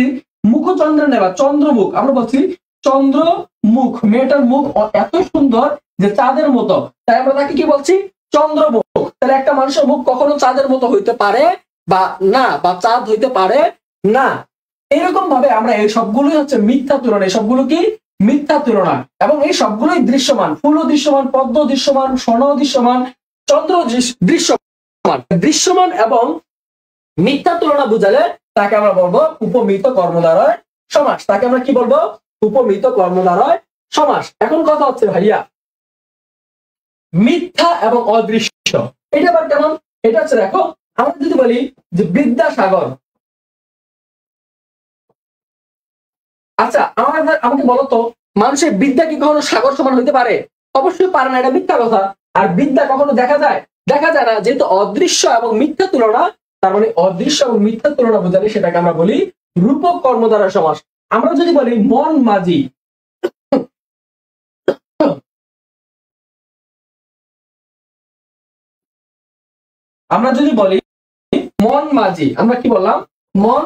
মুখচন্দ্রের নেবা, চন্দ্রমুখ, আমরা বলছি চন্দ্রমুখ, মেয়েটার মুখ এত সুন্দর যে চাঁদের মতো, তাই আমরা তাকে কি বলছি? চন্দ্রমুখ। তাহলে একটা মানুষের মুখ কখনো চাঁদের মতো হইতে পারে বা না, বা চাঁদ হইতে পারে না। এরকম ভাবে আমরা এই সবগুলোই হচ্ছে মিথ্যা তুলনা, এই সবগুলো কি মিথ্যা তুলনা, এবং এই সবগুলোই দৃশ্যমান। ফুলও দৃশ্যমান, পদ্ম দৃশ্যমান, স্বর্ণ দৃশ্যমান, চন্দ্র দৃশ্যমান। দৃশ্যমান এবং মিথ্যা তুলনা বুঝালে তাকে আমরা বলবো উপমিত কর্মধারয় সমাস। তাকে আমরা কি বলবো? উপমিত কর্মধারয় সমাস। এখন কথা হচ্ছে ভাইয়া মিথ্যা এবং অদৃশ্য, এটা আবার কেমন? এটা হচ্ছে দেখো আমরা যদি বলি যে বিদ্যাসাগর, আচ্ছা আমাকে বলো তো মানুষের বিদ্যা কি কখনো সাগর সমান হইতে পারে? অবশ্যই পারে না, এটা মিথ্যা কথা। আর বিদ্যা কখনো দেখা যায়? দেখা যায় না। যেহেতু অদৃশ্য এবং মিথ্যা তুলনা, তার মানে অদৃশ্য এবং মিথ্যা তুলনা বোঝালে সেটাকে আমরা বলি রূপক কর্মধারয় সমাস। আমরা যদি বলি মন মাঝি, আমরা যদি বলি মন মাঝি, আমরা কি বললাম? মন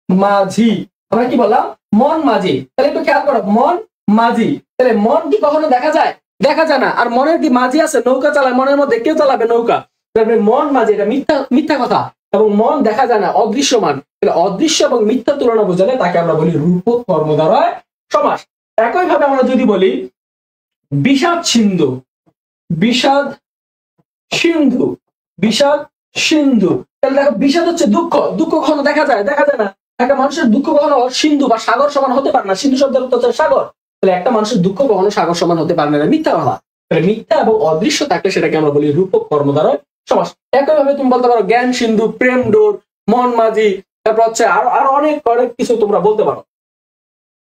মাঝি, আমরা কি বললাম? মন মাঝি। তাহলে একটু খেয়াল করো, মন মাঝি, তাহলে মন কি কখনো দেখা যায়? দেখা যায় না। আর মনের কি মাঝি আছে? নৌকা চালায় মনের মধ্যে, কে চালাবে নৌকা? মন মাঝি, এটা মিথ্যা, মিথ্যা কথা। এবং মন দেখা যায় না, অদৃশ্যমান। তাহলে অদৃশ্য এবং মিথ্যা তুলনা বোঝালে তাকে আমরা বলি রূপক কর্মধারয় সমাস। একইভাবে আমরা যদি বলি বিষাদ সিন্ধু, বিষাদ সিন্ধু, বিষাদ সিন্ধু, তাহলে দেখো বিষাদ হচ্ছে দুঃখ, দুঃখ কখনো দেখা যায় না। একটা মানুষের দুঃখ কখনো সিন্ধু বা সাগর সমান হতে পারে না, সিন্ধু শব্দের অর্থ হচ্ছে সাগর। তাহলে একটা মানুষের দুঃখ কখনো সাগর সমান হতে পারে না, মিথ্যা কথা। তাহলে মিথ্যা এবং অদৃশ্য থাকলে সেটাকে আমরা বলি রূপক কর্মধারয় সমাস। একইভাবে তুমি বলতে পারো জ্ঞান সিন্ধু, প্রেম ডোর, মন মাঝি, তারপর হচ্ছে আরো অনেক কিছু তোমরা বলতে পারো।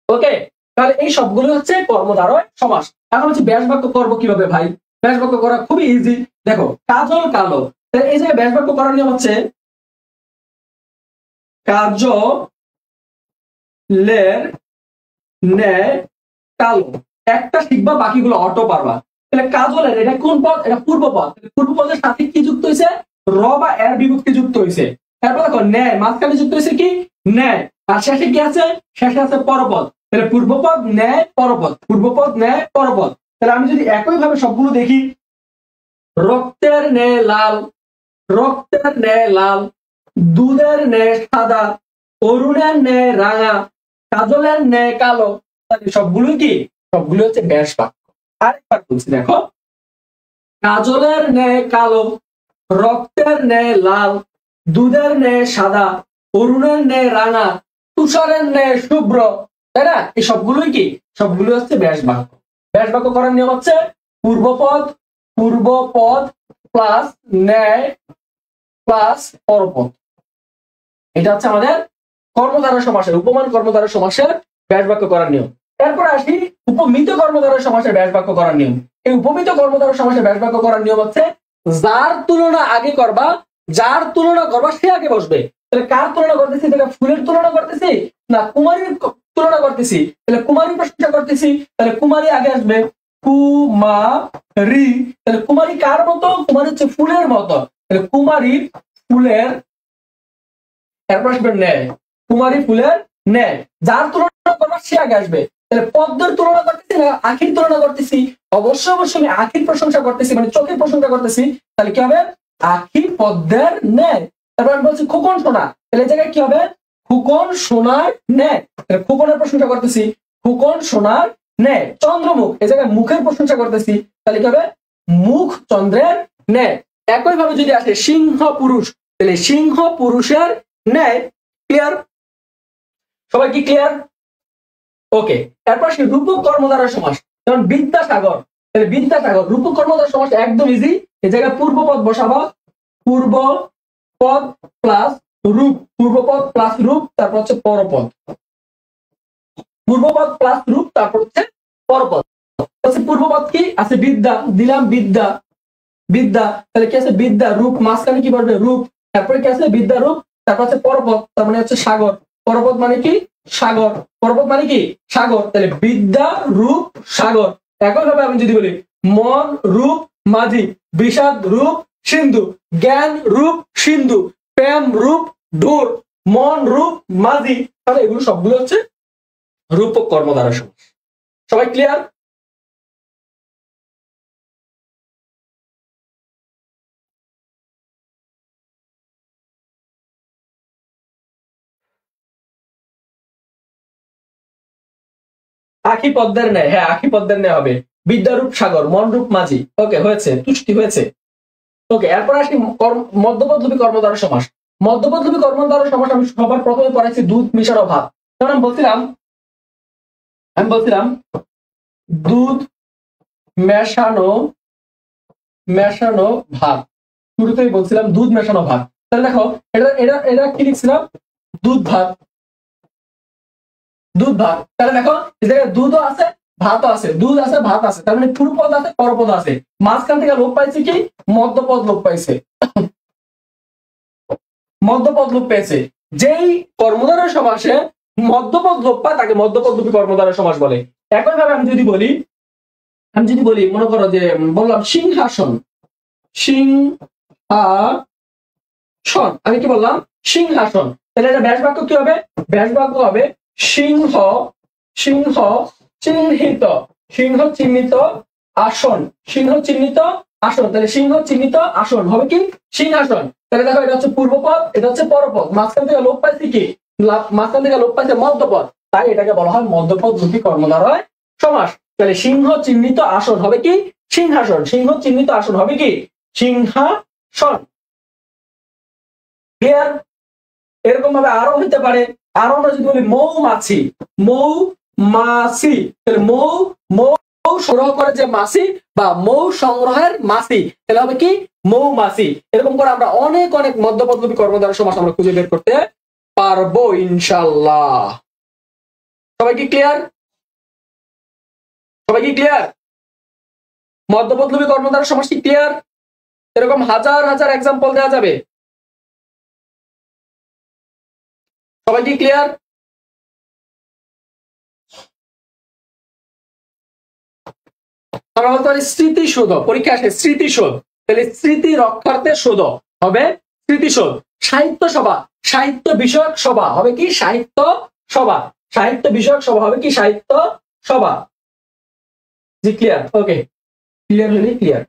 ওকে, তাহলে এই সবগুলো হচ্ছে কর্মধারয় সমাস। এখন হচ্ছে ব্যাস বাক্য করবো কিভাবে ভাই? ব্যাস বাক্য করা খুবই ইজি। দেখো কাজল কালো, এই জায়গায় ব্যাস বাক্য করার নিয়ম হচ্ছে কাজলের ন্যায় কালো, একটা শিখবা বাকিগুলো অটো পারবা। তাহলে কাজলের এটা কোন পদ? এটা পূর্ব পদ। পূর্ব পদের সাথে কি যুক্ত হয়েছে? র বা এর বিভক্তি যুক্ত হয়েছে। তারপর দেখো ন্যায়, মাঝখানে যুক্ত হয়েছে কি? ন্যায়। আর শেষে কি আছে? শেষে আছে পরপদ। তাহলে পূর্বপদ ন্যায় পরপদ, পূর্বপদ ন্যায় পরপদ। তাহলে আমি যদি একইভাবে সবগুলো দেখি, রক্তের ন্যায় লাল, রক্তের ন্যায় লাল, দুধের ন্যায় সাদা, অরুণের ন্যায় রাঙা, কাজলের ন্যায় কালো, সবগুলো কি? সবগুলো হচ্ছে ব্যাস বাক্য। আরেকবার বলছি দেখো, কাজলের ন্যায় কালো, রক্তের ন্যায় লাল, দুধের ন্যায় সাদা, অরুণের ন্যায় রাঙা, তুষারের ন্যায় শুভ্র, তাই না? এই সবগুলোই কি? সবগুলো হচ্ছে ব্যাস বাক্য। ব্যাস বাক্য করার নিয়ম হচ্ছে পূর্বপদ, পূর্বপদ প্লাস ন্যায় প্লাস পরপদ। এটা হচ্ছে আমাদের কর্মধারয় সমাসের, উপমান কর্মধারয় সমাসের ব্যাস বাক্য করার নিয়ম। এরপর আসি উপমিত কর্মধারয় সমাসের ব্যাস বাক্য করার নিয়ম। এই উপমিত কর্মধারয় সমাসের ব্যাস বাক্য করার নিয়ম হচ্ছে যার তুলনা আগে করবা, যার তুলনা করবা সে আগে বসবে। তাহলে কার তুলনা করতেছি? ফুলের তুলনা করতেছি না কুমারীর তুলনা করতেছি? তাহলে কুমারীর প্রশংসা করতেছি, তাহলে কুমারী আগে আসবে, কুমারী। তাহলে কুমারী কার মতো? কুমারী হচ্ছে ফুলের মতো। তাহলে কুমারী ফুলের, এরপর আসবে ন্যায়, কুমারী ফুলের ন্যায়। যার তুলনা করবা সে আগে আসবে। তাহলে পদ্মের তুলনা করতেছি না আখির তুলনা করতেছি? অবশ্যই আমি আখির প্রশংসা করতেছি, মানে চোখের প্রশংসা করতেছি। তাহলে কি হবে? আখি পদ্মের ন্যায়। তারপর আমি বলছি খোকন সোনা, তাহলে এই জায়গায় কি হবে? খোকন সোনার ন্যায়। তাহলে খোকনের প্রশংসা করতেছি, খোকন সোনার ন্যায়। চন্দ্রমুখ, এই জায়গায় মুখের প্রশংসা করতেছি, তাহলে কি হবে? মুখ চন্দ্রের ন্যায়। একইভাবে যদি আসে সিংহ পুরুষ, তাহলে সিংহ পুরুষের ন্যায়। ক্লিয়ার? সবাই কি ক্লিয়ার? ওকে, এরপর সে রূপক কর্মধারয় সমাস, যেমন বিদ্যাসাগর। তাহলে বিদ্যাসাগর রূপক কর্মধারয় সমাস একদম ইজি। এই জায়গায় পূর্বপদ বসাবা, পূর্বপদ প্লাস রূপ, পূর্বপদ প্লাস রূপ, তারপর হচ্ছে পরপদ। পূর্বপদ প্লাস রূপ, তারপর হচ্ছে পরপদ। পূর্বপদ কি আছে? বিদ্যা, দিলাম বিদ্যা, বিদ্যা। তাহলে কি আছে? বিদ্যা রূপ, মাঝখানে কি বলবে? রূপ। তারপরে কি আছে? বিদ্যা রূপ, তারপর হচ্ছে পরপদ, তার মানে হচ্ছে সাগর। পরপদ মানে কি? সাগর। পরপদ মানে কি? সাগর। তাহলে বিদ্যা রূপ সাগর। একইভাবে আমি যদি বলি মন রূপ মাঝি, বিষাদ রূপ সিন্ধু, জ্ঞান রূপ সিন্ধু, প্রেম রূপ ডোর, মন রূপ মাঝি, তাহলে এগুলো সবগুলো হচ্ছে রূপক কর্মধারয় সমাস। সবাই ক্লিয়ার? আখি পদ্মের ন্যায়, হ্যাঁ আখি পদ্মের ন্যায় হবে। বিদ্যারূপ সাগর, মনরূপ মাঝি। ওকে, হয়েছে, তুষ্টি হয়েছে। ওকে, এরপর আসি মধ্যপদলোপী কর্মধারয় সমাস। মধ্যপদলোপী কর্মধারয় সমাস আমি সবার প্রথমে পড়াইছি দুধ মিশানো ভাত। কারণ আমি বলছিলাম দুধ মেশানো ভাত, শুরুতেই বলছিলাম দুধ মেশানো ভাত। তাহলে দেখো এটা এটা এটা কি লিখছিলাম? দুধ ভাত, দুধ ভাত। তাহলে দেখো এই জায়গায় দুধও আছে ভাতও আছে, দুধ আছে ভাত আছে, তার মানে পূর্বপদ আছে পরপদ আছে। মাঝখান থেকে লোপ পাইছে কি? মধ্যপদ লোপ পাইছে, মধ্যপদ লোপ পেয়েছে। যেই কর্মধারয় সমাসে মধ্যপদ লোপ পায় তাকে মধ্যপদলোপী কর্মধারয় সমাস বলে। একইভাবে আমি যদি বলি মনে করো যে বললাম সিংহাসন, সিংহাসন, আমি কি বললাম? সিংহাসন। তাহলে এটা ব্যাস বাক্য কি হবে? ব্যাস বাক্য হবে সিংহ, সিংহ চিহ্নিত, সিংহ চিহ্নিত আসন, সিংহ চিহ্নিত আসন, তাহলে সিংহ চিহ্নিত আসন হবে কি সিংহাসন। তাহলে দেখো এটা হচ্ছে পূর্বপদ, এটা হচ্ছে পরপদ, মাঝখান থেকে লোপ পাইছে কি, মাঝখান থেকে লোপ পাইছে মধ্যপদ, তাই এটাকে বলা হয় মধ্যপদ রূপী কর্মধারয় সমাস। তাহলে সিংহ চিহ্নিত আসন হবে কি সিংহাসন, সিংহ চিহ্নিত আসন হবে কি সিংহাসন। ক্লিয়ার? এরকম ভাবে আরো হইতে পারে, আরো আমরা যদি বলি মৌমাছি, মৌমাছি, তাহলে মৌ সংগ্রহ করে যে মাছি বা মৌ সংগ্রহের মাছি, তাহলে হবে কি মৌমাছি। এরকম করে আমরা অনেক অনেক মধ্যপদলোপী কর্মধারয় সমাস আমরা খুঁজে বের করতে পারবো ইনশাল্লাহ। সবাই কি ক্লিয়ার? সবাই কি ক্লিয়ার? মধ্যপদলোপী কর্মধারয় সমাস কি ক্লিয়ার? এরকম হাজার হাজার এক্সাম্পল দেওয়া যাবে। সবাই কি ক্লিয়ার? আমরা বলতে পারি স্মৃতিশোধ, পরীক্ষা আসে স্মৃতিশোধ, তাহলে স্মৃতি রক্ষার্থে শোধ হবে স্মৃতিশোধ। সাহিত্য সভা, সাহিত্য বিষয়ক সভা হবে কি সাহিত্য সভা, সাহিত্য বিষয়ক সভা হবে কি সাহিত্য সভা। জি ক্লিয়ার? ওকে, ক্লিয়ার হলে ক্লিয়ার।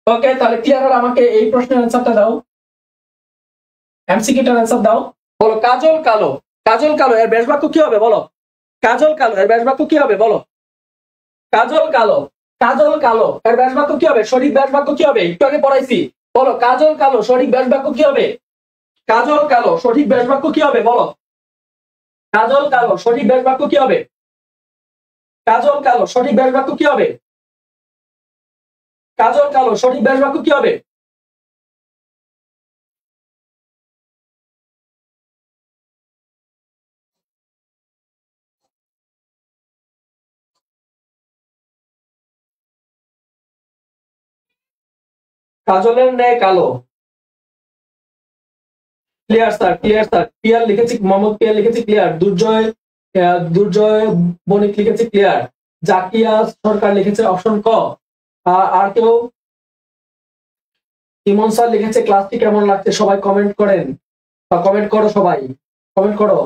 ওকে, তাহলে ক্লিয়ার হলে আমাকে এই প্রশ্নের অ্যান্সারটা দাও, এমসিকিউটার অ্যান্সার দাও। বলো কাজল কালো, কাজল কালো এর ব্যাস বাক্য কি হবে বলো, কাজল কালো এর ব্যাস বাক্য কি হবে বলো, কাজল কালো, কাজল কালো এর ব্যাস বাক্য কি হবে, সঠিক ব্যাস বাক্য কি হবে, একটু আগে পড়াইছি, বলো কাজল কালো সঠিক ব্যাস বাক্য কি হবে, কাজল কালো সঠিক ব্যাস বাক্য কি হবে বলো, কাজল কালো সঠিক ব্যাস বাক্য কি হবে, কাজল কালো সঠিক ব্যাস বাক্য কি হবে, কাজল কালো সঠিক ব্যাস বাক্য কি হবে। কাজলের ন্যায় কালো। Clear sir, clear sir, Piyar লিখেছি, মোহাম্মদ পিয়ার লিখেছি ক্লিয়ার, দুর্জয় দুর্জয় বণিক লিখেছি ক্লিয়ার, জাকিয়া সরকার লিখেছে অপশন ক। আর কেউ? ইমন স্যার লিখেছে ক্লাসটি কেমন লাগছে, সবাই কমেন্ট করেন বা কমেন্ট করো, সবাই কমেন্ট করো।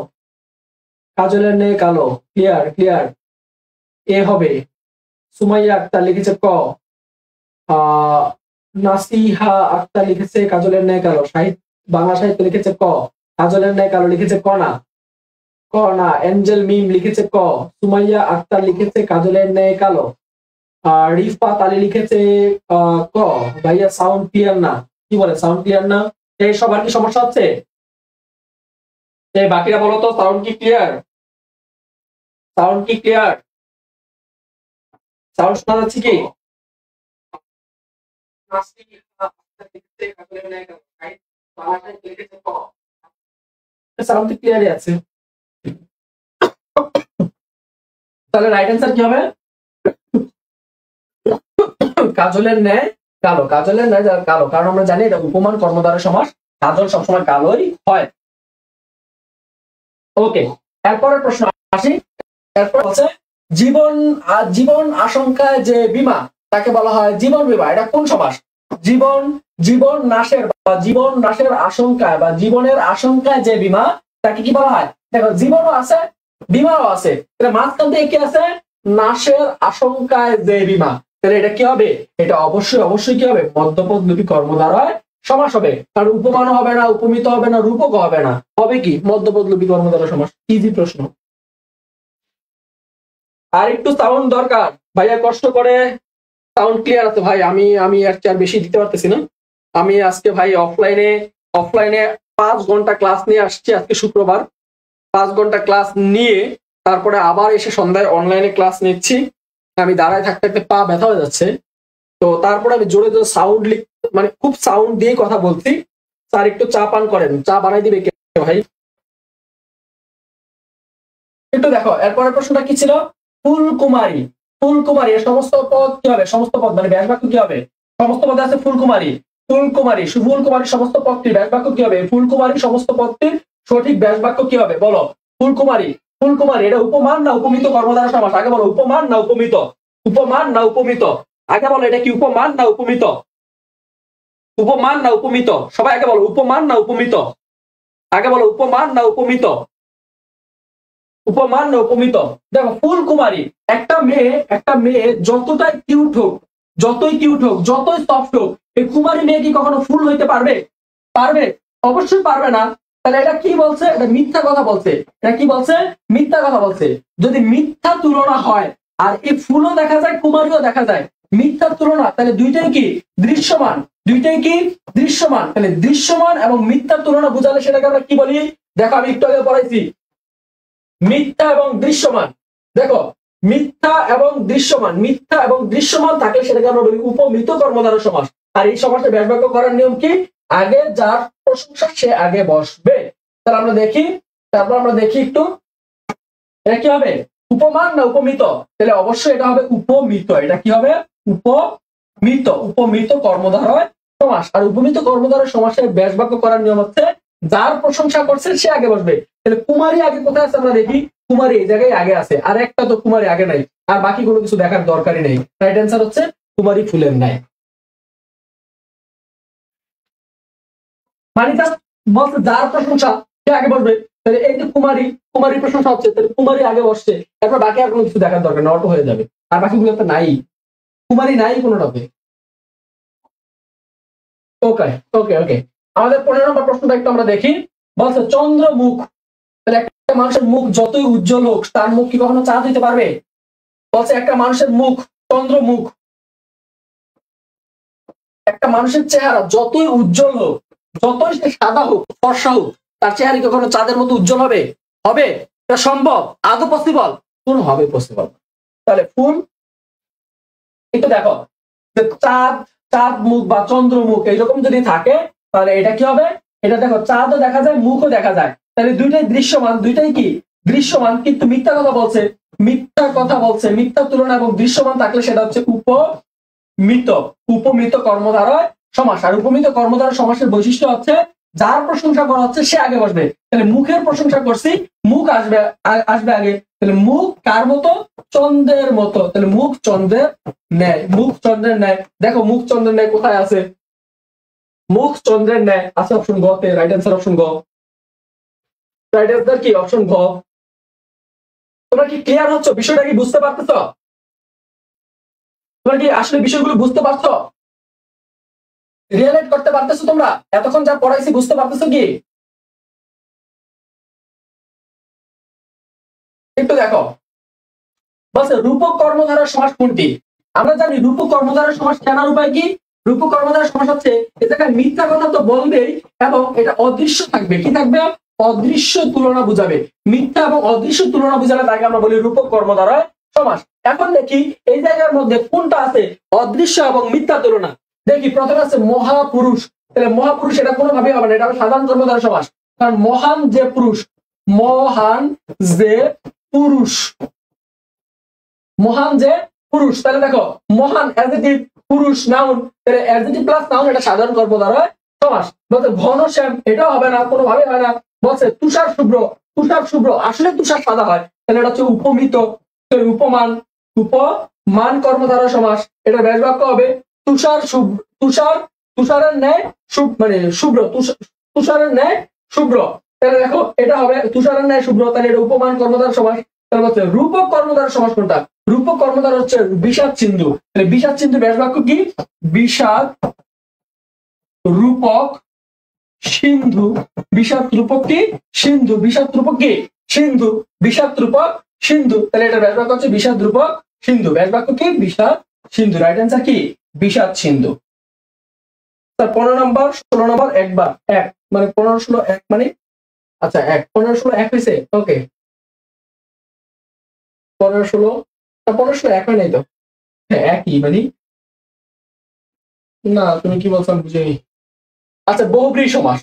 কাজলের ন্যায় কালো, ক্লিয়ার ক্লিয়ার, এ হবে। সুমাইয়া আক্তার লিখেছে ক। নাসিহা আক্তার লিখেছে কাজলের ন্যায় কালো, বাংলা সাহিত্য লিখেছে ক, কাজলের ন্যায় কালো লিখেছে ক না, ক না। এঞ্জেল মিম লিখেছে ক, সুমাইয়া আক্তার লিখেছে কাজলের ন্যায় কালো, রিফাত আলী লিখেছে ক। ভাইয়া সাউন্ড ক্লিয়ার না, কি বলে সাউন্ড ক্লিয়ার না? এই সবার কি সমস্যা হচ্ছে? এই বাকিরা বলো তো সাউন্ড কি ক্লিয়ার, সাউন্ড কি ক্লিয়ার, সাউন্ড শোনা যাচ্ছে কি? সাউন্ড ক্লিয়ারই আছে, তাহলে রাইট অ্যান্সার কি হবে? কাজলের ন্যায় কালো, কাজলের ন্যায় কালো, কারণ আমরা জানি এটা উপমান কর্মধারয় সমাস, কাজল সবসময় কালোই হয়। ওকে, এরপরের প্রশ্ন আসি। এরপর হচ্ছে জীবন, জীবন আশঙ্কায় যে বীমা তাকে বলা হয় জীবন বীমা। এটা কোন সমাস? জীবন, জীবন নাশের বা জীবন নাশের আশঙ্কায় বা জীবনের আশঙ্কায় যে বীমা তাকে কি বলা হয়? দেখো জীবনও আছে বীমাও আছে, মাঝখান থেকে কি আছে? নাশের আশঙ্কায় যে বীমা, তাহলে এটা কি হবে? এটা অবশ্যই অবশ্যই কি হবে? মধ্যপদ লিপি কর্মধারয় সমাস হবে, কারণ উপমানও হবে না, উপমিত হবে না, রূপক হবে না, হবে কি মধ্যপদ লিপি কর্মধারয় সমাস। ইজি প্রশ্ন। আর একটু সাউন্ড দরকার ভাইয়া, কষ্ট করে সাউন্ড ক্লিয়ার আছে ভাই, আমি আর বেশি দিতে পারতেছি না। আমি আজকে ভাই অফলাইনে 5 ঘন্টা ক্লাস নিয়ে আসছি, আজকে শুক্রবার 5 ঘন্টা ক্লাস নিয়ে তারপরে আবার এসে সন্ধ্যায় অনলাইনে ক্লাস নিচ্ছি। আমি দাঁড়ায় থাকতে থাকতে পা ব্যথা হয়ে যাচ্ছে, তো তারপরে আমি জোরে জোরে সাউন্ড মানে খুব সাউন্ড দিয়ে কথা বলছি। স্যার একটু চা পান করেন, চা বানাই দিবে কে ভাই? একটু দেখো এরপরের প্রশ্নটা কি ছিল? ফুলকুমারী, ফুলকুমারী এর সমস্ত পদ কি হবে? সমস্ত পদ মানে ব্যাস বাক্য কি হবে? সমস্ত পদে আছে ফুলকুমারী, ফুলকুমারী, ফুলকুমারীর সমস্ত পদটির ব্যাস বাক্য কি হবে? ফুলকুমারীর সমস্ত পদটির সঠিক ব্যাস বাক্য কি হবে বলো? ফুলকুমারী, ফুলকুমারী এটা উপমান না উপমিত কর্মধারয় সমাস? আগে বলো উপমান না উপমিত, উপমান না উপমিত, আগে বলো এটা কি উপমান না উপমিত, উপমান না উপমিত, সবাই আগে বলো উপমান না উপমিত, আগে বলো উপমান না উপমিত, উপমান না উপমিত। দেখো ফুলকুমারী, একটা মেয়ে যতটাই কিউট হোক, যতই কিউট হোক, যতই সফট হোক, এই কুমারী মেয়ে কি কখনো ফুল হইতে পারবে? পারবে? অবশ্যই পারবে না। তাহলে এটা কি বলছে? এটা মিথ্যা কথা বলছে। এটা কি বলছে? মিথ্যা কথা বলছে। যদি মিথ্যা তুলনা হয় আর এই ফুলও দেখা যায়, কুমারীও দেখা যায়, মিথ্যা তুলনা, তাহলে দুইটাই কি দৃশ্যমান? দুইটাই কি দৃশ্যমান? তাহলে দৃশ্যমান এবং মিথ্যা তুলনা বুঝালে সেটাকে আমরা কি বলি? দেখো আমি একটু আগে পড়াইছি, মিথ্যা এবং দৃশ্যমান। দেখো মিথ্যা এবং দৃশ্যমান, মিথ্যা এবং দৃশ্যমান থাকলে সেটাকে আমরা বলি উপমিত কর্মধারয় সমাস। আর এই সমাসে ব্যাস বাক্য করার নিয়ম কি? আগে যার প্রশংসা সে আগে বসবে। তাহলে আমরা দেখি, তারপর আমরা দেখি একটু এটা কি হবে, উপমান না উপমিত? তাহলে অবশ্যই এটা হবে উপমিত। এটা কি হবে? উপমিত। উপমিত কর্মধারয় সমাস। আর উপমিত কর্মধারয় সমাসের ব্যাস বাক্য করার নিয়ম হচ্ছে যার প্রশংসা করছে সে আগে বসবে। তাহলে কুমারী আগে কোথায় আছে আমরা দেখি, কুমারী এই জায়গায় আগে আছে, আর একটা তো কুমারী আগে নাই, আর বাকি কোনো কিছু দেখার দরকারই নেই। রাইট অ্যান্সার হচ্ছে কুমারী ফুলের নাই। মানে জাস্ট বলছে যার প্রশংসা সে আগে বসবে। তাহলে এই যে কুমারী, কুমারীর প্রশংসা হচ্ছে, তাহলে কুমারী আগে বসছে, তারপর বাকি আর কোনো কিছু দেখার দরকার না, অটো হয়ে যাবে। আর বাকিগুলো তো নাই, কুমারী নাই কোনোটাতে। ওকে ওকে ওকে, আমাদের 15 নম্বর প্রশ্নটা একটু আমরা দেখি। বলছে চন্দ্রমুখ। তাহলে একটা মানুষের মুখ যতই উজ্জ্বল হোক, তার মুখ কি কখনো চাঁদ হইতে পারবে? বলছে একটা মানুষের মুখ চন্দ্রমুখ, একটা মানুষের চেহারা যতই উজ্জ্বল হোক, যতই সে সাদা হোক, ফর্সা হোক, তার চেহারা কি কখনো চাঁদের মতো উজ্জ্বল হবে? হবে? এটা সম্ভব? আদৌ পসিবল? কোন হবে পসিবল? তাহলে ফুল একটু দেখো, যে চাঁদ, চাঁদ মুখ বা চন্দ্রমুখ এইরকম যদি থাকে, তাহলে এটা কি হবে? এটা দেখো চাঁদও দেখা যায়, মুখও দেখা যায়, তাহলে দুইটাই দৃশ্যমান। দুইটাই কি দৃশ্যমান, কিন্তু মিথ্যা কথা বলছে, মিথ্যা কথা বলছে। মিথ্যা তুলনা এবং দৃশ্যমান থাকলে সেটা হচ্ছে উপমিত। উপমিত কর্মধারয় সমাস। আর উপমিত কর্মধারয় সমাসের বৈশিষ্ট্য হচ্ছে যার প্রশংসা করা হচ্ছে সে আগে বসবে। তাহলে মুখের প্রশংসা করছি, মুখ আসবে আসবে আগে। তাহলে মুখ কার মতো? চন্দ্রের মতো। তাহলে মুখ চন্দ্রের ন্যায়। মুখ চন্দ্রের ন্যায়। দেখো মুখ চন্দ্রের ন্যায় কোথায় আছে? মুখ চন্দ্রের ন্যায় আছে অপশন গ তে। রাইট অ্যান্সার অপশন গ। রাইট অ্যান্সার কি? অপশন ঘ। তোমরা কি ক্লিয়ার হচ্ছ? বিষয়টা কি বুঝতে পারতেছ? তোমরা কি আসলে বিষয়গুলো বুঝতে পারছো? রিয়েলাইজ করতে পারতেছো? তোমরা এতক্ষণ যা পড়াইছি বুঝতে পারতেছো কি? একটু দেখো, বলছে রূপক কর্মধারয় সমাস কোনটি? আমরা জানি রূপক কর্মধারয় সমাস কেনার উপায় কি? রূপক কর্মধারয় সমাস হচ্ছে এ জায়গায় মিথ্যা কথা তো বলবেই এবং এটা অদৃশ্য থাকবে। কি থাকবে? অদৃশ্য তুলনা বুঝাবে। মিথ্যা এবং অদৃশ্য তুলনা বুঝালে তাকে আমরা বলি রূপক কর্মধারয় সমাস। এখন দেখি এই জায়গার মধ্যে কোনটা আছে অদৃশ্য এবং মিথ্যা তুলনা। দেখি প্রথমে আছে মহাপুরুষ। তাহলে মহাপুরুষ এটা কোনোভাবেই হবে না, এটা হবে সাধারণ কর্মধারয় সমাস। কারণ মহান যে পুরুষ, মহান যে পুরুষ, মহান যে পুরুষ। তাহলে দেখো মহান অ্যাডজেক্টিভ, পুরুষ নাউন, তাহলে অ্যাডজেক্টিভ প্লাস নাউন, এটা সাধারণ কর্মধারয় সমাস। বলতে ঘনশ্যাম, এটাও হবে না, কোনোভাবে হয় না। বলছে তুষার শুভ্র, তুষার শুভ্র আসলে তুষার সাদা হয়, তাহলে এটা হচ্ছে উপমিত। উপমান, উপমান কর্মধারয় সমাস। এটা ব্যাস বাক্য হবে তুষার শুভ্র, তুষার, তুষারের ন্যায় মানে শুভ্র, তুষারের ন্যায় শুভ্র। তাহলে দেখো এটা হবে তুষারের ন্যায় শুভ্র, তাহলে এটা উপমান কর্মধারয় সমাস। তাহলে হচ্ছে রূপক কর্মধারয় সমাস কোনটা? রূপক কর্মধারয় হচ্ছে বিষাদ সিন্ধু। তাহলে বিষাদ সিন্ধু ব্যাস বাক্য কি? বিষাদ রূপক সিন্ধু। বিষাদ রূপক কি? সিন্ধু। বিষাদ রূপক কি? সিন্ধু। বিষাদ রূপক সিন্ধু। তাহলে এটা ব্যাস বাক্য হচ্ছে বিষাদ রূপক সিন্ধু। ব্যাস বাক্য কি? বিষাদ সিন্ধু। রাইট অ্যান্সার কি? বিষাদ সিন্ধু। তার 15 নম্বর 16 নম্বর একবার এক, মানে 15 16 এক মানে আচ্ছা এক, 15 16 এক হয়েছে। ওকে 15 16, 15 16 এক হয় নাই তো? হ্যাঁ একই মানে, না তুমি কি বলছো আমি বুঝিনি। আচ্ছা বহুব্রী সমাস।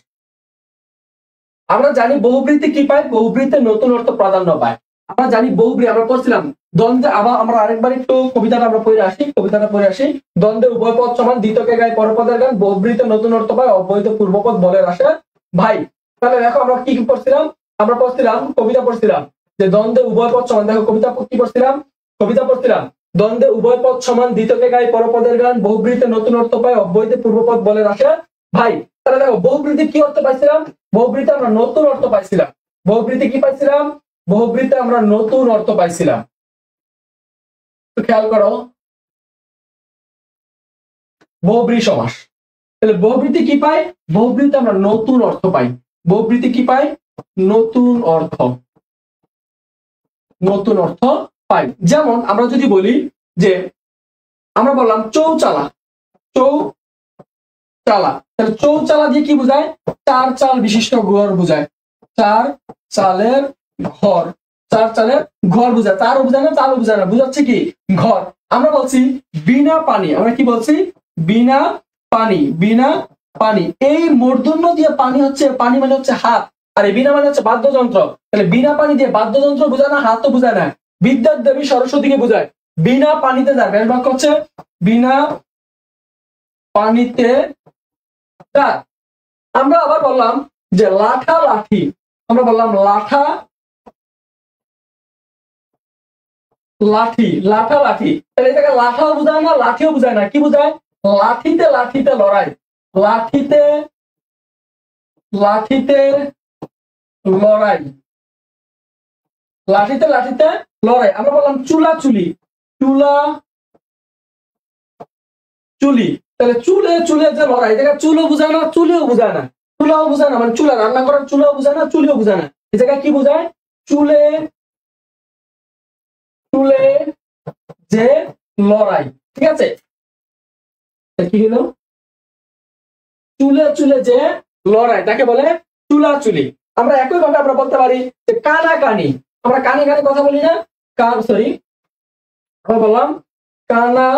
আমরা জানি বহুব্রীতে কি পায়? বহুব্রীতে নতুন অর্থ প্রাধান্য পায়। আমরা জানি বহুব্রী, আমরা পড়ছিলাম দ্বন্দ্বে। আবার আমরা আরেকবার একটু কবিতাটা আমরা পড়ে আসি, কবিতাটা পড়ে আসি। দ্বন্দ্বে উভয় পদ সমান, দ্বিতকে গায়ে পরপদের গান, বহুব্রীতে নতুন অর্থ পায়, অব্যয়িত পূর্বপদ বলের আসে ভাই। তাহলে দেখো আমরা কি কি পড়ছিলাম? আমরা পড়ছিলাম কবিতা পড়ছিলাম যে দ্বন্দ্বে উভয় পদ সমান। দেখো কবিতা কি পড়ছিলাম? কবিতা পড়ছিলাম দ্বন্দ্বে উভয় পদ সমান, দ্বিতকে গায়ে পরপদের গান, বহুব্রীতে নতুন অর্থ পায়, অব্যয়িত পূর্বপদ বলের আসে ভাই। তাহলে দেখো বহুব্রীতে কি অর্থ পাইছিলাম? বহুব্রীতে আমরা নতুন অর্থ পাইছিলাম। বহুব্রীতে কি পাইছিলাম? বহুব্রীতে আমরা নতুন অর্থ পাইছিলাম। তো খেয়াল করো, বহুব্রী সমাস। তাহলে বহুব্রীতে কি পাই? বহুব্রীতে আমরা নতুন অর্থ পাই। বহুব্রীতে কি পাই? নতুন অর্থ, নতুন অর্থ পাই। যেমন আমরা যদি বলি যে আমরা বললাম চৌচালা, চৌচালা, তাহলে চৌচালা দিয়ে কি বোঝায়? চার চাল বিশিষ্ট ঘর বোঝায়, চার চালের ঘর, চার চালের ঘর বোঝায়। চারও বোঝায় না, চালও বোঝায় না, বুঝাচ্ছে কি? ঘর। আমরা বলছি বিনা পানি, আমরা কি বলছি? বিনা পানি, বিনা পানি। এই মূর্ধন্য দিয়ে পানি হচ্ছে, পানি মানে হচ্ছে হাত, আর এই বিনা মানে হচ্ছে বাদ্যযন্ত্র। তাহলে বিনা পানি দিয়ে বাদ্যযন্ত্র বোঝায় না, হাতও বোঝায় না, বিদ্যার দেবী সরস্বতীকে বোঝায়। বিনা পানিতে যার ব্যাস বাক্য হচ্ছে বিনা পানিতে তার। আমরা আবার বললাম যে লাঠা লাঠি, আমরা বললাম লাঠা লাঠি, লাঠা লাঠি। তাহলে এই জায়গায় লাঠাও বোঝায় না, লাঠিও বোঝায় না, কি বোঝায়? লাঠিতে লাঠিতে লড়াই, লাঠিতে লাঠিতে লড়াই, লাঠিতে লাঠিতে লড়াই। আমরা বললাম চুলা চুলি, চুলা চুলি। তাহলে চুলে চুলে যে লড়াই, এই জায়গায় চুলও বোঝায় না, চুলিও বোঝায় না, চুলাও বোঝায় না, মানে চুলা রান্না করার চুলাও বোঝায় না, চুলিও বোঝায় না। এই জায়গায় কি বোঝায়? চুলে চুলে যে লড়াই। ঠিক আছে, কি হলো? চুলে চুলে যে লড়াই, তাকে বলে চুলা চুলি। আমরা একই ভাবে আমরা বলতে পারি যে কানা কানি। আমরা কানে কানে কথা বলি না, সরি, আমরা বললাম কানা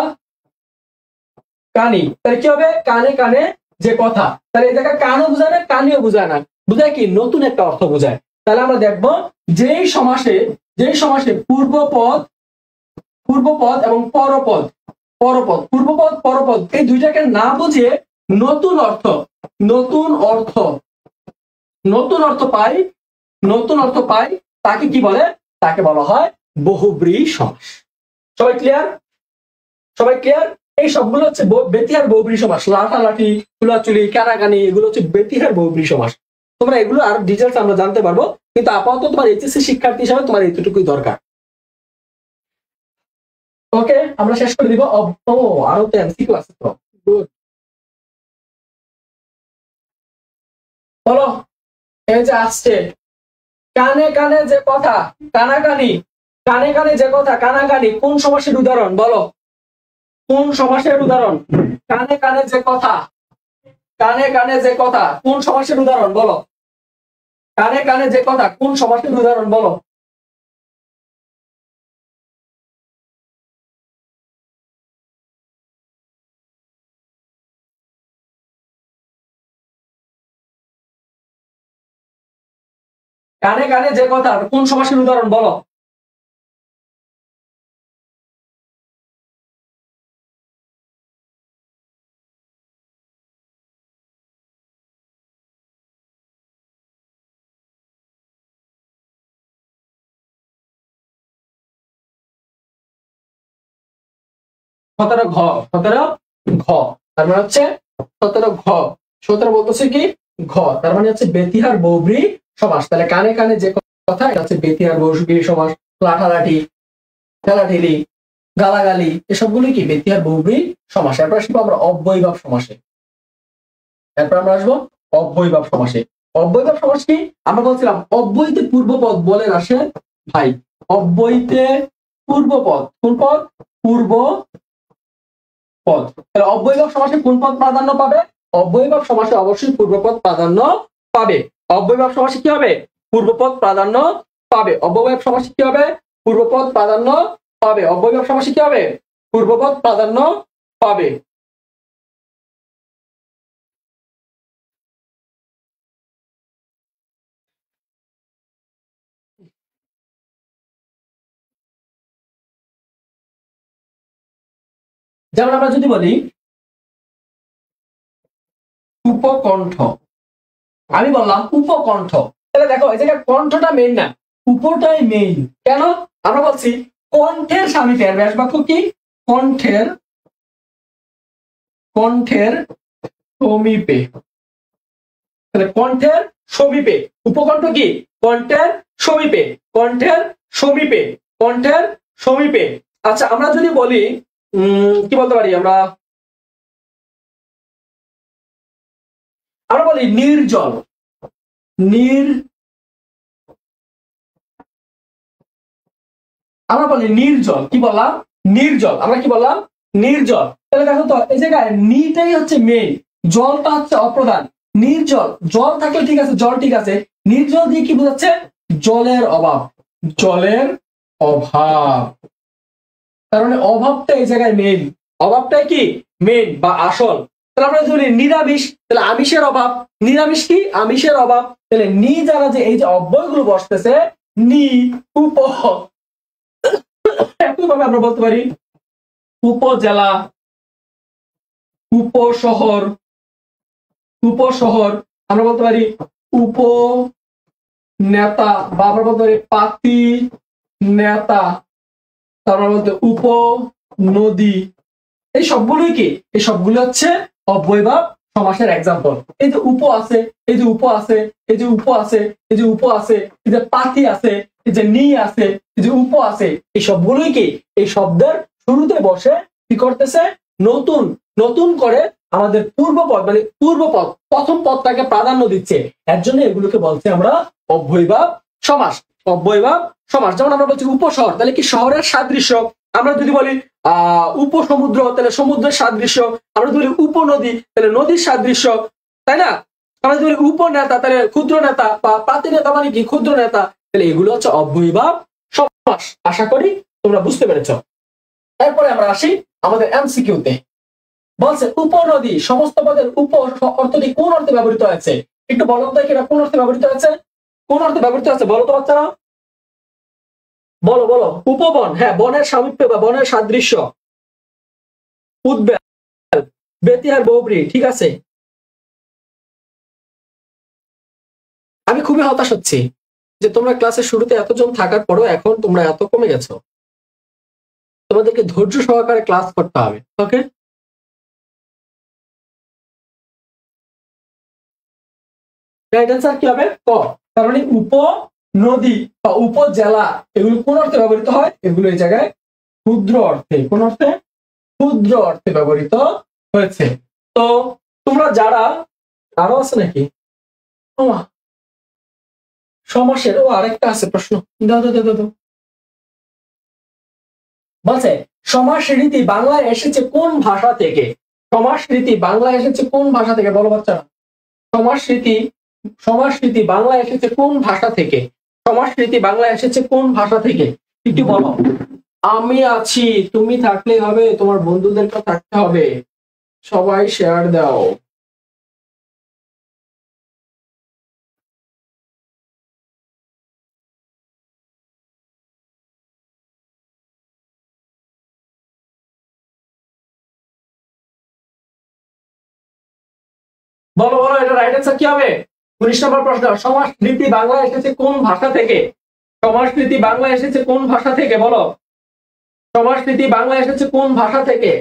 কানি। তাহলে কি হবে? কানে কানে যে কথা। তাহলে এই জায়গায় কানও বোঝায় না, কানিও বোঝায় না, বোঝায় কি? নতুন একটা অর্থ বোঝায়। তাহলে আমরা দেখবো যেই সমাসে পূর্বপদ এবং পরপদ, পূর্বপদ পরপদ এই দুইটাকে না বুঝে নতুন অর্থ, নতুন অর্থ, নতুন অর্থ পাই, নতুন অর্থ পাই, তাকে কি বলে? তাকে বলা হয় বহুব্রী সমাস। সবাই ক্লিয়ার? সবাই ক্লিয়ার? এই সবগুলো হচ্ছে বেতিহার বহুব্রী সমাস। লাঠালাঠি, চুলাচুলি, কানাকানি, এগুলো হচ্ছে বেতিহার বহুব্রী সমাস। তোমরা এগুলো আর ডিটেলস আমরা জানতে পারবো, কিন্তু আপাতত তোমার এইচএসসি শিক্ষার্থী হিসাবে তোমার এইটুকুই দরকার। ওকে, আমরা শেষ করে দিব। ও আরো তো এমসিকিউ আছে তো, গুড। বলো, এই যে আসছে কানে কানে যে কথা, কানাকানি, কানে কানে যে কথা, কানাকানি কোন সমাসের উদাহরণ? বলো, কোন সমাসের উদাহরণ? কানে কানে যে কথা, কানে কানে যে কথা কোন সমাসের উদাহরণ? বলো, কানে কানে যে কথা কোন সমাসের উদাহরণ? বলো। কানে কানে যে কথা কোন সমাসের উদাহরণ? বলো। সতেরো ঘ, সতেরো ঘ, তার মানে হচ্ছে সতেরো ঘ। সতেরো বলতেছে কি? ঘ, তার মানে হচ্ছে বেতিহার বহুব্রী সমাস। তাহলে কানে কানে যে কথা, এটা হচ্ছে বেতিহার বহুব্রী সমাস। লাঠালাঠি, ঠেলাঠেলি, গালাগালি, এসবগুলো কি? বেতিহার বহুব্রী সমাস। এরপর আসবো আমরা অব্যয়ভাব সমাসে। এরপর আমরা আসবো অব্যয়ভাব সমাসে। অব্যয়ভাব সমাস কি? আমরা বলছিলাম অব্যয়তে পূর্বপদ বলে আসে ভাই। অব্যয়তে পূর্বপদ, কোন পদ? পূর্ব পদ। তাহলে অব্যয়ভাব সমাসে কোন পদ প্রাধান্য পাবে? অব্যয়ভাব সমাসে অবশ্যই পূর্বপদ প্রাধান্য পাবে। অব্যয়ভাব সমাসে কি হবে? পূর্বপদ প্রাধান্য পাবে। অব্যয়ভাব সমাসে কি হবে? পূর্বপদ প্রাধান্য পাবে। অব্যয়ভাব সমাসে কি হবে? পূর্বপদ প্রাধান্য পাবে। যেমন আমরা যদি বলি উপকণ্ঠ, আমি বললাম উপকণ্ঠ, তাহলে দেখো এই জায়গায় কণ্ঠটা মেইন না, উপটাই মেইন। কেন? আমরা বলছি কণ্ঠের সামীপে, ব্যাস বাক্য কি? কণ্ঠের, কণ্ঠের সমীপে। তাহলে কণ্ঠের সমীপে, উপকণ্ঠ কি? কণ্ঠের সমীপে, কণ্ঠের সমীপে, কণ্ঠের সমীপে। আচ্ছা, আমরা যদি বলি কি বলতে পারি আমরা? আমরা বলি নির্জল, আমরা বলি নির্জল। কি বললাম? নির্জল। আমরা কি বললাম? নির্জল। তাহলে দেখো তো এই জায়গায় নিটাই হচ্ছে মেইন, জলটা হচ্ছে অপ্রধান। নির্জল, জল থাকলে ঠিক আছে, জল ঠিক আছে। নির্জল দিয়ে কি বোঝাচ্ছে? জলের অভাব, জলের অভাব। তার মানে অভাবটা এই জায়গায় মেইন, অভাবটাই কি মেইন বা আসল। তাহলে আমরা যদি নিরামিষ, তাহলে আমিষের অভাব। নিরামিষ কি? আমিষের অভাব। তাহলে নি যারা যে এই যে অব্যয়গুলো বসতেছে, নি উপ, একইভাবে আমরা বলতে পারি উপজেলা, উপশহর, উপশহর। আমরা বলতে পারি উপ নেতা, বা আমরা বলতে পারি পাতি নেতা। তারপর বলতে উপ নদী। এই সবগুলোই কি? এই সবগুলো হচ্ছে অব্যয়ভাব সমাসের এক্সাম্পল। এই যে উপ আছে, এই যে উপ আছে, এই যে উপ আছে, এই যে উপ আছে, এই যে পাতি আছে, এই যে নি আছে, এই যে উপ আছে, এই সবগুলোই কি এই শব্দের শুরুতে বসে কি করতেছে? নতুন নতুন করে আমাদের পূর্বপদ, মানে পূর্বপদ, প্রথম পদটাকে প্রাধান্য দিচ্ছে। এর জন্য এগুলোকে বলছে আমরা অব্যয়ভাব সমাস। অব্যয়ভাব সমাস। যেমন আমরা বলছি উপশহর, তাহলে কি শহরের সাদৃশ্য। আমরা যদি বলি উপসমুদ্র, তাহলে সমুদ্রের সাদৃশ্য। আমরা যদি বলি উপনদী, তাহলে নদীর সাদৃশ্য, তাই না? আমরা যদি বলি উপনেতা, তাহলে ক্ষুদ্র নেতা, বা পাতি নেতা মানে কি? ক্ষুদ্র নেতা। তাহলে এগুলো হচ্ছে অব্যয়ভাব সমাস। আশা করি তোমরা বুঝতে পেরেছ। এরপরে আমরা আসি আমাদের এমসিকিউতে। বলছে উপনদী সমস্ত পদের উপ অর্থটি কোন অর্থে ব্যবহৃত হয়েছে? একটু বলো তো এটা কোন অর্থে ব্যবহৃত হয়েছে? কোন অর্থে ব্যবহৃত হয়েছে বলো তো বাচ্চারা, বলো বলো। উপবন, হ্যাঁ, বনের সামীপ্য বা বনের সাদৃশ্য। উদ্বেল, বেতিয়ার বৌবরি, ঠিক আছে। আমি খুবই হতাশ হচ্ছি যে তোমরা ক্লাসের শুরুতে এতজন থাকার পরও এখন তোমরা এত কমে গেছো। তোমাদেরকে ধৈর্য সহকারে ক্লাস করতে হবে, ওকে? রাইট অ্যান্সার কি হবে? ক। তার মানে উপনদী বা উপজেলা এগুলো কোন অর্থে ব্যবহৃত হয়? এগুলো এই জায়গায় ক্ষুদ্র অর্থে, কোন অর্থে? ক্ষুদ্র অর্থে ব্যবহৃত হয়েছে। তো তোমরা যারা, আরো আছে নাকি সমাসের? ও আরেকটা আছে প্রশ্ন, দাও দাও দাও দাও। বলছে সমাস রীতি বাংলায় এসেছে কোন ভাষা থেকে? সমাস রীতি বাংলায় এসেছে কোন ভাষা থেকে? বলো বাচ্চারা। সমাস রীতি, সমাস রীতি বাংলায় এসেছে কোন ভাষা থেকে? সমাস রীতি বাংলায় এসেছে কোন ভাষা থেকে? একটু বলো। আমি আছি, তুমি থাকলেই হবে, তোমার বন্ধুদেরকে থাকতে হবে। সবাই শেয়ার দাও। বলো বলো, এটা রাইট অ্যান্সার কি হবে? 19 নম্বর প্রশ্ন, সমাস রীতি বাংলায় এসেছে কোন ভাষা থেকে? সমাস রীতি বাংলায় এসেছে কোন ভাষা থেকে? বলো। সমাস রীতি বাংলায় এসেছে কোন ভাষা থেকে?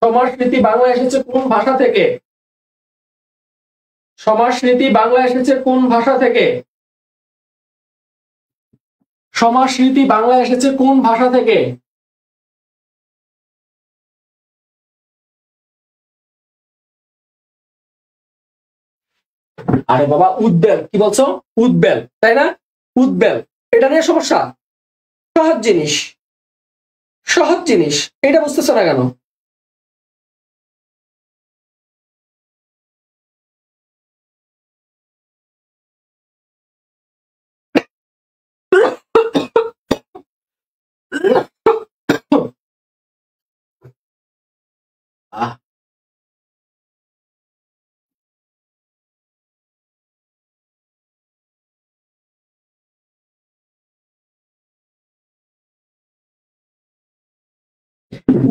সমাস রীতি বাংলায় এসেছে কোন ভাষা থেকে? সমাস রীতি বাংলায় এসেছে কোন ভাষা থেকে? সমাস রীতি বাংলায় এসেছে কোন ভাষা থেকে? আরে বাবা, উদ্বেল। কি বলছো? উদ্বেল, তাই না? উদ্বেল, এটা নিয়ে সমস্যা? সহজ জিনিস, সহজ জিনিস, এটা বুঝতেছো না কেন?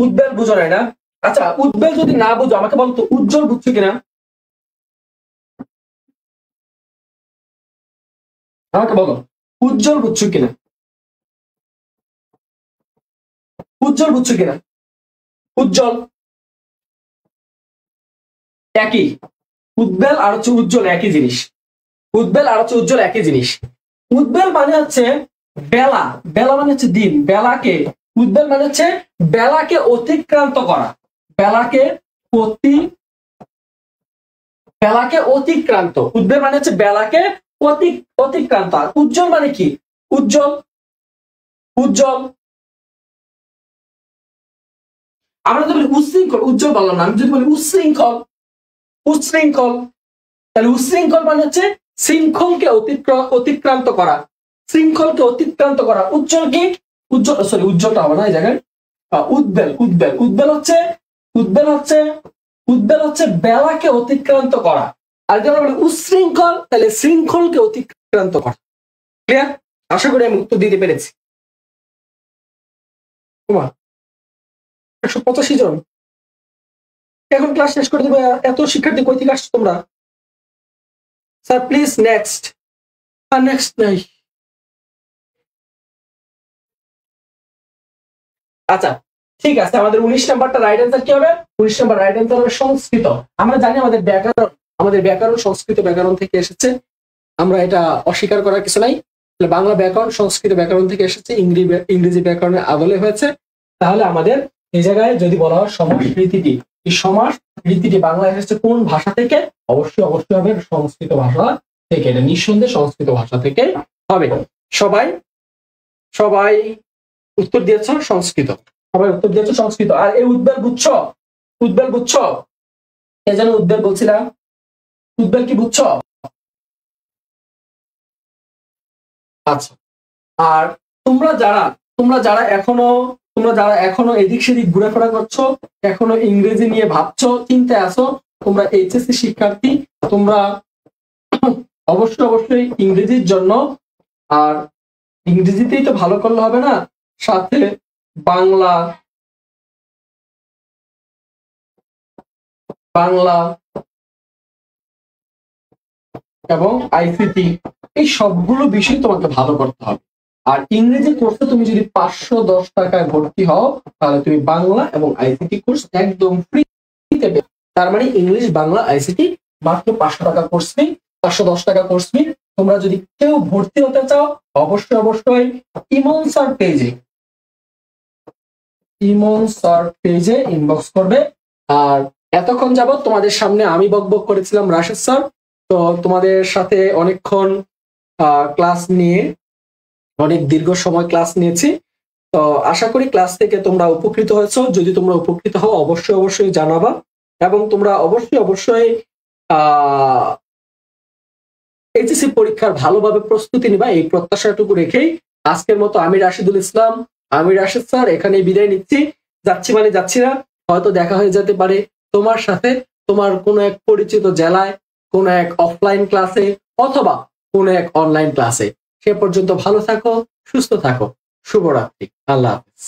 উদ্বেল বুঝো নাই না? আচ্ছা, উদ্বেল যদি না বুঝো আমাকে বলো তো উজ্জ্বল বুঝছো কিনা? আমাকে বলো উজ্জ্বল বুঝছো কিনা? উজ্জ্বল বুঝছো কিনা? উজ্জ্বল একই। উদ্বেল আর হচ্ছে উজ্জ্বল একই জিনিস। উদ্বেল আর হচ্ছে উজ্জ্বল একই জিনিস। উদ্বেল মানে হচ্ছে বেলা, বেলা মানে হচ্ছে দিন, বেলাকে, উদ্বেল মানে হচ্ছে বেলাকে অতিক্রান্ত করা, বেলাকে বেলাকে অতিক্রান্ত, উদ্বেল মানে হচ্ছে বেলাকে অতিক্রান্ত। আর উজ্জ্বল মানে কি? উজ্জ্বল, উজ্জ্বল। আমরা যদি বলি উচ্ছৃঙ্খল, উজ্জ্বল বললাম না, আমি যদি বলি উচ্ছৃঙ্খল, উচ্ছৃঙ্খল, তাহলে উচ্ছৃঙ্খল মানে হচ্ছে শৃঙ্খলকে অতিক্রান্ত করা, শৃঙ্খলকে অতিক্রান্ত করা। উজ্জ্বল কি? উজ্জ্বল, সরি উজ্জ্বলটা হবে না এই জায়গায়। উদ্বেল, উদ্বেল, উদ্বেল হচ্ছে, উদ্বেল হচ্ছে, উদ্বেল হচ্ছে বেলাকে অতিক্রান্ত করা। আর যদি আমরা বলি উচ্ছৃঙ্খল, তাহলে শৃঙ্খলকে অতিক্রান্ত করা। ক্লিয়ার? আশা করি আমি উত্তর দিতে পেরেছি। 185 জন, এখন ক্লাস শেষ করে দেবো। এত শিক্ষার্থী কই থেকে আসছো তোমরা? Sir please next. আর নেক্সট নাই। আচ্ছা ঠিক আছে, আমাদের 19 নাম্বারটা রাইট অ্যান্সার কি হবে? 19 নাম্বার রাইট অ্যান্সার হবে সংস্কৃত। আমরা জানি আমাদের ব্যাকরণ, আমাদের ব্যাকরণ সংস্কৃত ব্যাকরণ থেকে এসেছে, আমরা এটা অস্বীকার করার কিছু নাই। বাংলা ব্যাকরণ সংস্কৃত ব্যাকরণ থেকে এসেছে, ইংরেজি ব্যাকরণের আদলে হয়েছে। তাহলে আমাদের এই জায়গায় যদি বলা হয় সমাস রীতিটি, এই সমাস রীতিটি বাংলা এসেছে কোন ভাষা থেকে? অবশ্যই অবশ্যই হবে সংস্কৃত ভাষা থেকে, এটা নিঃসন্দেহে সংস্কৃত ভাষা থেকে হবে। সবাই সবাই উত্তর দিয়েছ সংস্কৃত, সবাই উত্তর দিয়েছ সংস্কৃত। আর এই উদ্বেল বুঝছ? উদ্বেল বুঝছ? কে যেন উদ্বেল বলছিলাম, উদ্বেল কি বুঝছ? আচ্ছা, আর তোমরা যারা এখনো এদিক সেদিক ঘুরেফেরা করছো, এখনো ইংরেজি নিয়ে ভাবছো, চিন্তায় আছো, তোমরা এইচএসসি শিক্ষার্থী, তোমরা অবশ্যই অবশ্যই ইংরেজির জন্য, আর ইংরেজিতেই তো ভালো করলে হবে না, সাথে বাংলা, বাংলা এবং আইসিটি, এই সবগুলো বিষয় তোমাকে ভালো করতে হবে। আর ইংরেজি কোর্সে তুমি যদি 510 টাকায় ভর্তি হও, তাহলে তুমি বাংলা এবং আইসিটি কোর্স একদম ফ্রিতে পেবে। তার মানে ইংলিশ, বাংলা, আইসিটি মাত্র 500 টাকা কোর্স ফি, 510 টাকা কোর্স ফি। তোমরা যদি কেউ ভর্তি হতে চাও, অবশ্যই অবশ্যই ইমন স্যার পেজে, ইমন স্যার পেজে ইনবক্স করবে। আর এতক্ষণ যাবত তোমাদের সামনে আমি বকবক করেছিলাম রাশেদ স্যার, তো তোমাদের সাথে অনেকক্ষণ ক্লাস নিয়ে, অনেক দীর্ঘ সময় ক্লাস নিয়েছি। তো আশা করি ক্লাস থেকে তোমরা উপকৃত হয়েছো। যদি তোমরা উপকৃত হও অবশ্যই অবশ্যই জানাবা, এবং তোমরা অবশ্যই অবশ্যই এইচএসসি পরীক্ষার ভালোভাবে প্রস্তুতি নিবা, এই প্রত্যাশাটুকু রেখেই আজকের মতো আমি রাশিদুল ইসলাম, আমি রাশেদ স্যার এখানে বিদায় নিচ্ছি। যাচ্ছি মানে যাচ্ছি না, হয়তো দেখা হয়ে যেতে পারে তোমার সাথে তোমার কোনো এক পরিচিত জেলায়, কোনো এক অফলাইন ক্লাসে, অথবা কোনো এক অনলাইন ক্লাসে। সে পর্যন্ত ভালো থাকো, সুস্থ থাকো, শুভরাত্রি, আল্লাহ হাফেজ।